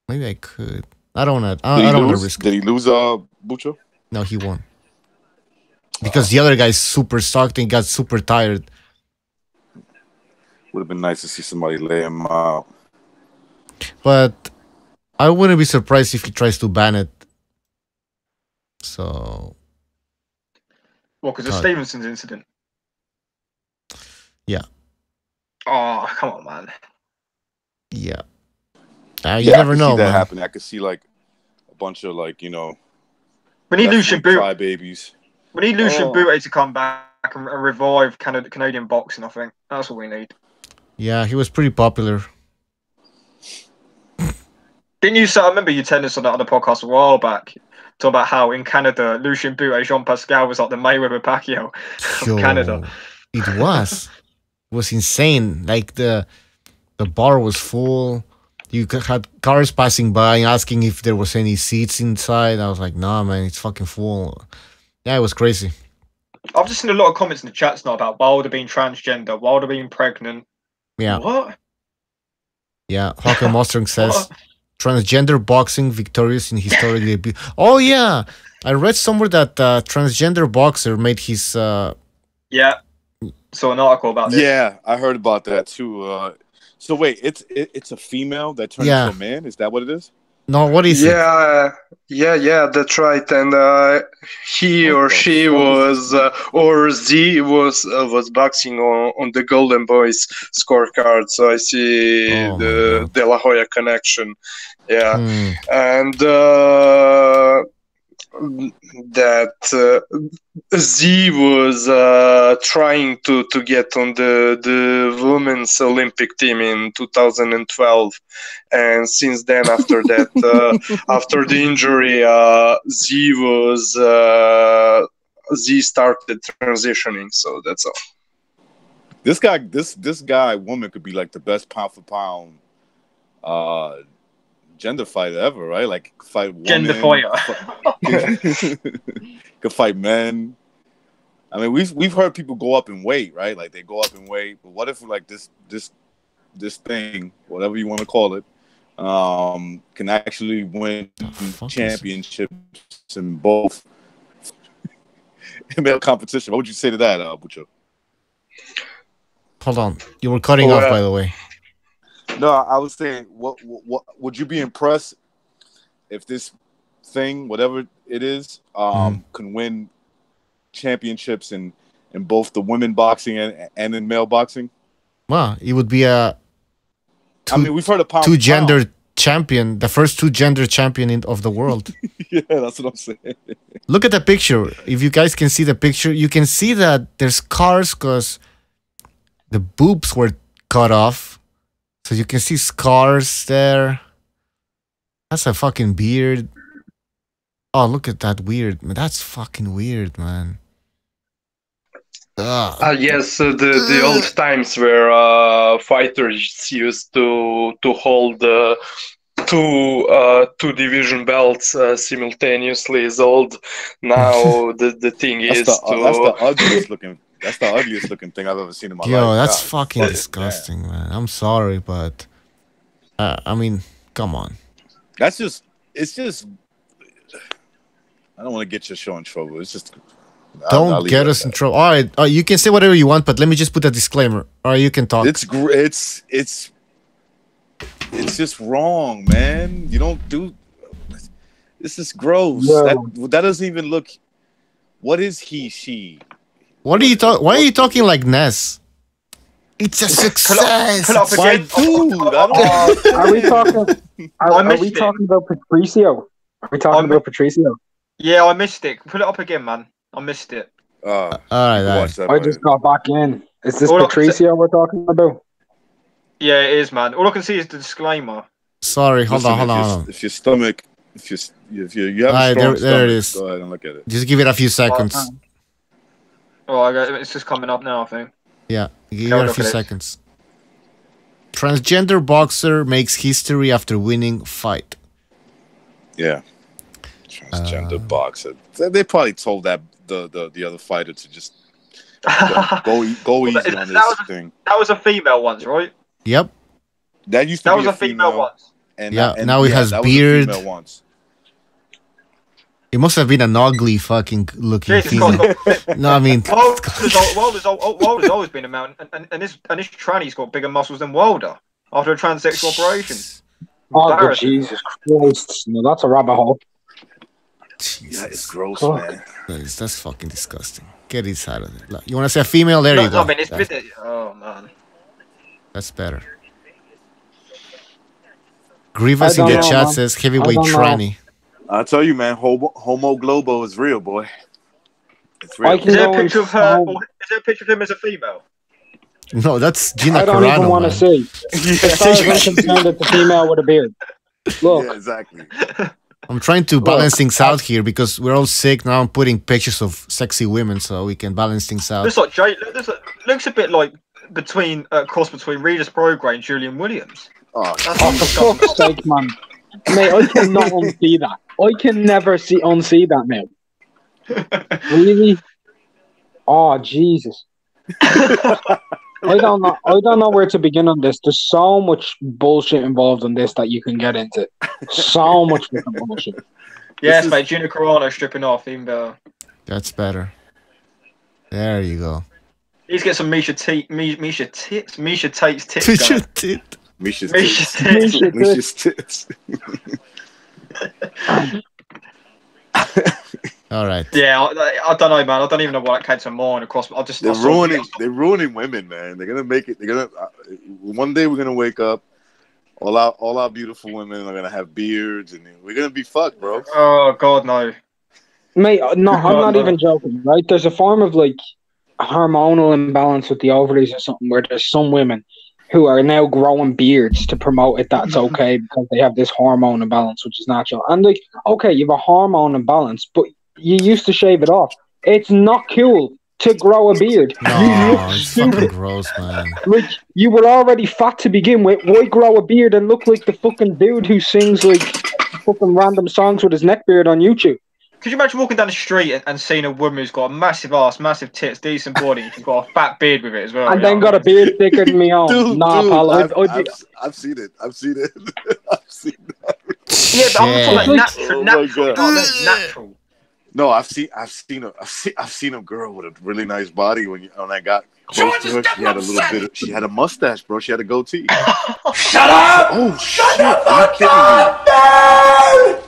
Maybe I could. I don't want to risk it. Did he lose Bucho? No, he won. Because the other guy's super sucked and got super tired. Would have been nice to see somebody lay him out. But I wouldn't be surprised if he tries to ban it. So. Well, because of Stevenson's incident. Yeah. Oh, come on, man. Yeah. Yeah, You I never could know, see that man. happening. I could see like a bunch of like, you know, We need Lucian Bute. crybabies. We need Lucian Bute to come back and revive Canadian boxing. I think that's what we need. Yeah, he was pretty popular. Didn't you say? I remember you telling us on that other podcast a while back, talking about how in Canada, Lucian Bute, Jean Pascal was like the Mayweather Pacquiao of Canada. It was. It was insane. Like the bar was full. You had cars passing by asking if there was any seats inside. I was like, nah, man, it's fucking full. Yeah, it was crazy. I've just seen a lot of comments in the chats now about Wilder being transgender, Wilder being pregnant. Yeah. What? Yeah, Hawker Mustang says transgender boxing victorious in historic debut. Oh yeah, I read somewhere that transgender boxer made his. Yeah, saw an article about this. Yeah, I heard about that too. So wait, it's a female that turned into a man? Is that what it is? No, what is it? Yeah, that's right. And he or she was, or Z was boxing on the Golden Boys scorecard. So I see the De La Hoya connection. Yeah, and that Z was trying to get on the women's Olympic team in 2012, and since then, after that, after the injury, Z started transitioning. So that's all. This guy, woman could be like the best pound for pound gender fighter ever, right? Like fight women, gender fighter. Could fight men. I mean, we've heard people go up in weight, right? Like they go up in weight. But what if like this thing, whatever you want to call it, can actually win championships in both male competition? What would you say to that, Bucho? Hold on, you were cutting off, by the way. No, I was saying, what would you be impressed if this thing, whatever it is, can win championships in both the women boxing and in male boxing? Well, it would be a we've heard of two gender champion, the first two gender champion of the world. Yeah, that's what I'm saying. Look at the picture. If you guys can see the picture, you can see that there's scars because the boobs were cut off. So you can see scars there. That's a fucking beard. Oh, look at that weird. Man, that's fucking weird, man. Yes, the old times where fighters used to hold two division belts simultaneously is old. Now the thing is that's the ugliest looking. That's the ugliest looking thing I've ever seen in my life. Yo, that's fucking disgusting, man. I'm sorry, but I mean, come on. It's just. I don't want to get your show in trouble. It's just. Don't get us in trouble. All right, you can say whatever you want, but let me just put a disclaimer. All right, you can talk. It's just wrong, man. You don't do. This is gross. Yeah. That doesn't even look. What is he? She. What are you talking? Why are you talking like Ness? It's a success. Pull up again. Are we talking? Are we talking about Patricio? Are we talking about Patricio? Yeah, I missed it. Put it up again, man. I missed it. All right. I just got back in. Is this Patricio we're talking about? Yeah, it is, man. All I can see is the disclaimer. Sorry, hold on. If your stomach, if you have a strong there it is. stomach, go ahead and look at it. Just give it a few seconds. It's just coming up now, I think. Yeah, give it a few seconds. Transgender boxer makes history after winning fight. Yeah. Transgender boxer. They probably told that the other fighter to just go easy on this thing. That was a female once, right? Yep. That used to be a female once. And now it has beard. It must have been an ugly fucking looking female. No, I mean, Wilder's always been a man, and his tranny's got bigger muscles than Wilder after a transsexual operation. Oh, Jesus Christ! No, that's a rabbit hole. Jesus. That is gross, man. That's fucking disgusting. Get inside of it. You want to say a female? There you go. I mean, it's been. Oh man. That's better. Grievous in the chat says heavyweight tranny. I tell you, man, Homo Globo is real, boy. It's real. I Is can there go a picture and of her? home. Or is there a picture of him as a female? No, that's Gina I don't even Carano, want to man. see. As far as I'm concerned, it's a female with a beard. Look. Yeah, exactly. I'm trying to balance things out here because we're all sick. Now I'm putting pictures of sexy women so we can balance things out. Looks a bit like between cross between Regis Prograis and Julian Williams. Oh, for fuck's sake, man. Mate, I cannot unsee that. I can never unsee that, mate. Really? Oh, Jesus. I don't know where to begin on this. There's so much bullshit involved in this that you can get into. So much fucking bullshit. Yes, mate. Gina Carano stripping off, even better. That's better. There you go. He's get some Misha Tate's tits. Misha Tit. Misha's tits. All right. Yeah, I don't know, man. I don't even know why it came to mind. Across, They're ruining women, man. They're gonna make it. They're gonna. One day we're gonna wake up. All our beautiful women are gonna have beards, and we're gonna be fucked, bro. Oh God, no. Mate, no, I'm not even joking. Right? There's a form of like hormonal imbalance with the ovaries or something where there's some women who are now growing beards to promote it that's okay because they have this hormone imbalance, which is natural. And like, okay, you have a hormone imbalance, but you used to shave it off. It's not cool to grow a beard. No, it's fucking gross, man. Like, you were already fat to begin with. Why grow a beard and look like the fucking dude who sings like fucking random songs with his neck beard on YouTube? Could you imagine walking down the street and seeing a woman who's got a massive ass, massive tits, decent body, who's got a fat beard with it as well? And then got a beard thicker than me on. Dude, pal. I've seen it. I've seen it. I've seen that. Yeah, but I'm talking like natural. Natural. No, I've seen a girl with a really nice body when I got close to her. She had a little bit. She had a mustache, bro. She had a goatee. Shut up! Oh shit! Are you kidding me?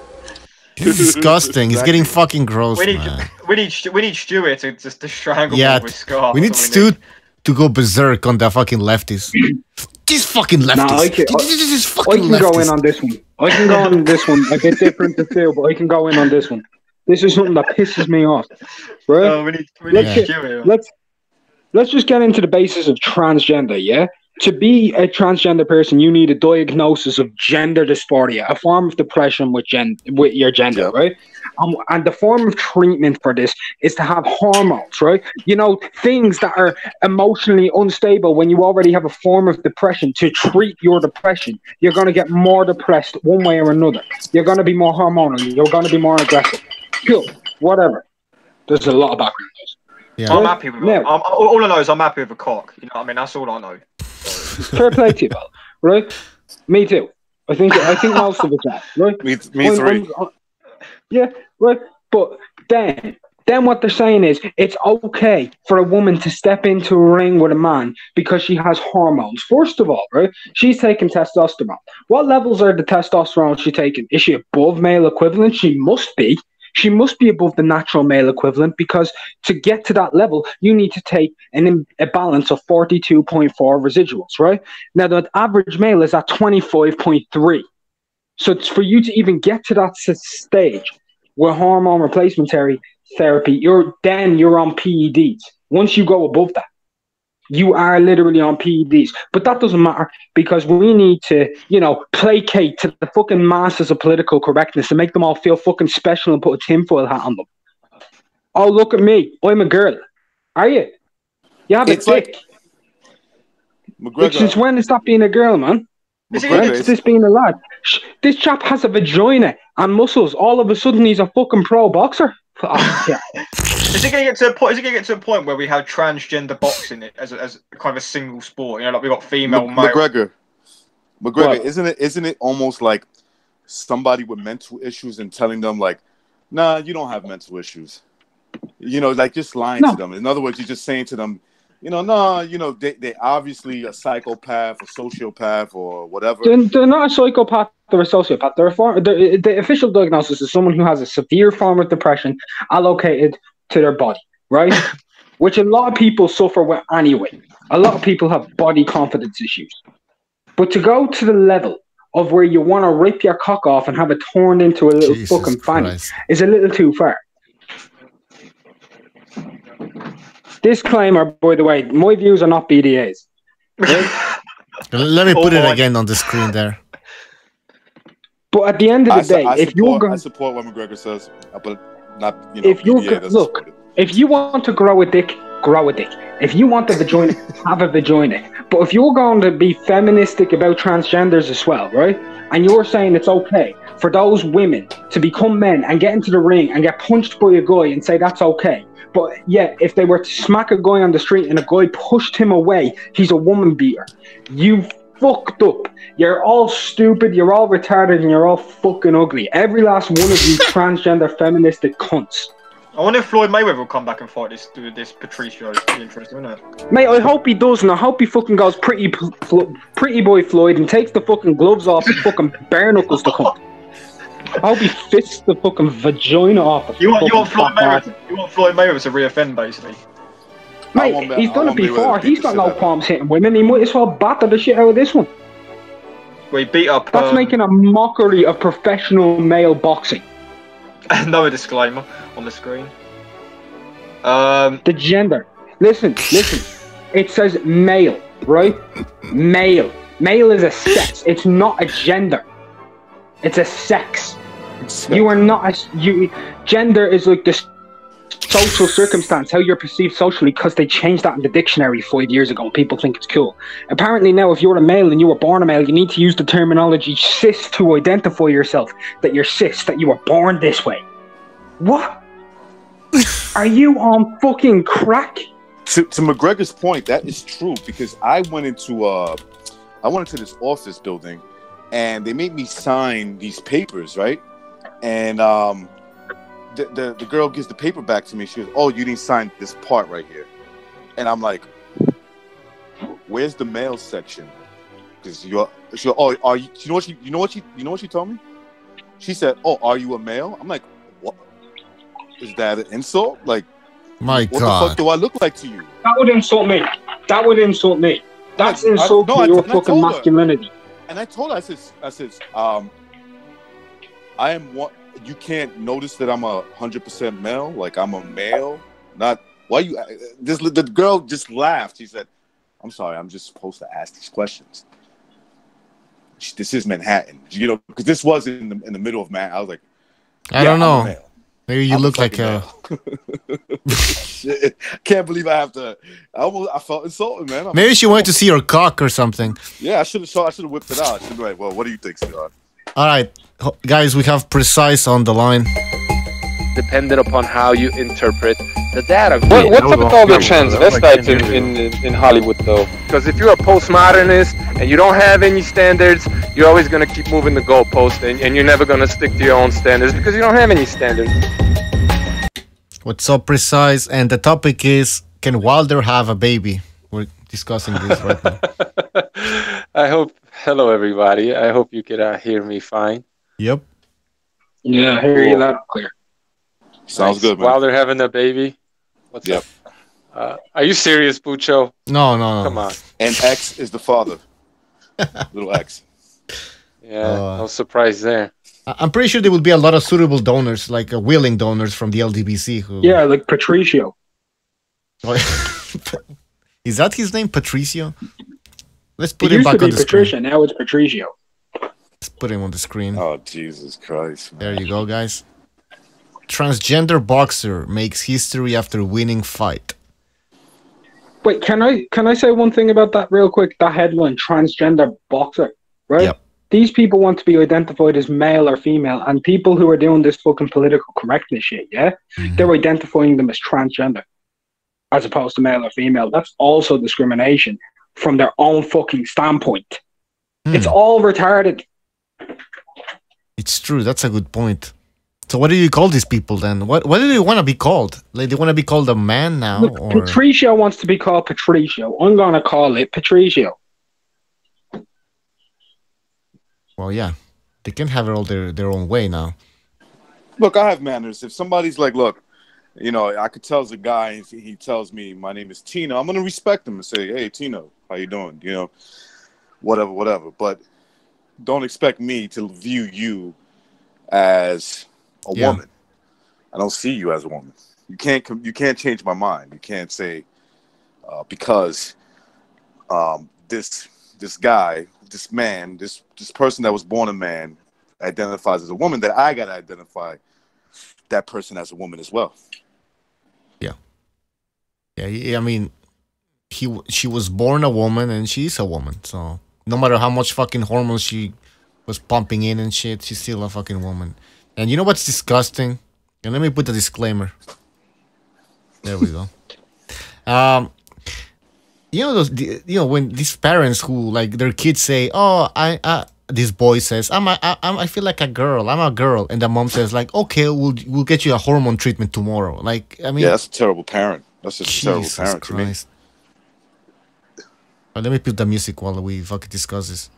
It's disgusting. It's getting fucking gross, man. We need Stuart to strangle Yeah, with scarf. we need Stu to go berserk on the fucking lefties. These fucking lefties. Nah, I can go in on this one. I can go on this one. A bit different to Phil, but I can go in on this one. This is something that pisses me off, right? Oh, we need Stuart. Let's just get into the basis of transgender, yeah? To be a transgender person, you need a diagnosis of gender dysphoria, a form of depression with your gender, right? And the form of treatment for this is to have hormones, right? You know, things that are emotionally unstable when you already have a form of depression. To treat your depression, you're going to get more depressed one way or another. You're going to be more hormonal. You're going to be more aggressive. Cool, whatever. There's a lot of background. Yeah. I'm happy with it. All I know is I'm happy with a cock. You know what I mean? That's all I know. Fair play to you, pal. Right? Me too. I think most of it's that, right? Me three. Yeah, right. But then what they're saying is it's okay for a woman to step into a ring with a man because she has hormones. First of all, right? She's taking testosterone. What levels are the testosterone she taking? Is she above male equivalent? She must be. She must be above the natural male equivalent because to get to that level, you need to take a balance of 42.4 residuals, right? Now, the average male is at 25.3. So it's for you to even get to that stage where hormone replacement therapy, you're on PEDs. Once you go above that, you are literally on PEDs. But that doesn't matter because we need to, placate to the fucking masses of political correctness and make them all feel fucking special and put a tinfoil hat on them. Oh, look at me. I'm a girl. Are you? You have a dick. Since when is that being a girl, man? When is this being a lad? This chap has a vagina and muscles. All of a sudden, he's a fucking pro boxer. Oh, yeah. Is it going to get to a point? Is it going to get to a point where we have transgender boxing as kind of a single sport? Like we got female, male. McGregor, isn't it almost like somebody with mental issues and telling them like, nah, you don't have mental issues. Like just lying to them. In other words, you're just saying to them, they obviously a psychopath or sociopath or whatever. They're not a psychopath or a sociopath. The official diagnosis is someone who has a severe form of depression allocated to their body, right? which a lot of people suffer with anyway. A lot of people have body confidence issues. But to go to the level of where you want to rip your cock off and have it torn into a little fucking fanny is a little too far. Disclaimer, by the way, my views are not BDA's. Right? Let me put it again on the screen there. But at the end of the day, I if you're going, I support what McGregor says, but not if you look, if you want to grow a dick, grow a dick. If you want a vagina, have a vagina. But if you're going to be feministic about transgenders as well, right? And you're saying it's okay for those women to become men and get into the ring and get punched by a guy and say that's okay. But yet, if they were to smack a guy on the street and a guy pushed him away, he's a woman beater. You fucked up. You're all stupid, you're all retarded, and you're all fucking ugly. Every last one of you transgender feministic cunts. I wonder if Floyd Mayweather will come back and fight this Patricio. It's interesting, isn't it? Mate, I hope he does, and I hope he fucking goes pretty boy Floyd and takes the fucking gloves off the fucking bare knuckles to come. I hope he fists the fucking vagina off. You want Floyd Mayweather to reoffend, basically. Mate, he's done it before. He's got no problems hitting women. He might as well batter the shit out of this one. Well, he beat up. That's making a mockery of professional male boxing. No disclaimer on the screen. The gender. Listen. It says male, right? Male. Male is a sex. It's not a gender. It's a sex. You are not gender is like the social circumstance, how you're perceived socially, because they changed that in the dictionary 5 years ago and people think it's cool. Apparently now, if you're a male and you were born a male, you need to use the terminology cis to identify yourself, that you're cis, that you were born this way. What? Are you on fucking crack? To McGregor's point, that is true, because I went into this office building and they made me sign these papers, right? And the girl gives the paper back to me. She goes, "Oh, you didn't sign this part right here." And I'm like, "Where's the male section?" Because "Oh, are you?" You know what she told me? She said, "Oh, are you a male?" I'm like, "What? Is that an insult? Like, my what God, the fuck do I look like to you?" That would insult me. That's insulting your fucking masculinity. And I told her, I said, I am what you can't notice that I'm 100% male. Like I'm a male. Not why you. The girl just laughed. She said, "I'm sorry. I'm just supposed to ask these questions. This is Manhattan, you know, because this was in the middle of Manhattan." I was like, I don't know. Maybe you look like a. Shit. Can't believe I have to. I felt insulted, man. Maybe she wanted to see your cock or something. Yeah, I should have whipped it out. I should be like, "Well, what do you think, Scott?" All right, guys, we have Precise on the line. Dependent upon how you interpret the data. What's up with all the transvestites in Hollywood, though? Because if you're a postmodernist and you don't have any standards, you're always going to keep moving the goalpost, and you're never going to stick to your own standards because you don't have any standards. What's up, Precise? And the topic is, can Wilder have a baby? We're discussing this right now. Hello, everybody. I hope you can hear me fine. Yep. Yeah, I hear you loud and clear. Sounds good, man. Wilder having a baby? What's up? Are you serious, Pucho? No. Come on. And X is the father. Little X. Yeah, no surprise there. I'm pretty sure there will be a lot of suitable donors, like willing donors from the LDBC. Yeah, like Patricio. Is that his name, Patricio? Let's put him back on the Patricia, screen. now it's Patricio. Let's put him on the screen. Oh, Jesus Christ. Man. There you go, guys. Transgender boxer makes history after winning fight. Wait, can I say one thing about that real quick? That headline, transgender boxer, right? Yep. These people want to be identified as male or female, and people who are doing this fucking political correctness shit, yeah? They're identifying them as transgender, as opposed to male or female. That's also discrimination from their own fucking standpoint. It's all retarded. It's true. That's a good point. So what do you call these people then? What do they want to be called? Like they want to be called a man now? Look, or... Patricio wants to be called Patricio. I'm going to call it Patricio. Well, yeah. They can have it all their own way now. Look, I have manners. If somebody's like, "Look, You know, I could tell the guy, and he tells me my name is Tino. I'm gonna respect him and say, "Hey, Tino, how you doing?" You know, whatever. But don't expect me to view you as a woman. I don't see you as a woman. You can't change my mind. You can't say because this guy, this man, this person that was born a man identifies as a woman, that I gotta identify that person as a woman as well. Yeah. I mean, she was born a woman and she's a woman. So no matter how much fucking hormones she was pumping in and shit, she's still a fucking woman. And you know what's disgusting? And let me put the disclaimer. There we go. You know when these parents who like their kids say, "Oh, this boy says, I feel like a girl. I'm a girl," and the mom says, like, "Okay, we'll get you a hormone treatment tomorrow." Like, I mean, yeah, that's a terrible parent. That's just a terrible parent to me. Let me put the music while we fucking discuss this.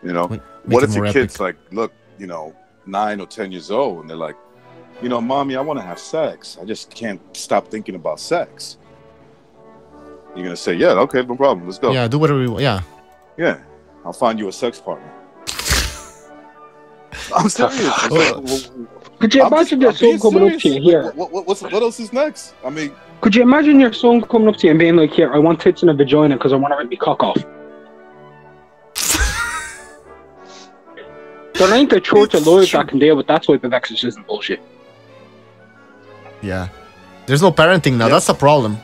You know, what if your kid's like, look, 9 or 10 years old, and they're like, "Mommy, I want to have sex. I just can't stop thinking about sex." You're gonna say, "Yeah, okay, no problem. Let's go." Yeah, do whatever you want. Yeah, I'll find you a sex partner. I'm serious. Could you imagine your son coming up to you here? What else is next? I mean, could you imagine your son coming up to you and being like, "Here, I want tits and a vagina because I want to rip my cock off." There ain't a church of lawyers that can deal with that type of exorcism bullshit. Yeah, there's no parenting now. That's a problem.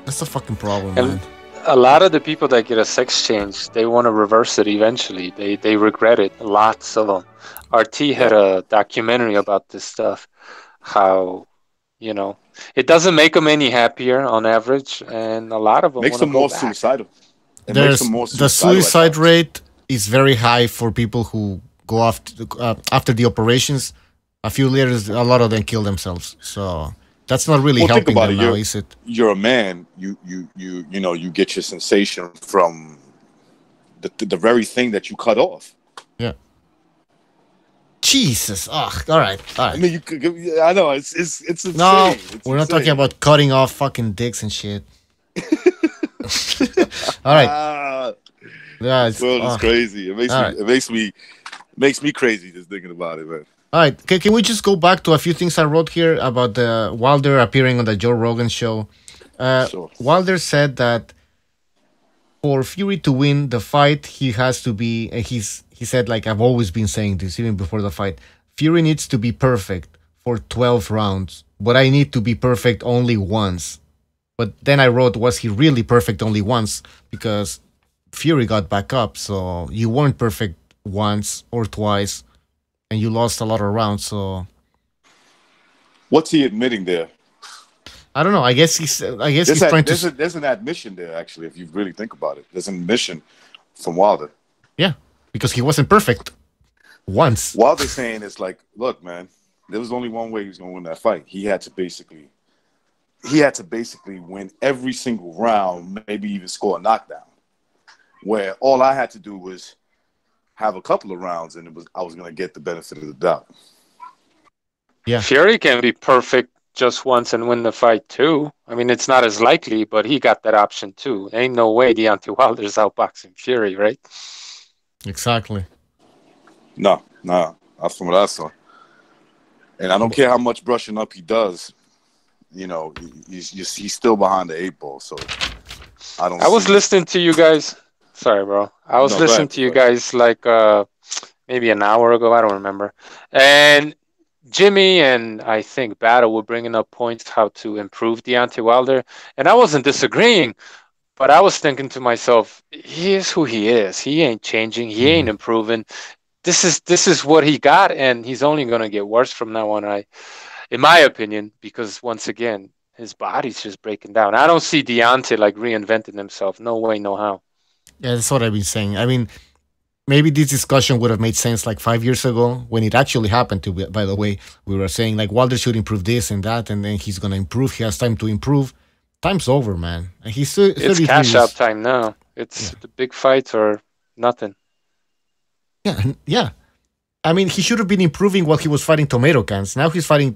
That's a fucking problem, man. A lot of the people that get a sex change, they want to reverse it eventually. They regret it. Lots of them. RT had a documentary about this stuff. How, it doesn't make them any happier on average, and a lot of them makes them more suicidal. The suicide rate is very high for people who go after the operations. A few years, a lot of them kill themselves. So that's not really helping them now, is it? You're a man. You get your sensation from the very thing that you cut off. Yeah. Jesus. All right. I mean, I know it's insane. No, we're not talking about cutting off fucking dicks and shit. All right. Yeah, it's crazy. It makes me crazy just thinking about it, man. All right, can we just go back to a few things I wrote here about the Wilder appearing on the Joe Rogan show? Sure. Wilder said that for Fury to win the fight, he has to be. He said, like, I've always been saying this even before the fight. Fury needs to be perfect for 12 rounds, but I need to be perfect only once. But then I wrote, was he really perfect only once? Because Fury got back up, so you weren't perfect once or twice. And you lost a lot of rounds, so what's he admitting there? I don't know. I guess he's trying to. There's an admission there, actually, if you really think about it. There's an admission from Wilder. Yeah, because he wasn't perfect once. Wilder's saying it's like, look, man, there was only one way he was going to win that fight. He had to basically win every single round, maybe even score a knockdown. Where all I had to do was have a couple of rounds, and I was going to get the benefit of the doubt. Yeah, Fury can be perfect just once and win the fight too. I mean, it's not as likely, but he got that option too. Ain't no way Deontay Wilder's outboxing Fury, right? Exactly. No, that's from what I saw. And I don't care how much brushing up he does. He's still behind the 8 ball. So I was listening to you guys. Sorry, bro. I was listening to you guys like maybe an hour ago. I don't remember. And Jimmy and I think Battle were bringing up points how to improve Deontay Wilder. And I wasn't disagreeing, but I was thinking to myself, he is who he is. He ain't changing. He ain't improving. This is what he got, and he's only going to get worse from now on, in my opinion, because once again, his body's just breaking down. I don't see Deontay like reinventing himself. No way, no how. Yeah, that's what I've been saying. I mean, maybe this discussion would have made sense like 5 years ago when it actually happened. By the way, we were saying like Wilder should improve this and that, and then he's gonna improve. He has time to improve. Time's over, man. It's cash out time now. It's the big fights or nothing. Yeah. I mean, he should have been improving while he was fighting tomato cans. Now he's fighting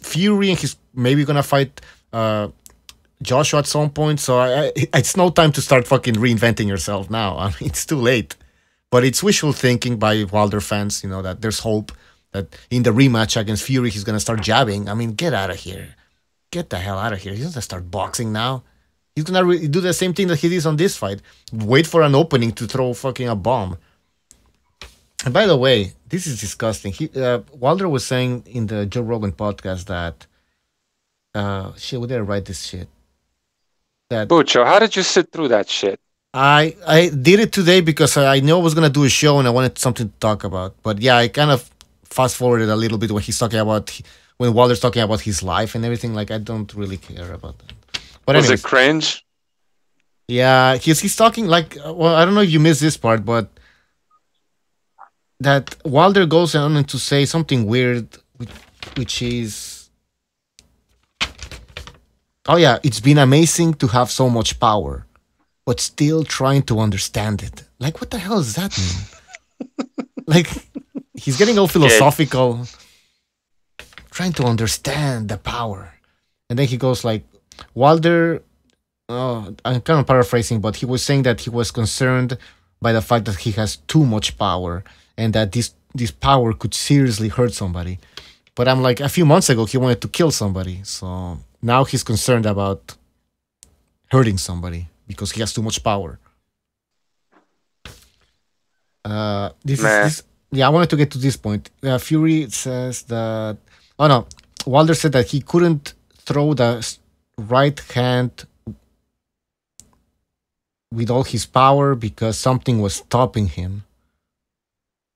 Fury, and he's maybe gonna fight Joshua at some point. So it's no time to start fucking reinventing yourself now. I mean, it's too late. But it's wishful thinking by Wilder fans, that there's hope that in the rematch against Fury, he's gonna start jabbing. I mean, get out of here. Get the hell out of here. He's gonna start boxing now. He's gonna do the same thing that he did on this fight. Wait for an opening to throw fucking a bomb. And by the way, this is disgusting. Wilder was saying in the Joe Rogan podcast that shit, we didn't write this shit. That Bucho, how did you sit through that shit? I did it today because I knew I was gonna do a show and I wanted something to talk about. But yeah, I kind of fast forwarded a little bit when he's talking about when Wilder's talking about his life and everything. Like, I don't really care about that. But was anyways, it cringe? Yeah, he's talking like, well, I don't know if you missed this part, but that Wilder goes on to say something weird, which is, oh yeah, it's been amazing to have so much power, but still trying to understand it. Like, what the hell does that mean? Like, he's getting all philosophical, trying to understand the power. And then he goes like, Wilder, I'm kind of paraphrasing, but he was saying that he was concerned by the fact that he has too much power and that this power could seriously hurt somebody. But I'm like, a few months ago, he wanted to kill somebody. So now he's concerned about hurting somebody because he has too much power. Yeah, I wanted to get to this point. Fury says that, oh no, Wilder said that he couldn't throw the right hand with all his power because something was stopping him.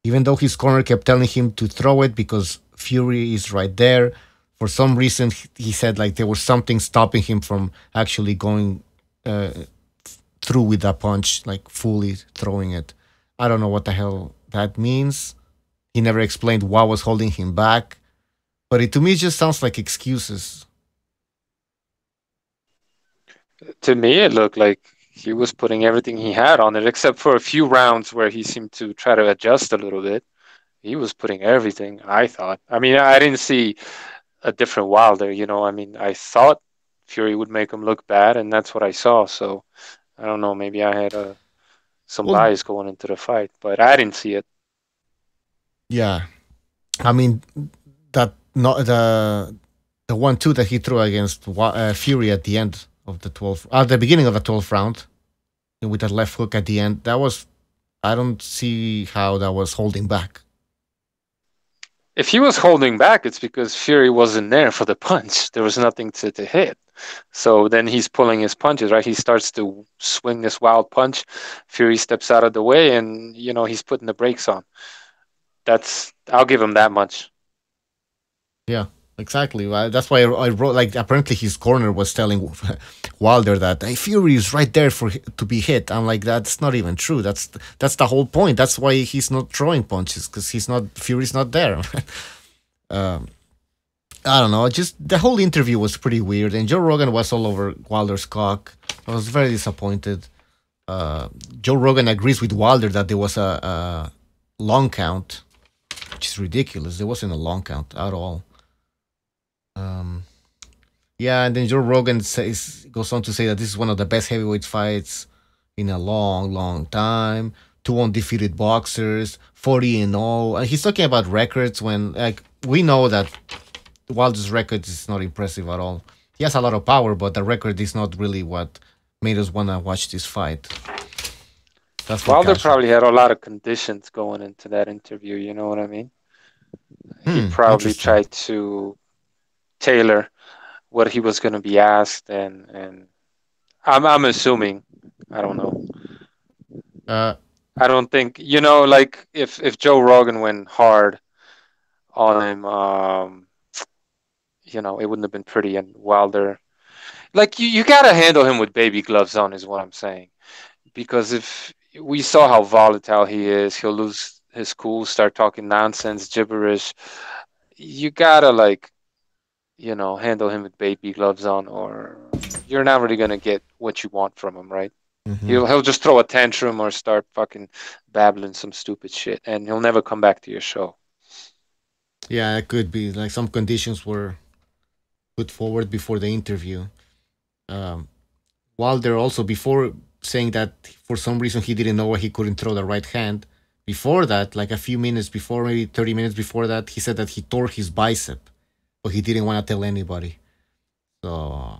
Even though his corner kept telling him to throw it because Fury is right there, for some reason he said like there was something stopping him from actually going through with that punch, like fully throwing it. I don't know what the hell that means. He never explained what was holding him back, but to me it just sounds like excuses. To me, it looked like he was putting everything he had on it, except for a few rounds where he seemed to try to adjust a little bit. He was putting everything, I thought. I mean, I didn't see a different Wilder, I mean, I thought Fury would make him look bad, and that's what I saw. So, I don't know, maybe I had some bias going into the fight, but I didn't see it. Yeah. I mean, that not the 1-2 that he threw against Fury at the end of the 12th, at the beginning of the 12th round, with that left hook at the end, that was, I don't see how that was holding back. If he was holding back, it's because Fury wasn't there for the punch. There was nothing to hit. So then he's pulling his punches, right? He starts to swing this wild punch. Fury steps out of the way, and, he's putting the brakes on. I'll give him that much. Yeah. Exactly. That's why I wrote, like, apparently his corner was telling Wilder that, hey, Fury is right there to be hit. I'm like, that's not even true. That's the whole point. That's why he's not throwing punches, because Fury's not there. I don't know. Just the whole interview was pretty weird, and Joe Rogan was all over Wilder's cock. I was very disappointed. Joe Rogan agrees with Wilder that there was a long count, which is ridiculous. There wasn't a long count at all. Yeah, and then Joe Rogan goes on to say that this is one of the best heavyweight fights in a long, long time. 2 undefeated boxers, 40-0, and he's talking about records when, like, we know that Wilder's record is not impressive at all. He has a lot of power, but the record is not really what made us want to watch this fight. Wilder probably had a lot of conditions going into that interview. You know what I mean? He probably tried to tailor what he was going to be asked, and I'm assuming, I don't know. I don't think, like if Joe Rogan went hard on him, it wouldn't have been pretty. And Wilder, like, you got to handle him with baby gloves on, is what I'm saying. Because if we saw how volatile he is, he'll lose his cool, start talking nonsense, gibberish. You got to, handle him with baby gloves on, or you're not really going to get what you want from him, right? Mm-hmm. He'll just throw a tantrum or start fucking babbling some stupid shit, and he'll never come back to your show. Yeah, it could be. Like, some conditions were put forward before the interview. Wilder also, before saying that for some reason he didn't know why he couldn't throw the right hand, before that, like a few minutes before, maybe 30 minutes before that, he said that he tore his bicep, but he didn't want to tell anybody. So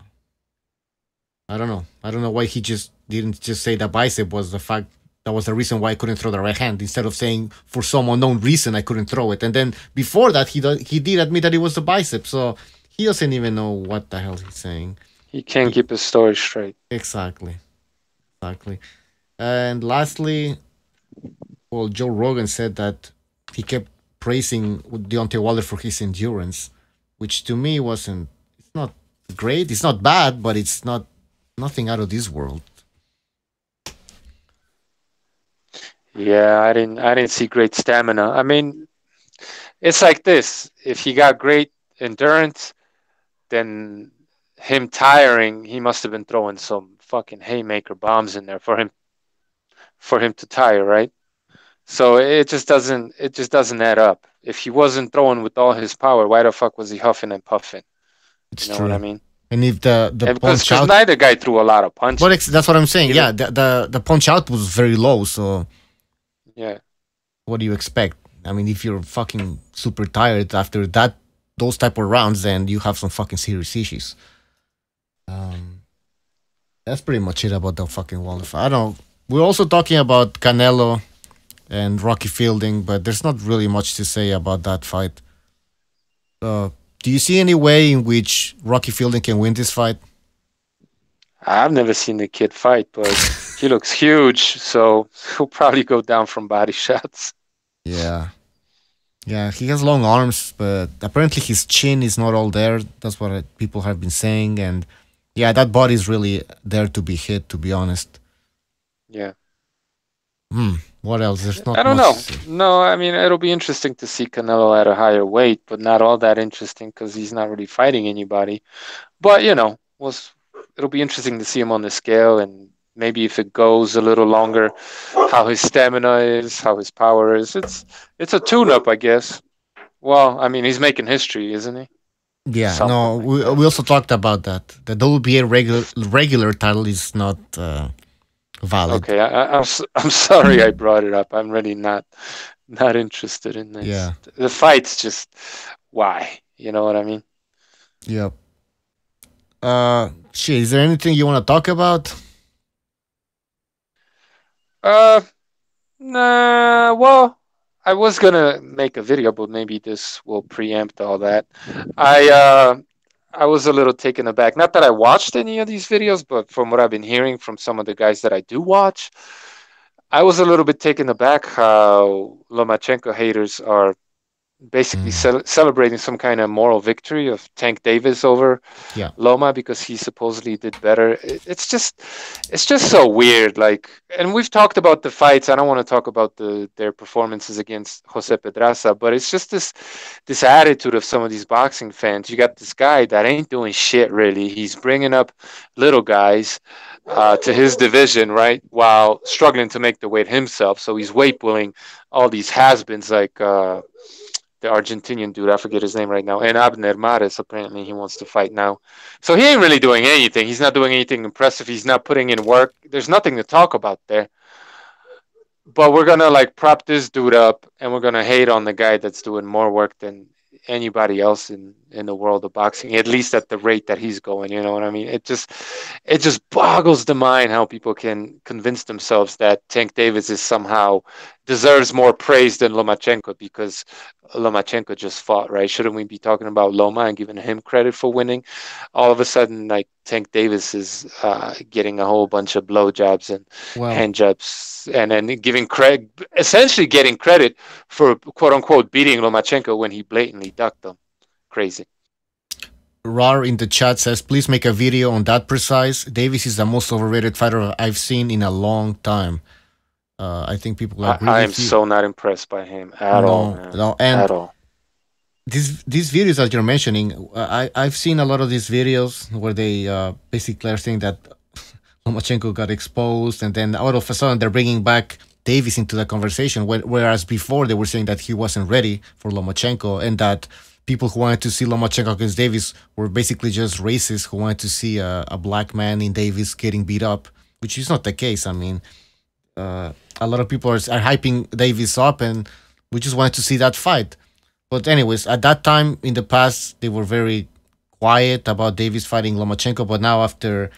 I don't know. I don't know why he just didn't just say the bicep was the fact that was the reason why I couldn't throw the right hand, instead of saying for some unknown reason I couldn't throw it. And then before that, he did admit that it was the bicep. So he doesn't even know what the hell he's saying. He can't keep his story straight. Exactly. And lastly, well, Joe Rogan said that he kept praising Deontay Wilder for his endurance, which to me wasn't. It's not great. It's not bad, but it's nothing out of this world. Yeah, I didn't see great stamina. I mean, it's like this. If he got great endurance, then him tiring, he must have been throwing some fucking haymaker bombs in there for him to tire, right? So it just doesn't add up. If he wasn't throwing with all his power, why the fuck was he huffing and puffing? It's you know true. what I mean? And if the punch because out, neither guy threw a lot of punches. but that's what I'm saying. Yeah, the punch out was very low. So yeah, what do you expect? I mean, if you're fucking super tired after those type of rounds, then you have some fucking serious issues. That's pretty much it about the fucking Wilder fight. I don't. We're also talking about Canelo and Rocky Fielding, but there's not really much to say about that fight. Do you see any way in which Rocky Fielding can win this fight? I've never seen the kid fight, but he looks huge, so he'll probably go down from body shots. Yeah, he has long arms, but apparently his chin is not all there. That's what people have been saying, and yeah, that body is really there to be hit, to be honest. Yeah. What else? There's not. I don't much know. No, I mean, it'll be interesting to see Canelo at a higher weight, but not all that interesting because he's not really fighting anybody. But, it'll be interesting to see him on the scale, and maybe if it goes a little longer, how his stamina is, how his power is. It's a tune-up, I guess. Well, I mean, he's making history, isn't he? Yeah, no, we also talked about that. The WBA regular title is not valid. Okay, I'm sorry I brought it up. I'm really not interested in this. Yeah. The fight's just why? You know what I mean? Yep. Is there anything you want to talk about? Nah. Well, I was gonna make a video, but maybe this will preempt all that. I was a little taken aback. Not that I watched any of these videos, but from what I've been hearing from some of the guys that I do watch, I was a little bit taken aback how Lomachenko haters are basically celebrating some kind of moral victory of Tank Davis over Loma because he supposedly did better. It's just so weird. Like, and we've talked about the fights. I don't want to talk about their performances against Jose Pedraza, but it's just this attitude of some of these boxing fans. You got this guy that ain't doing shit really. He's bringing up little guys to his division, right, while struggling to make the weight himself. So he's weight pulling all these has-beens like the Argentinian dude, I forget his name right now, and Abner Mares, apparently he wants to fight now. So he ain't really doing anything. He's not doing anything impressive. He's not putting in work. There's nothing to talk about there. But we're going to prop this dude up, and we're going to hate on the guy that's doing more work than anybody else in the world of boxing, at least at the rate that he's going, you know what I mean? It just boggles the mind how people can convince themselves that Tank Davis is somehow deserves more praise than Lomachenko because Lomachenko just fought, right? Shouldn't we be talking about Loma and giving him credit for winning? All of a sudden, Tank Davis is getting a whole bunch of blowjobs and hand jobs, and then essentially getting credit for quote unquote beating Lomachenko when he blatantly ducked him. Crazy. Rar in the chat says, please make a video on that precise. Davis is the most overrated fighter I've seen in a long time. I think people agree I am with you. so not impressed by him at all. Man. No, and at all. These videos that you're mentioning, I've seen a lot of these videos where they basically are saying that Lomachenko got exposed, and then all of a sudden they're bringing back Davis into the conversation, whereas before they were saying that he wasn't ready for Lomachenko, and that people who wanted to see Lomachenko against Davis were basically just racists who wanted to see a black man in Davis getting beat up, which is not the case. I mean, a lot of people are hyping Davis up, and we just wanted to see that fight. But anyways, at that time in the past, they were very quiet about Davis fighting Lomachenko. But now after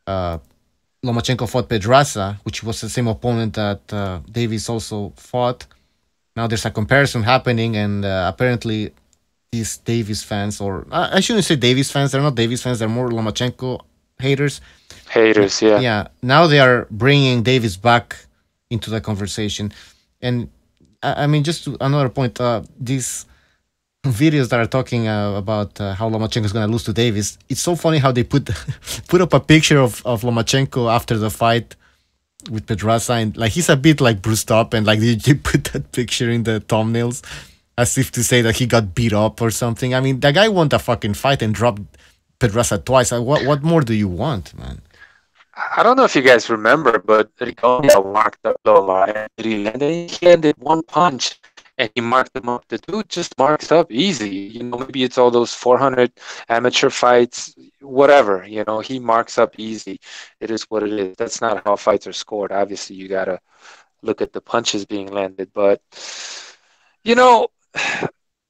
Lomachenko fought Pedraza, which was the same opponent that Davis also fought, now there's a comparison happening, and apparently these Davis fans, or I shouldn't say Davis fans, they're not Davis fans, they're more Lomachenko haters. Haters, yeah. Yeah, now they are bringing Davis back into the conversation. And I mean, just to another point, these videos that are talking about how Lomachenko is going to lose to Davis, it's so funny how they put up a picture of Lomachenko after the fight with Pedraza, and like he's a bit like bruised up, and like they put that picture in the thumbnails as if to say that he got beat up or something. I mean, the guy won the fucking fight and dropped Pedraza twice. What more do you want, man? I don't know if you guys remember, but Rigondeaux marked up Loma, and he landed one punch, and he marked him up. The dude just marks up easy. You know, maybe it's all those 400 amateur fights, whatever. You know, he marks up easy. It is what it is. That's not how fights are scored. Obviously, you gotta look at the punches being landed. But you know,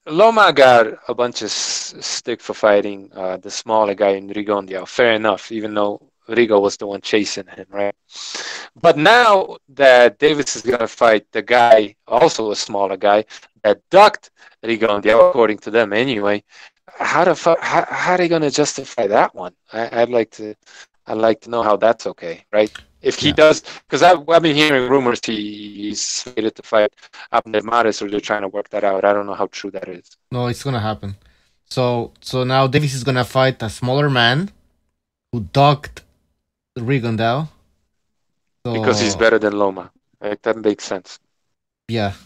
Loma got a bunch of stick for fighting the smaller guy in Rigondeaux. Fair enough, even though Rigo was the one chasing him, right? But now that Davis is going to fight the guy, also a smaller guy, that ducked Rigondeaux, according to them anyway, how are they going to justify that one? I'd like to know how that's okay, right? If he does, because I've been hearing rumors he's slated to fight Abner Mares, or they're trying to work that out. I don't know how true that is. No, it's going to happen. So now Davis is going to fight a smaller man who ducked Rigondeaux. Because he's better than Loma. Right? That makes sense. Yeah. So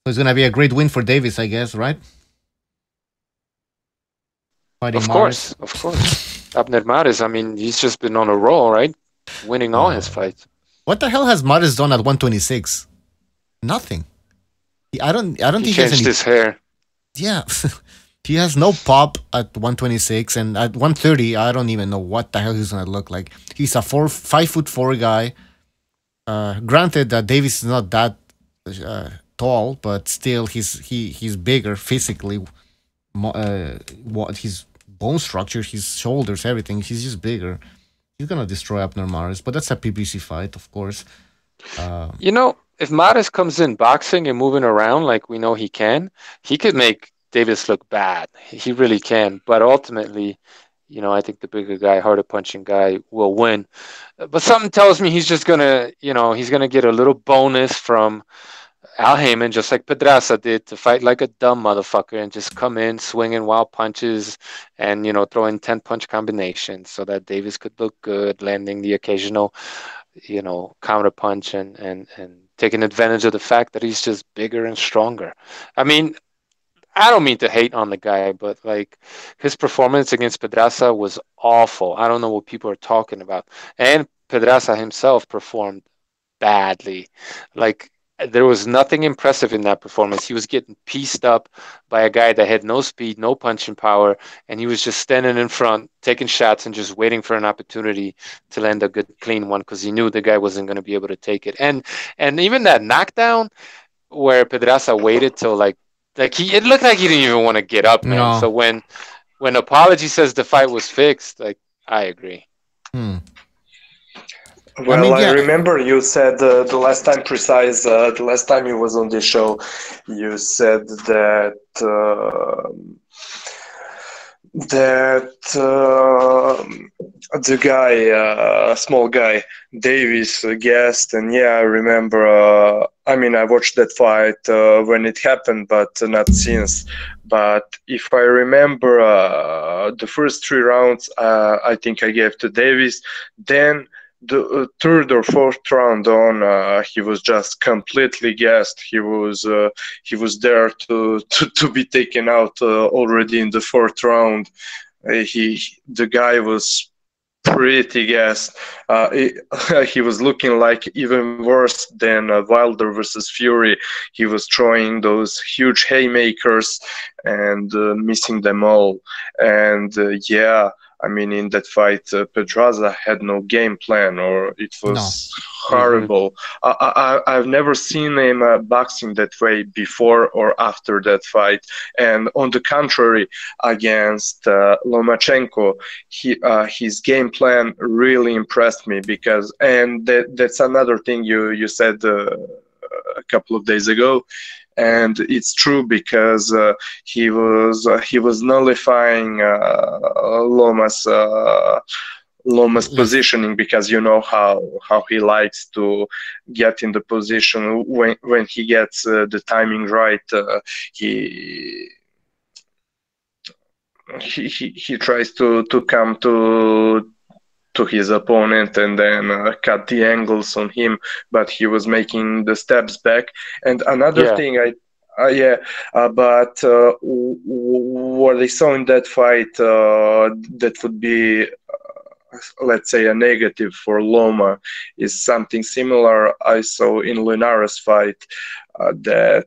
it's going to be a great win for Davis, I guess, right? Fighting of course. Abner Mares, I mean, he's just been on a roll, right? Winning all his fights. What the hell has Mares done at 126? Nothing. I don't think he changed his hair. Yeah. He has no pop at 126, and at 130, I don't even know what the hell he's gonna look like. He's a 5'4" guy. Granted that Davis is not that tall, but still he's bigger physically. What his bone structure, his shoulders, everything. He's just bigger. He's gonna destroy Abner Mares, but that's a PBC fight, of course. You know, if Mares comes in boxing and moving around like we know he can, he could make Davis look bad. He really can. But ultimately, you know, I think the bigger guy, harder punching guy will win. But something tells me he's just gonna, you know, he's gonna get a little bonus from Al Heyman, just like Pedraza did, to fight like a dumb motherfucker and just come in swinging wild punches and, you know, throwing 10-punch combinations so that Davis could look good, landing the occasional, you know, counter punch and taking advantage of the fact that he's just bigger and stronger. I mean, I don't mean to hate on the guy, but like his performance against Pedraza was awful. I don't know what people are talking about. And Pedraza himself performed badly. Like, there was nothing impressive in that performance. He was getting pieced up by a guy that had no speed, no punching power, and he was just standing in front, taking shots and just waiting for an opportunity to land a good, clean one because he knew the guy wasn't going to be able to take it. And even that knockdown where Pedraza waited till it looked like he didn't even want to get up, man. No. So when Apology says the fight was fixed, like, I agree. Well, I remember you said the last time the last time you was on the show, you said that the guy, small guy, Davis guessed, and yeah, I remember. I mean, I watched that fight when it happened, but not since. But if I remember, the first 3 rounds, I think I gave to Davis. Then the third or fourth round on, he was just completely gassed. He was there to be taken out already in the 4th round. The guy was pretty gassed. He was looking like even worse than Wilder versus Fury. He was throwing those huge haymakers and missing them all. And yeah, I mean, in that fight, Pedraza had no game plan, or it was horrible. I've never seen him boxing that way before or after that fight. And on the contrary, against Lomachenko, his game plan really impressed me because, and that's another thing you said a couple of days ago. And it's true because he was nullifying Loma's positioning, because you know how he likes to get in the position when he gets the timing right. He tries to come to his opponent and then cut the angles on him, but he was making the steps back. And another thing but what I saw in that fight that would be let's say a negative for Loma is something similar I saw in Linares fight. In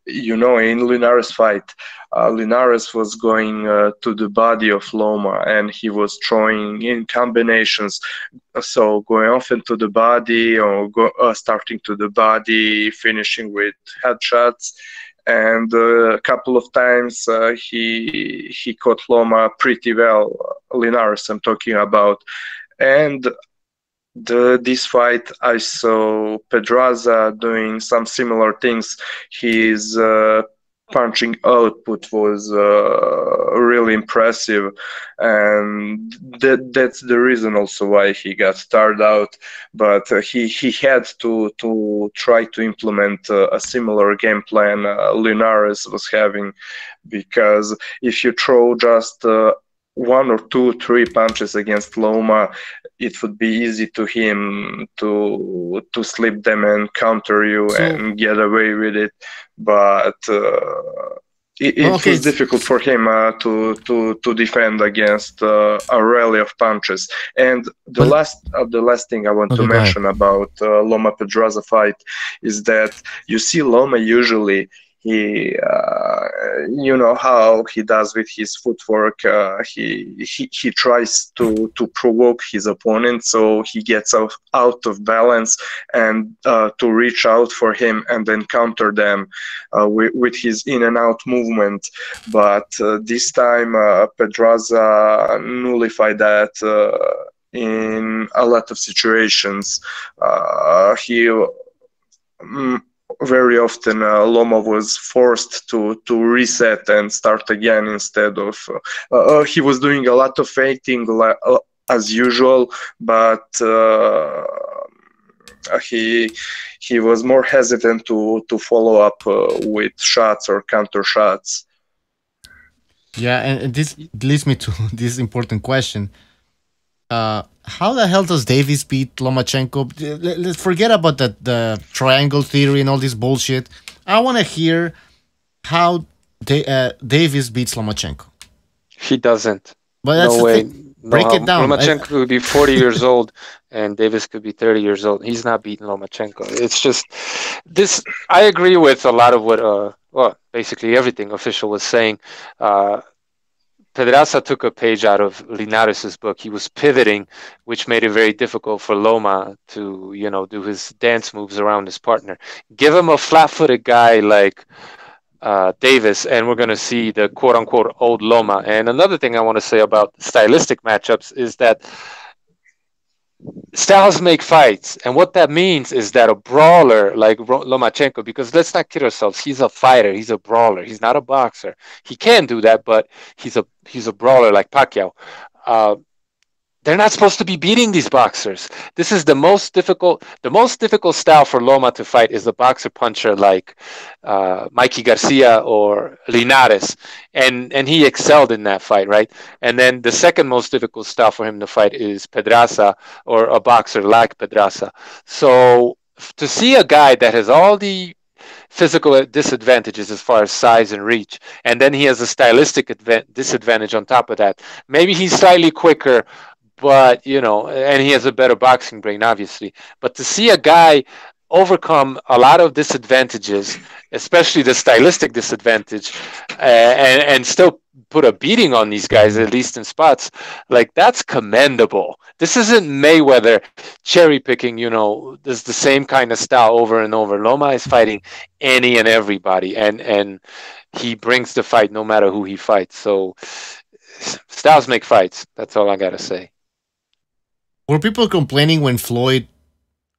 Linares fight, Linares was going to the body of Loma and he was throwing in combinations, so going off into the body or starting to the body, finishing with headshots. And a couple of times he caught Loma pretty well, Linares I'm talking about. And this fight I saw Pedraza doing some similar things. His punching output was really impressive, and that's the reason also why he got started out. But he had to try to implement a similar game plan Linares was having, because if you throw just 1 or 2, 3 punches against Loma, it would be easy to him to slip them and counter you and get away with it. But it was difficult for him to defend against a rally of punches. And the last thing I want to mention about Loma Pedraza fight is that you see Loma usually, he you know how he does with his footwork, he tries to provoke his opponent, so he gets out of balance, and to reach out for him and then counter them with his in and out movement. But this time Pedraza nullified that in a lot of situations. Very often Loma was forced to reset and start again instead of he was doing a lot of feinting as usual, but he was more hesitant to follow up with shots or counter shots. Yeah, and this leads me to this important question. How the hell does Davis beat Lomachenko? Let's forget about the triangle theory and all this bullshit. I want to hear how Davis beats Lomachenko. He doesn't. But that's no way. Break it down. Lomachenko could be 40 years old and Davis could be 30 years old. He's not beating Lomachenko. It's just this. I agree with a lot of what basically everything Official was saying. Pedraza took a page out of Linares' book. He was pivoting, which made it very difficult for Loma to, do his dance moves around his partner. Give him a flat-footed guy like Davis, and we're going to see the quote-unquote old Loma. And another thing I want to say about stylistic matchups is that styles make fights, and what that means is that a brawler like Lomachenko, because let's not kid ourselves, he's a fighter, he's a brawler, he's not a boxer. He can do that, but he's a brawler like Pacquiao. They're not supposed to be beating these boxers. This is the most difficult style for Loma to fight is a boxer puncher like Mikey Garcia or Linares, and he excelled in that fight, right? And then the second most difficult style for him to fight is Pedraza, or a boxer like Pedraza. So to see a guy that has all the physical disadvantages as far as size and reach, and then he has a stylistic disadvantage on top of that. Maybe he's slightly quicker, but you know, and he has a better boxing brain, obviously. But to see a guy overcome a lot of disadvantages, especially the stylistic disadvantage, and still put a beating on these guys, at least in spots, like that's commendable. This isn't Mayweather cherry picking, you know, this the same kind of style over and over. Loma is fighting any and everybody, and he brings the fight no matter who he fights. So styles make fights. That's all I gotta say. Were people complaining when Floyd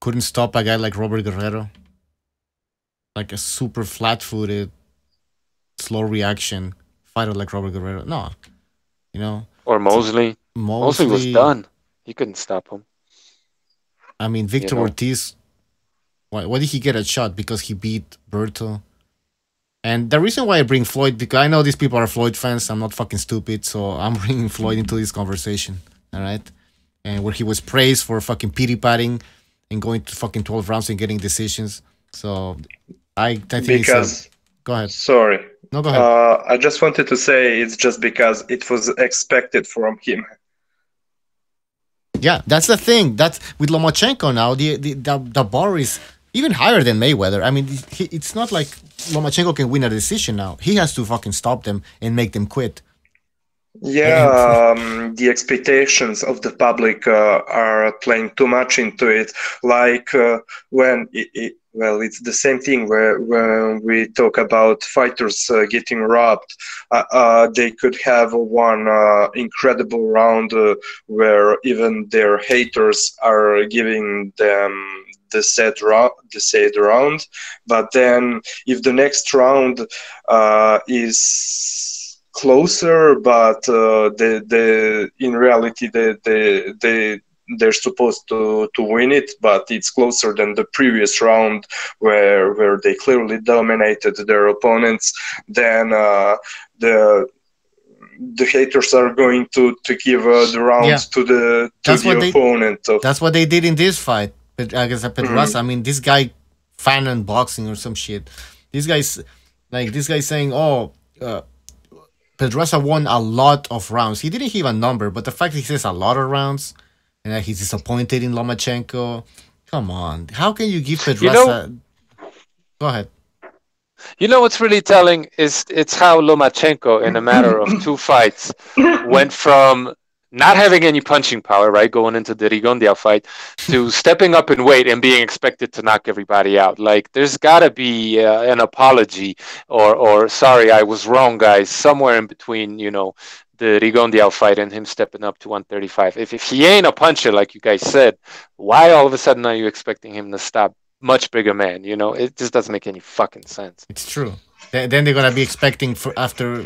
couldn't stop a guy like Robert Guerrero? Like a super flat-footed, slow reaction fighter like Robert Guerrero? No. You know? Or Mosley. Mosley was done. He couldn't stop him. I mean, Victor Ortiz, why did he get a shot? Because he beat Berto. And the reason why I bring Floyd, because I know these people are Floyd fans. I'm not fucking stupid, so I'm bringing Floyd into this conversation. All right? And where he was praised for fucking pity-patting and going to fucking 12 rounds and getting decisions. So I think because go ahead. Sorry. No, go ahead. I just wanted to say it's just because it was expected from him. Yeah, that's the thing. That's with Lomachenko now. The bar is even higher than Mayweather. I mean, it's not like Lomachenko can win a decision now. He has to fucking stop them and make them quit. Yeah, the expectations of the public are playing too much into it. Like when well, it's the same thing where when we talk about fighters getting robbed. They could have one incredible round where even their haters are giving them the said round. But then if the next round is closer, but in reality they're supposed to win it, but it's closer than the previous round where they clearly dominated their opponents, then the haters are going to give the rounds to the opponent. That's what they did in this fight. But I guess Pedraza, I mean, this guy fan and boxing or some shit. This guy's saying, Pedraza won a lot of rounds. He didn't give a number, but the fact that he says a lot of rounds and that he's disappointed in Lomachenko, come on. How can you give Pedraza... Go ahead. You know what's really telling is it's how Lomachenko, in a matter of 2 fights, went from not having any punching power, right, going into the Rigondeaux fight, to stepping up in weight and being expected to knock everybody out. Like, there's got to be an apology or sorry, I was wrong, guys, somewhere in between, you know, the Rigondeaux fight and him stepping up to 135. If he ain't a puncher, like you guys said, why all of a sudden are you expecting him to stop much bigger man? You know, it just doesn't make any fucking sense. It's true. Then they're going to be expecting after...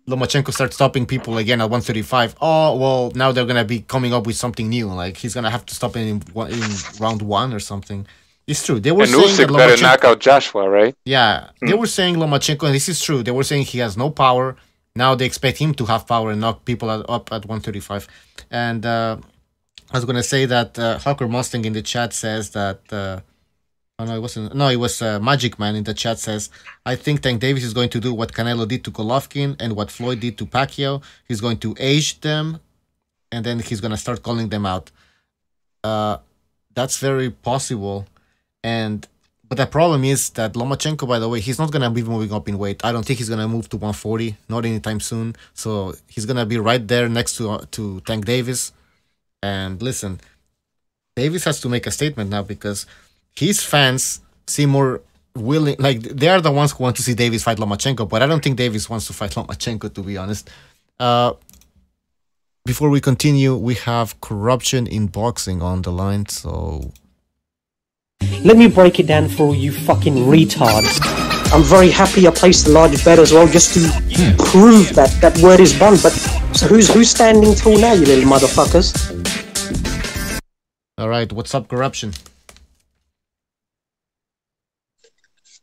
Lomachenko starts stopping people again at 135. Oh, well, now they're going to be coming up with something new. Like, he's going to have to stop in round 1 or something. It's true. They were saying Usyk that better knock out Joshua, right? Yeah. They were saying Lomachenko, and this is true, they were saying he has no power. Now they expect him to have power and knock people up at 135. And I was going to say that Hawker Mustang in the chat says that... Oh, no, it wasn't. No, it was Magic Man in the chat says, I think Tank Davis is going to do what Canelo did to Golovkin and what Floyd did to Pacquiao. He's going to age them, and then he's going to start calling them out. That's very possible. But the problem is that Lomachenko, by the way, he's not going to be moving up in weight. I don't think he's going to move to 140, not anytime soon. So he's going to be right there next to Tank Davis. And listen, Davis has to make a statement now because... his fans seem more willing, like they are the ones who want to see Davis fight Lomachenko, but I don't think Davis wants to fight Lomachenko, to be honest. Before we continue, we have corruption in boxing on the line, so... Let me break it down for you fucking retards. I'm very happy I placed the large bet as well, just to prove that word is bond, but so who's standing tall now, you little motherfuckers? Alright, what's up, corruption?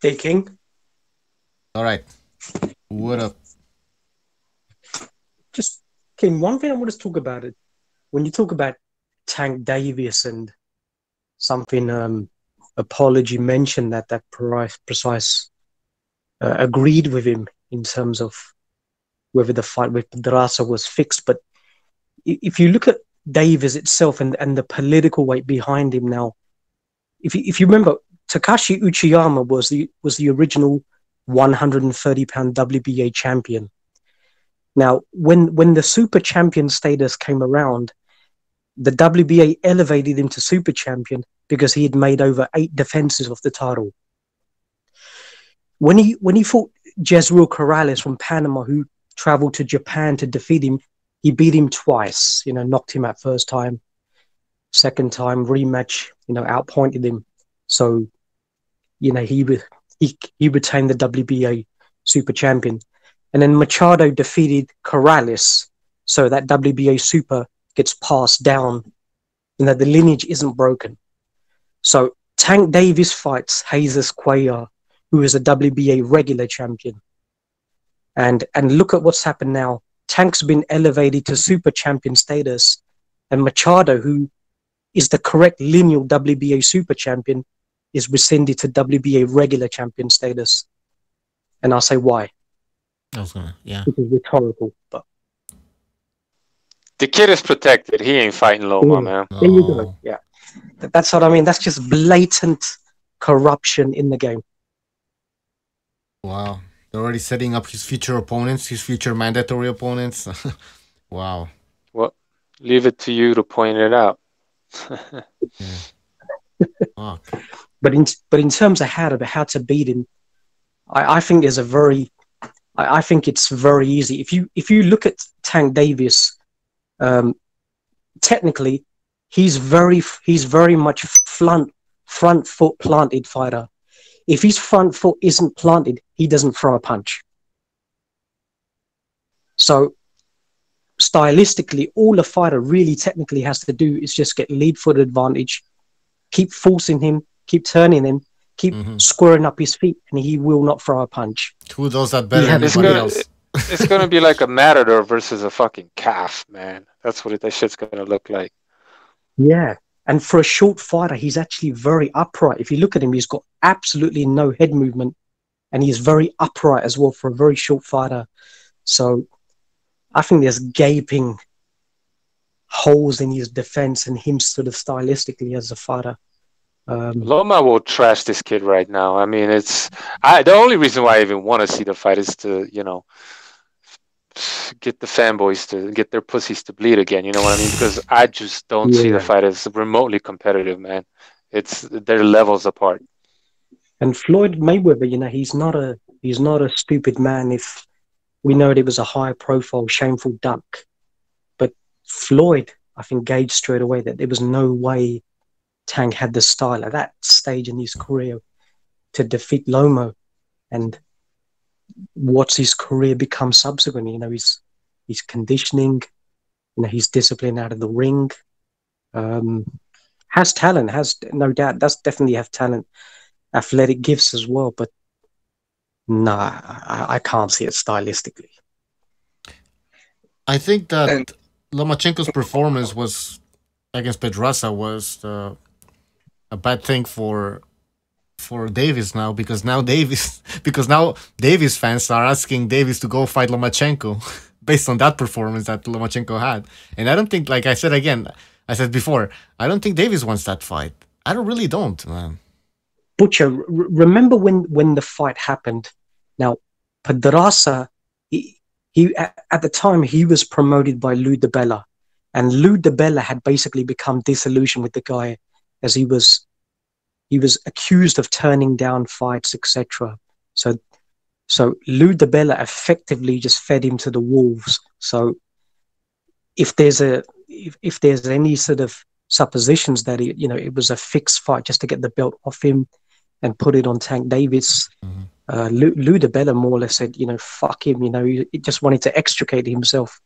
Hey, King. All right. What up? Just, King, one thing I want to talk about it. When you talk about Tank Davis and something, Apology mentioned that precise agreed with him in terms of whether the fight with Pedraza was fixed. But if you look at Davis itself and the political weight behind him now. If you remember, Takashi Uchiyama was the original 130-pound WBA champion. Now, when the super champion status came around, the WBA elevated him to super champion because he had made over 8 defenses of the title. When he fought Jezreel Corrales from Panama, who traveled to Japan to defeat him, he beat him twice. Knocked him out first time, second time rematch, outpointed him. So, he retained the WBA super champion. And then Machado defeated Corrales, so that WBA super gets passed down. The lineage isn't broken. So Tank Davis fights Jesus Cuellar, who is a WBA regular champion. And look at what's happened now. Tank's been elevated to super champion status, and Machado, who is the correct lineal WBA super champion, is rescinded to WBA regular champion status. And I'll say why. Yeah. Which is rhetorical, but the kid is protected. He ain't fighting Loma, man. there you go. Yeah, that's what I mean. That's just blatant corruption in the game. Wow, they're already setting up his future opponents, his future mandatory opponents. Wow. Well, leave it to you to point it out. But in terms of how to beat him, I think I think it's very easy. If you look at Tank Davis, technically, he's very much front foot planted fighter. If his front foot isn't planted, he doesn't throw a punch. So stylistically, all a fighter really technically has to do is just get lead foot advantage, keep forcing him, keep turning him, keep squaring up his feet, and he will not throw a punch. Who does that better than anybody else? It's going to be like a matador versus a fucking calf, man. That's what that shit's going to look like. Yeah. And for a short fighter, he's actually very upright. If you look at him, he's got absolutely no head movement, and he's very upright as well for a very short fighter. So I think there's gaping holes in his defense and him sort of stylistically as a fighter. Loma will trash this kid right now. I mean, the only reason why I even want to see the fight is to, get the fanboys to get their pussies to bleed again. You know what I mean? Because I just don't see the fight as remotely competitive, man. They're levels apart. And Floyd Mayweather, he's not a stupid man. If we know it was a high-profile, shameful duck, but Floyd, I think, gauged straight away that there was no way Tank had the style at that stage in his career to defeat Lomo. And what's his career become subsequently? His conditioning, his discipline out of the ring, has talent, has no doubt, does definitely have talent, athletic gifts as well. But nah, I can't see it stylistically. I think that Lomachenko's performance was against Pedraza was a bad thing for Davis now, because now Davis fans are asking Davis to go fight Lomachenko based on that performance that Lomachenko had. And I don't think, like I said before, I don't think Davis wants that fight. I really don't, man. Butcher, remember when the fight happened? Now, Pedraza, he at the time he was promoted by Lou DiBella, and Lou DiBella had basically become disillusioned with the guy as he was accused of turning down fights, etc. So Lou DiBella effectively just fed him to the wolves. So if there's any sort of suppositions that it was a fixed fight just to get the belt off him and put it on Tank Davis, Lou DiBella more or less said, fuck him. He just wanted to extricate himself.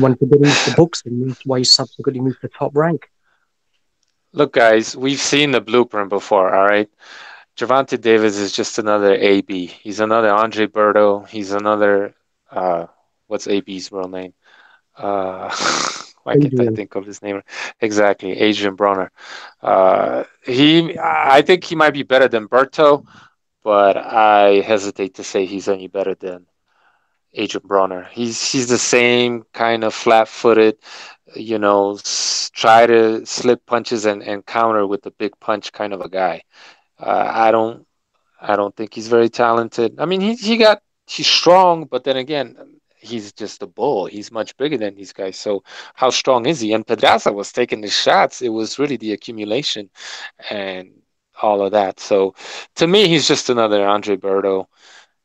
Wanted to get into the books, and that's why he subsequently moved to top rank. Look, guys, we've seen the blueprint before, all right? Gervonta Davis is just another AB. He's another Andre Berto. He's another, what's AB's real name? Why can't I think of his name? Exactly, Adrian Broner. I think he might be better than Berto, but I hesitate to say he's any better than, Adrian Bronner. He's the same kind of flat-footed, you know, try to slip punches and counter with the big punch kind of a guy. I don't think he's very talented. I mean, he's strong, but then again, he's just a bull. He's much bigger than these guys. So how strong is he? And Pedraza was taking the shots. It was really the accumulation and all of that. So to me, he's just another Andre Berto,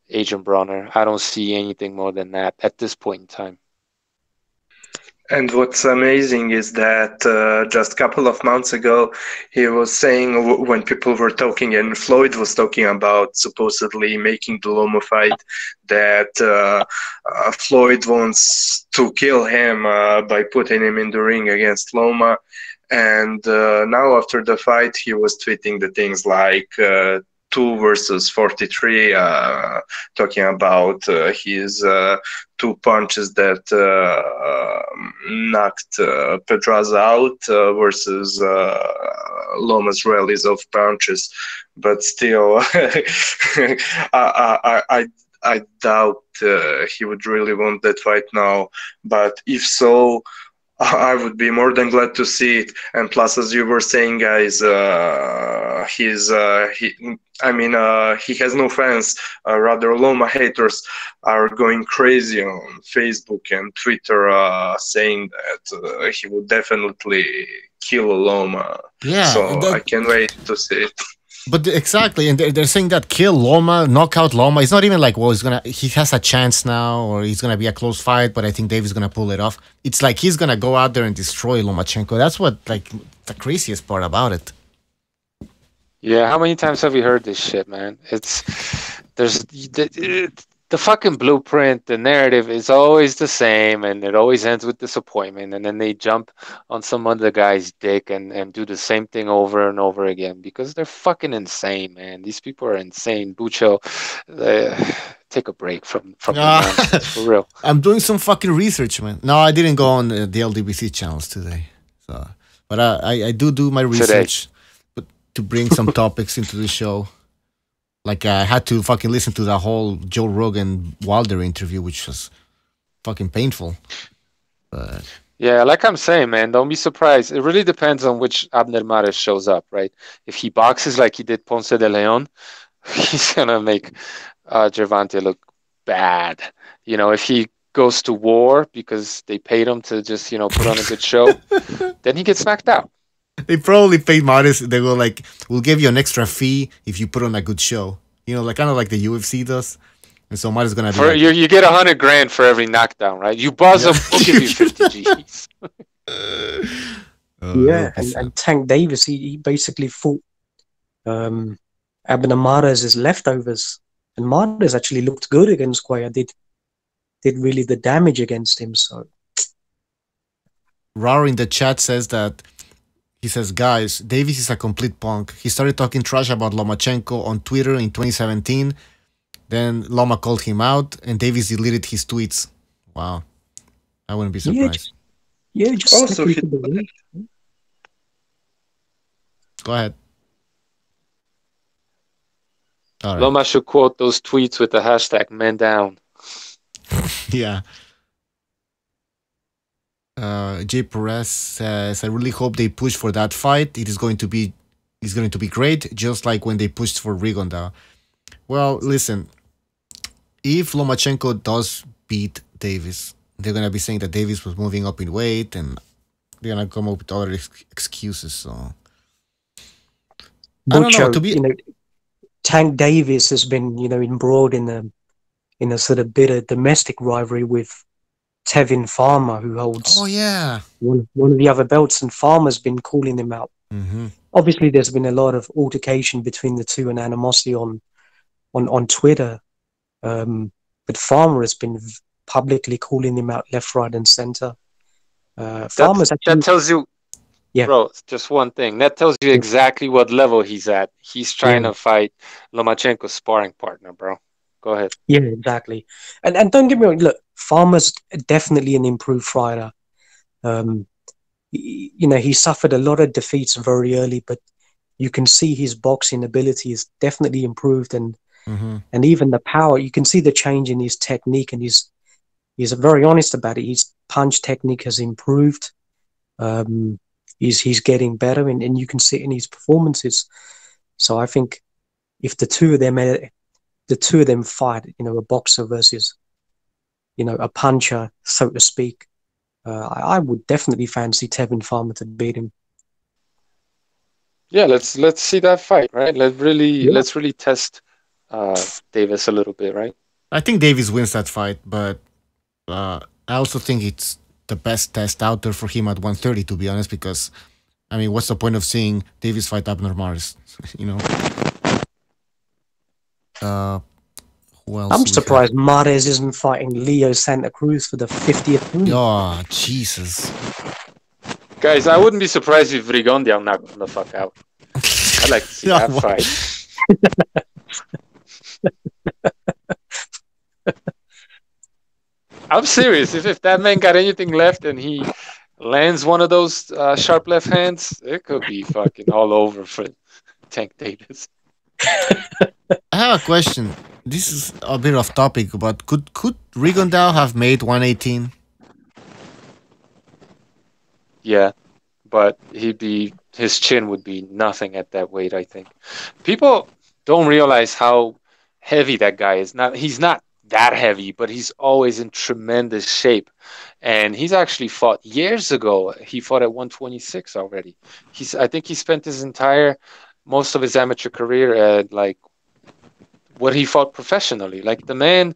Adrian Bronner. I don't see anything more than that at this point in time. And what's amazing is that just a couple of months ago, he was saying when people were talking and Floyd was talking about supposedly making the Loma fight, that Floyd wants to kill him by putting him in the ring against Loma. And now after the fight, he was tweeting the things like 2 versus 43, talking about his 2 punches that knocked Pedraza out versus Loma's rallies of punches. But still, I doubt he would really want that fight now. But if so, I would be more than glad to see it. And plus, as you were saying, guys, he has no fans. Rather, Loma haters are going crazy on Facebook and Twitter, saying that he would definitely kill Loma. Yeah, so I can't wait to see it. But exactly, and they're saying that kill Loma, knockout Loma. It's not even like, well, he has a chance now, or he's gonna be a close fight, but I think Davis is gonna pull it off. It's like he's gonna go out there and destroy Lomachenko. That's what, like, the craziest part about it. Yeah, how many times have we heard this shit, man? There's the fucking blueprint, the narrative is always the same, and it always ends with disappointment, and then they jump on some other guy's dick and do the same thing over and over again because they're fucking insane, man. These people are insane. Bucho, take a break from the nonsense, for real. I'm doing some fucking research, man. No, I didn't go on the LDBC channels today, but I do my research, but to bring some topics into the show. Like, I had to fucking listen to the whole Joe Rogan Wilder interview, which was fucking painful. But yeah, like I'm saying, man, don't be surprised. It really depends on which Abner Mares shows up, right? If he boxes like he did Ponce de Leon, he's gonna make Gervonta look bad. You know, if he goes to war because they paid him to just, put on a good show, then he gets knocked out. They probably paid Mares. They go like, we'll give you an extra fee if you put on a good show. Like kind of like the UFC does. And so Mares is gonna be like, you get $100,000 for every knockdown, right? You buzz him, we'll give you 50 G's. Yeah, and Tank Davis, he basically fought Abner Mares' leftovers, and Mares actually looked good against Cuellar. Did really the damage against him. So Rara in the chat says that. He says, guys, Davis is a complete punk. He started talking trash about Lomachenko on Twitter in 2017. Then Loma called him out, and Davis deleted his tweets. Wow. I wouldn't be surprised. Yeah, just also, go ahead. All right. Loma should quote those tweets with the hashtag men down. Yeah. Jay Perez says, I really hope they push for that fight. It's going to be great, just like when they pushed for Rigonda. Well, listen, if Lomachenko does beat Davis, they're going to be saying that Davis was moving up in weight, and they're going to come up with other excuses. So I don't know. Tank Davis has been, embroiled in a sort of bitter domestic rivalry with Tevin Farmer, who holds one of the other belts, and Farmer's been calling him out. Mm-hmm. Obviously, there's been a lot of altercation between the two and animosity on Twitter, but Farmer has been publicly calling him out left, right, and center. Farmer's that tells you, bro, just one thing. That tells you exactly what level he's at. He's trying to fight Lomachenko's sparring partner, bro. Go ahead. Yeah, exactly. And don't get me wrong, look, Farmer's definitely an improved fighter. He suffered a lot of defeats very early, but you can see his boxing ability is definitely improved, and even the power. You can see the change in his technique and he's very honest about it. His punch technique has improved. He's getting better, and you can see it in his performances. So I think if the two of them fight, a boxer versus, a puncher, so to speak, I would definitely fancy Tevin Farmer to beat him. Yeah, let's see that fight, right? Let's really test Davis a little bit, right? I think Davis wins that fight, but I also think it's the best test out there for him at 130, to be honest, because, I mean, what's the point of seeing Davis fight Abner Maris, who else? I'm surprised Mares isn't fighting Leo Santa Cruz for the 50th round. Oh, Jesus. Guys, I wouldn't be surprised if Rigondeaux knocked him the fuck out. I'd like to see that fight. I'm serious. If that man got anything left and he lands one of those sharp left hands, it could be fucking all over for Tank Davis. I have a question. This is a bit off topic, but could Rigondeaux have made 118? Yeah, but his chin would be nothing at that weight, I think. People don't realize how heavy that guy is. He's not that heavy, but he's always in tremendous shape. And he's actually fought years ago. He fought at 126 already. I think he spent most of his amateur career at like what he fought professionally. Like the man,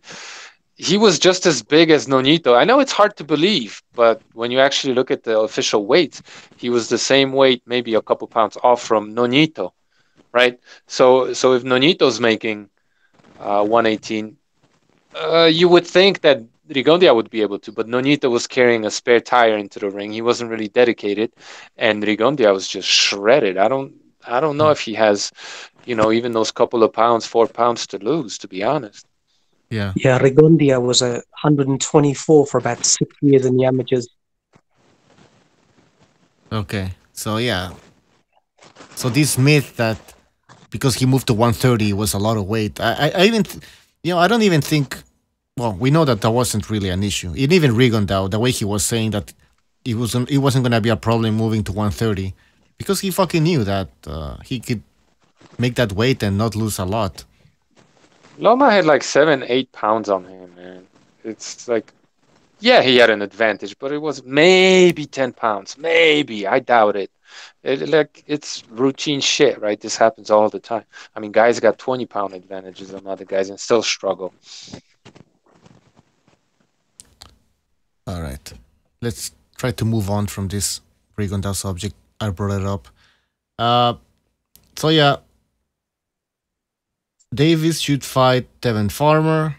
he was just as big as Nonito. I know it's hard to believe, but when you actually look at the official weight, he was the same weight, maybe a couple pounds off from Nonito, right? So if Nonito's making 118, you would think that Rigondeaux would be able to, but Nonito was carrying a spare tire into the ring. He wasn't really dedicated, and Rigondeaux was just shredded. I don't know if he has, even those couple of pounds, 4 pounds to lose, to be honest. Yeah, Rigondeaux was 124 for about 6 years in the amateurs. Okay, so yeah. So this myth that because he moved to 130 was a lot of weight. I don't even think. Well, we know that wasn't really an issue. And even Rigondeaux, the way he was saying that it wasn't going to be a problem moving to 130, because he fucking knew that he could make that weight and not lose a lot. Loma had like 7-8 pounds on him, man. It's like, yeah, he had an advantage, but it was maybe 10 pounds. Maybe. I doubt it. It's routine shit, right? This happens all the time. I mean, guys got 20-pound advantages on other guys and still struggle. All right. Let's try to move on from this Rigondeaux subject. I brought it up. So yeah, Davis should fight Tevin Farmer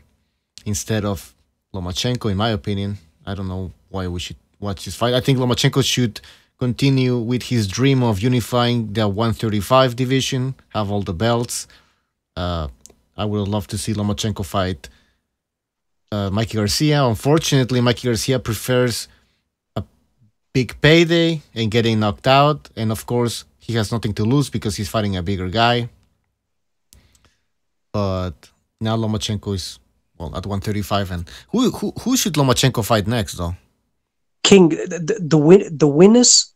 instead of Lomachenko, in my opinion. I don't know why we should watch this fight. I think Lomachenko should continue with his dream of unifying the 135 division, have all the belts. I would love to see Lomachenko fight Mikey Garcia. Unfortunately, Mikey Garcia prefers a big payday and getting knocked out. And of course, he has nothing to lose because he's fighting a bigger guy. But now Lomachenko is at 135. And who should Lomachenko fight next, though? King, the winners,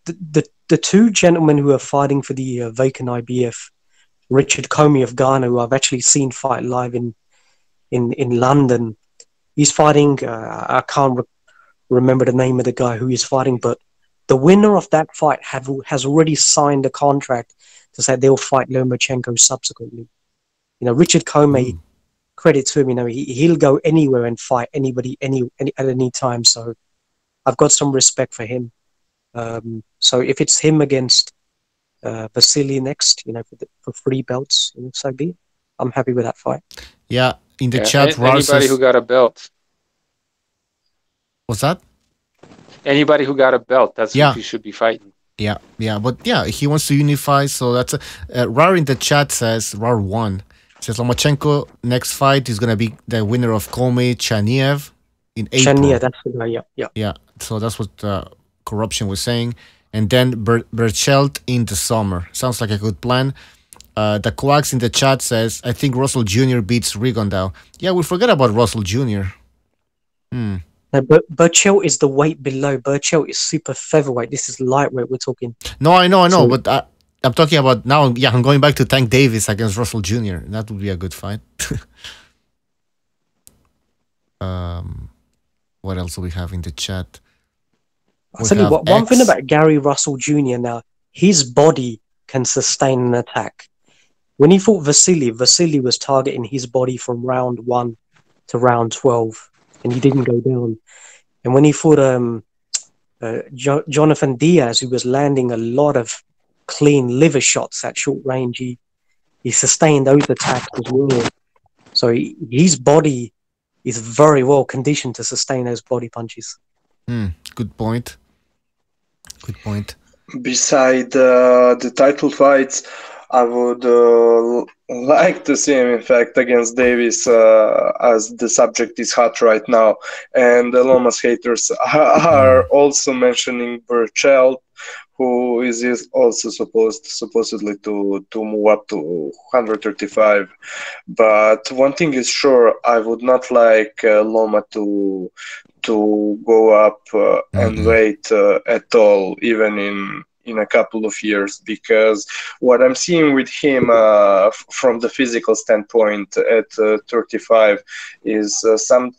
the two gentlemen who are fighting for the vacant IBF, Richard Comey of Ghana, who I've actually seen fight live in London. He's fighting. I can't remember the name of the guy who he's fighting, but the winner of that fight has already signed a contract to say they'll fight Lomachenko subsequently. Richard Comey, credit to him. He'll go anywhere and fight anybody at any time. So I've got some respect for him. So if it's him against Vasily next, for 3 belts, so be it. I'm happy with that fight. Yeah, in the chat, anybody who got a belt. What's that? Anybody who got a belt, that's who he should be fighting. Yeah, but he wants to unify. So that's Rar in the chat says Rar1 says Lomachenko next fight is gonna be the winner of Comey Chaniev in April. Chaniev, that's the guy. Yeah. So that's what Corruption was saying, and then Berchelt in the summer. Sounds like a good plan. The Quacks in the chat says, I think Russell Jr. beats Rigondeaux. Yeah, we forget about Russell Jr. No, but Burchell is the weight below. Burchell is super featherweight. This is lightweight. We're talking. No, I know, So- but I'm talking about now. Yeah, I'm going back to Tank Davis against Russell Jr. That would be a good fight. What else do we have in the chat? I'll tell you what. One thing about Gary Russell Jr. now, his body can sustain an attack. When he fought Vasily was targeting his body from round 1 to round 12, and he didn't go down. And when he fought Jonathan Diaz, who was landing a lot of clean liver shots at short range, he sustained those attacks as well. So his body is very well conditioned to sustain those body punches. Good point. Good point. Beside the title fights, I would like to see him, in fact, against Davis, as the subject is hot right now. And the Lomas haters are also mentioning Burchell, who is also supposedly to move up to 135. But one thing is sure, I would not like Loma to go up and wait at all, even in a couple of years, because what I'm seeing with him from the physical standpoint at 35 is something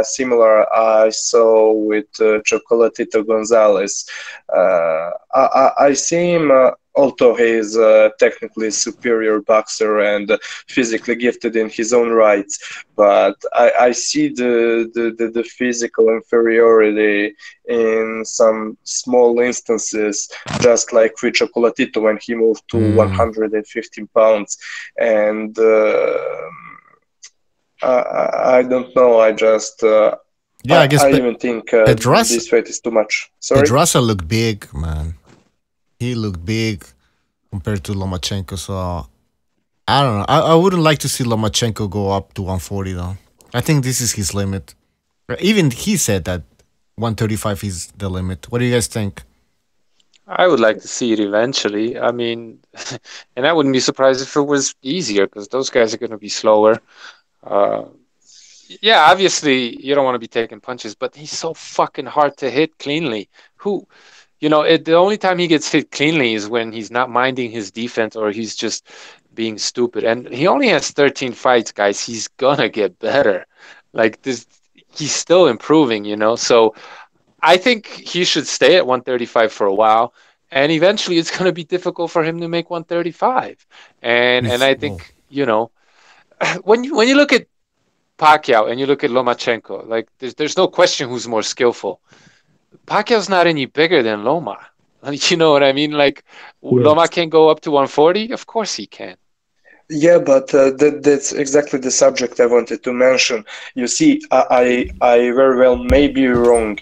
similar I saw with Chocolatito Gonzalez. I see him, although he is a technically superior boxer and physically gifted in his own rights, but I see the physical inferiority in some small instances, just like with Chocolatito when he moved to 115 pounds. And I don't know, I just... I guess I even think this fight is too much. Sorry? Pedraza looked big, man. He looked big compared to Lomachenko, so I don't know. I wouldn't like to see Lomachenko go up to 140, though. I think this is his limit. Even he said that 135 is the limit. What do you guys think? I would like to see it eventually. I mean, and I wouldn't be surprised if it was easier, because those guys are going to be slower. Yeah, obviously you don't want to be taking punches, but he's so fucking hard to hit cleanly. The only time he gets hit cleanly is when he's not minding his defense or he's just being stupid. And he only has 13 fights, guys. He's gonna get better. Like this, he's still improving, So I think he should stay at 135 for a while, and eventually it's gonna be difficult for him to make 135. And I think when you look at Pacquiao and you look at Lomachenko, like there's no question who's more skillful. Pacquiao's not any bigger than Loma. You know what I mean? Like, Loma can go up to 140? Of course he can. Yeah, but that's exactly the subject I wanted to mention. You see, I very well may be wrong,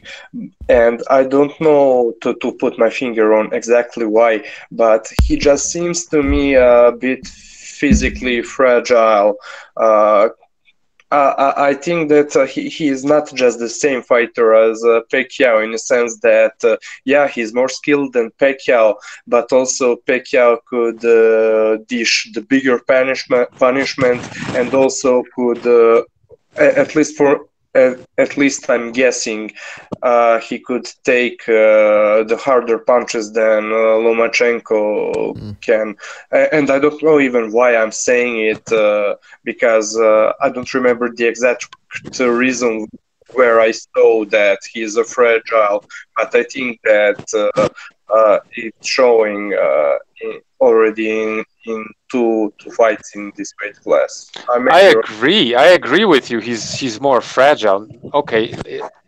and I don't know to put my finger on exactly why, but he just seems to me a bit physically fragile. I think that he is not just the same fighter as Pacquiao, in the sense that, he's more skilled than Pacquiao, but also Pacquiao could dish the bigger punishment, and also could, at least I'm guessing, he could take the harder punches than Lomachenko can. And I don't know even why I'm saying it, because I don't remember the exact reason where I saw that he's a fragile, but I think that it's showing already in two fights in this weight class. I agree with you. He's more fragile. Okay,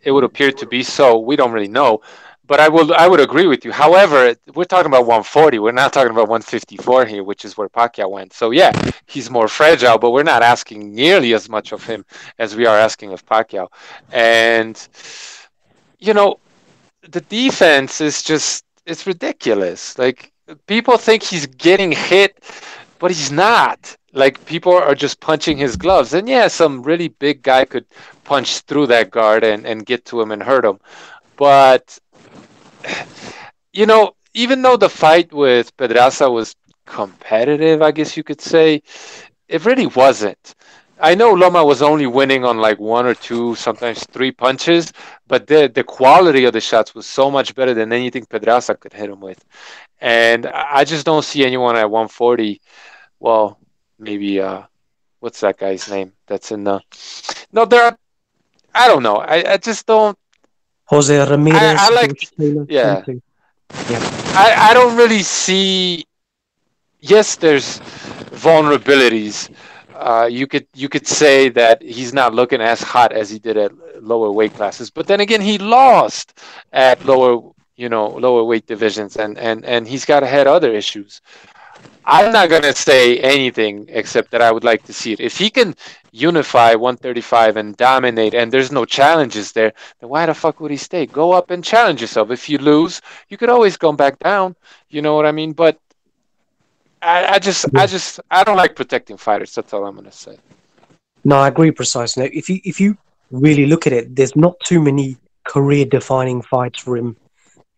it would appear to be so. We don't really know, but I would agree with you. However, we're talking about 140. We're not talking about 154 here, which is where Pacquiao went. So yeah, he's more fragile, but we're not asking nearly as much of him as we are asking of Pacquiao. And the defense is it's ridiculous. Like, people think he's getting hit, but he's not. Like, people are just punching his gloves. And yeah, some really big guy could punch through that guard and get to him and hurt him. But, even though the fight with Pedraza was competitive, I guess you could say, it really wasn't. I know Loma was only winning on like 1 or 2, sometimes 3 punches, but the quality of the shots was so much better than anything Pedraza could hit him with. And I just don't see anyone at 140. Well, maybe what's that guy's name? That's in the no. There are, I don't know. I just don't. Jose Ramirez. I like. Yeah. I don't really see. Yes, there's vulnerabilities. You could say that he's not looking as hot as he did at lower weight classes, but then again, he lost at lower weight divisions, and he's got had other issues. I'm not gonna say anything except that I would like to see it. If he can unify 135 and dominate, and there's no challenges there, then why the fuck would he stay? Go up and challenge yourself. If you lose, you could always come back down. You know what I mean? But I don't like protecting fighters. That's all I'm gonna say. No, I agree precisely. If you really look at it, there's not too many career-defining fights for him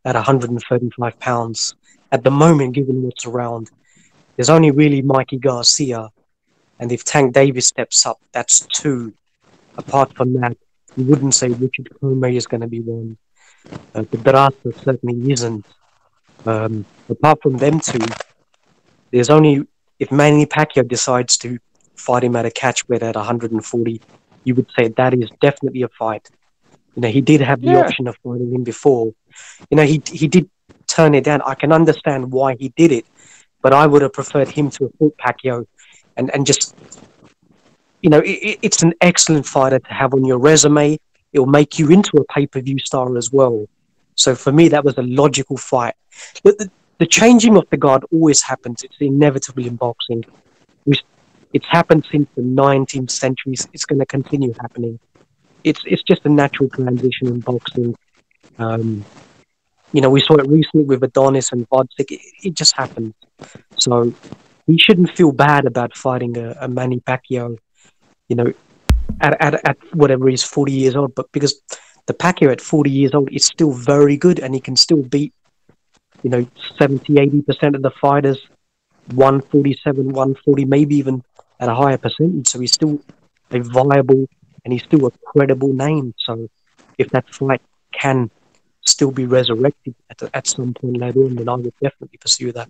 at 135 pounds at the moment, given what's around. There's only really Mikey Garcia, and if Tank Davis steps up, that's 2. Apart from that, you wouldn't say Richard Comey is going to be one. Pedraza certainly isn't. Apart from them 2, there's only, if Manny Pacquiao decides to fight him at a catch weight at 140, you would say that is definitely a fight. You know, he did have the option of fighting him before. You know, he did turn it down. I can understand why he did it, but I would have preferred him to have fought Pacquiao and just, you know, it's an excellent fighter to have on your resume. It'll make you into a pay-per-view star as well. So for me, that was a logical fight. The changing of the guard always happens. It's inevitable in boxing. It's happened since the 19th century. It's going to continue happening. It's just a natural transition in boxing. You know, we saw it recently with Adonis and Vodzik. It just happens. So he shouldn't feel bad about fighting a Manny Pacquiao, you know, at whatever he's 40 years old. But because the Pacquiao at 40 years old is still very good, and he can still beat, you know, 70-80% of the fighters, 147, 140, maybe even at a higher percentage. So he's still a viable and he's still a credible name. So if that fight can still be resurrected at some point later on, then I would definitely pursue that.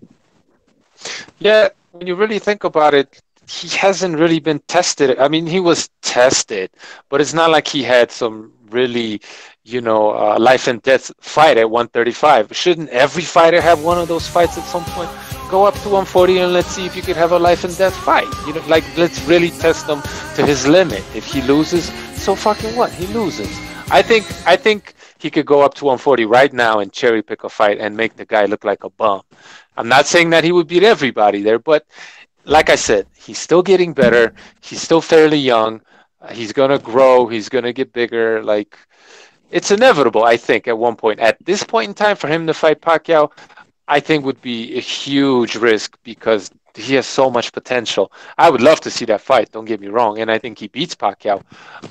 Yeah, when you really think about it, he hasn't really been tested. I mean, he was tested, but it's not like he had some really, you know, life and death fight at 135. Shouldn't every fighter have one of those fights at some point? Go up to 140 and let's see if you could have a life and death fight. You know, like, let's really test him to his limit. If he loses, so fucking what? He loses. I think he could go up to 140 right now and cherry pick a fight and make the guy look like a bum. I'm not saying that he would beat everybody there, but like I said, he's still getting better. He's still fairly young. He's going to grow. He's going to get bigger. Like, it's inevitable, I think, at one point. At this point in time, for him to fight Pacquiao, I think would be a huge risk because he has so much potential. I would love to see that fight, don't get me wrong, and I think he beats Pacquiao,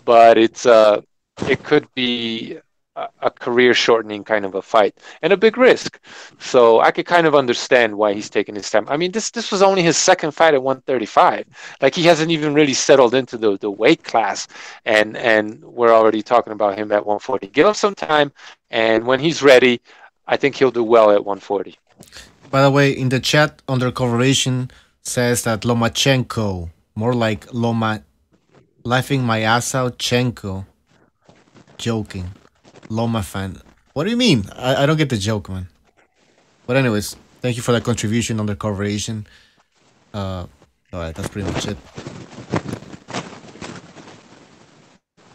but it could be a career-shortening kind of a fight and a big risk. So I could kind of understand why he's taking his time. I mean, this was only his second fight at 135. Like, he hasn't even really settled into the weight class, and we're already talking about him at 140. Give him some time, and when he's ready, I think he'll do well at 140. By the way, in the chat, Undercoveration says that Lomachenko, more like Loma, laughing my ass out, Chenko, joking. Loma fan. What do you mean? I don't get the joke, man. But anyways, thank you for that contribution, Undercoveration. Alright, that's pretty much it.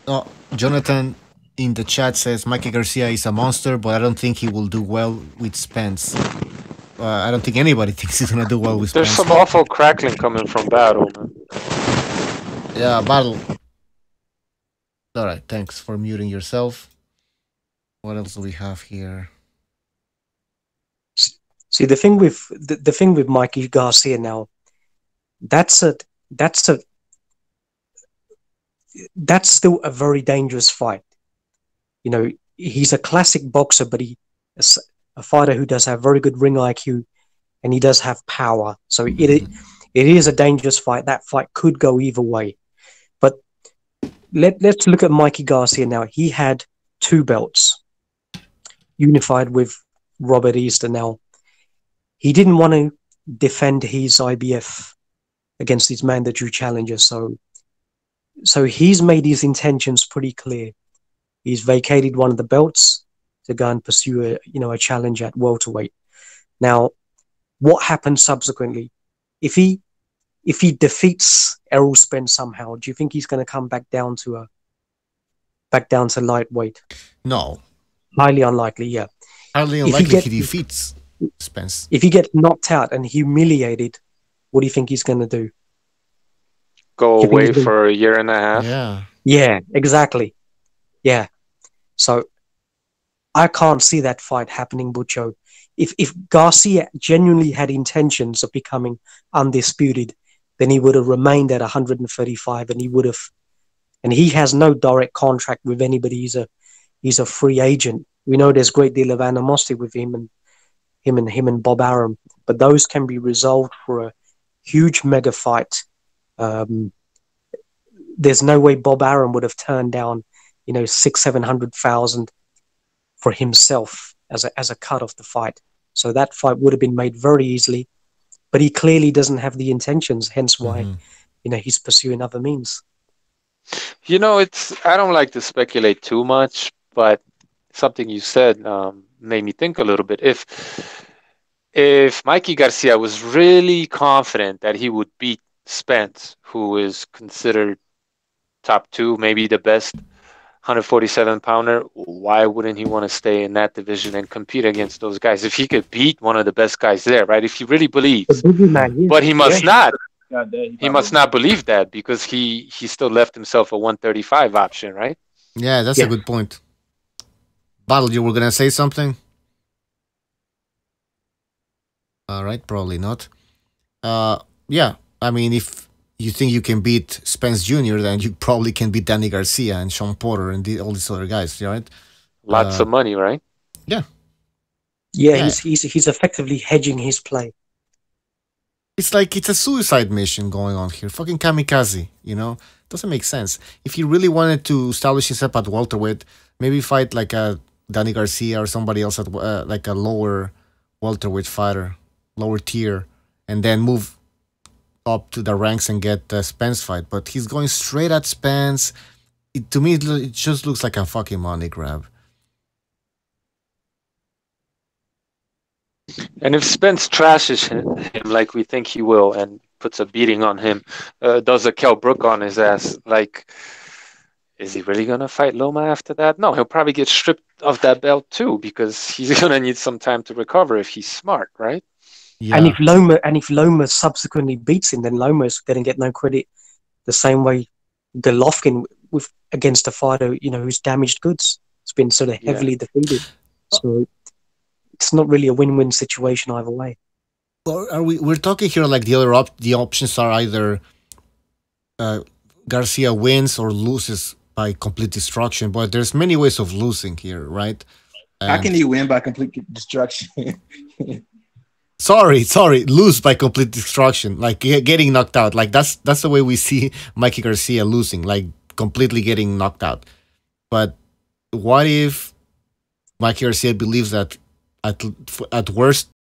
Oh, Jonathan in the chat says Mikey Garcia is a monster, but I don't think he will do well with Spence. I don't think anybody thinks he's gonna do well with Spence. There's some awful crackling coming from Battle, man. Yeah, Battle. Alright, thanks for muting yourself. What else do we have here? See, the thing with Mikey Garcia now, that's still a very dangerous fight. You know, he's a classic boxer, but he's a fighter who does have very good ring IQ, and he does have power. So it is a dangerous fight. That fight could go either way. let's look at Mikey Garcia now. He had 2 belts, unified with Robert Easter. Now, he didn't want to defend his IBF against his mandatory challenger, so he's made his intentions pretty clear. He's vacated one of the belts to go and pursue a challenge at welterweight. Now, what happens subsequently? If he defeats Errol Spence somehow, do you think he's going to come back down to lightweight? No. Highly unlikely, yeah. Highly unlikely if he defeats Spence. If he gets knocked out and humiliated, what do you think he's going to do? Go away for a year and a half? Yeah. Yeah, exactly. Yeah. So I can't see that fight happening, Butcho. If Garcia genuinely had intentions of becoming undisputed, then he would have remained at 135, and he has no direct contract with anybody. He's a free agent. We know there's a great deal of animosity with him and Bob Arum, but those can be resolved for a huge mega fight. There's no way Bob Arum would have turned down, 600,000-700,000 for himself as a cut of the fight. So that fight would have been made very easily, but he clearly doesn't have the intentions. Hence why, he's pursuing other means. I don't like to speculate too much, but something you said made me think a little bit. If Mikey Garcia was really confident that he would beat Spence, who is considered top 2, maybe the best 147-pounder, why wouldn't he want to stay in that division and compete against those guys? If he could beat one of the best guys there, right? If he really believes, but he must not. He must not believe that because he still left himself a 135 option, right? Yeah, that's a good point. Battle, you were gonna say something? All right, probably not. Yeah, I mean, if you think you can beat Spence Jr., then you probably can beat Danny Garcia and Sean Porter and all these other guys, right? Lots of money, right? Yeah. Yeah, he's effectively hedging his play. It's like it's a suicide mission going on here. Fucking kamikaze, Doesn't make sense. If he really wanted to establish himself at welterweight, maybe fight like a Danny Garcia or somebody else at like a lower welterweight fighter, lower tier, and then move up to the ranks and get the Spence fight. But he's going straight at Spence. To me, it just looks like a fucking money grab. And if Spence trashes him like we think he will and puts a beating on him, does a Kell Brook on his ass, is he really going to fight Loma after that? No, he'll probably get stripped of that belt too because he's going to need some time to recover if he's smart, right? Yeah. And if Loma subsequently beats him, then Loma's going to get no credit the same way Golovkin against a fighter, who's damaged goods. It's been sort of heavily defeated. So it's not really a win-win situation either way. Well, we're talking here like the options are either Garcia wins or loses by complete destruction, but there's many ways of losing here, right? How can he win by complete destruction? Sorry, lose by complete destruction, like getting knocked out. Like that's the way we see Mikey Garcia losing, like completely getting knocked out. But what if Mikey Garcia believes that at worst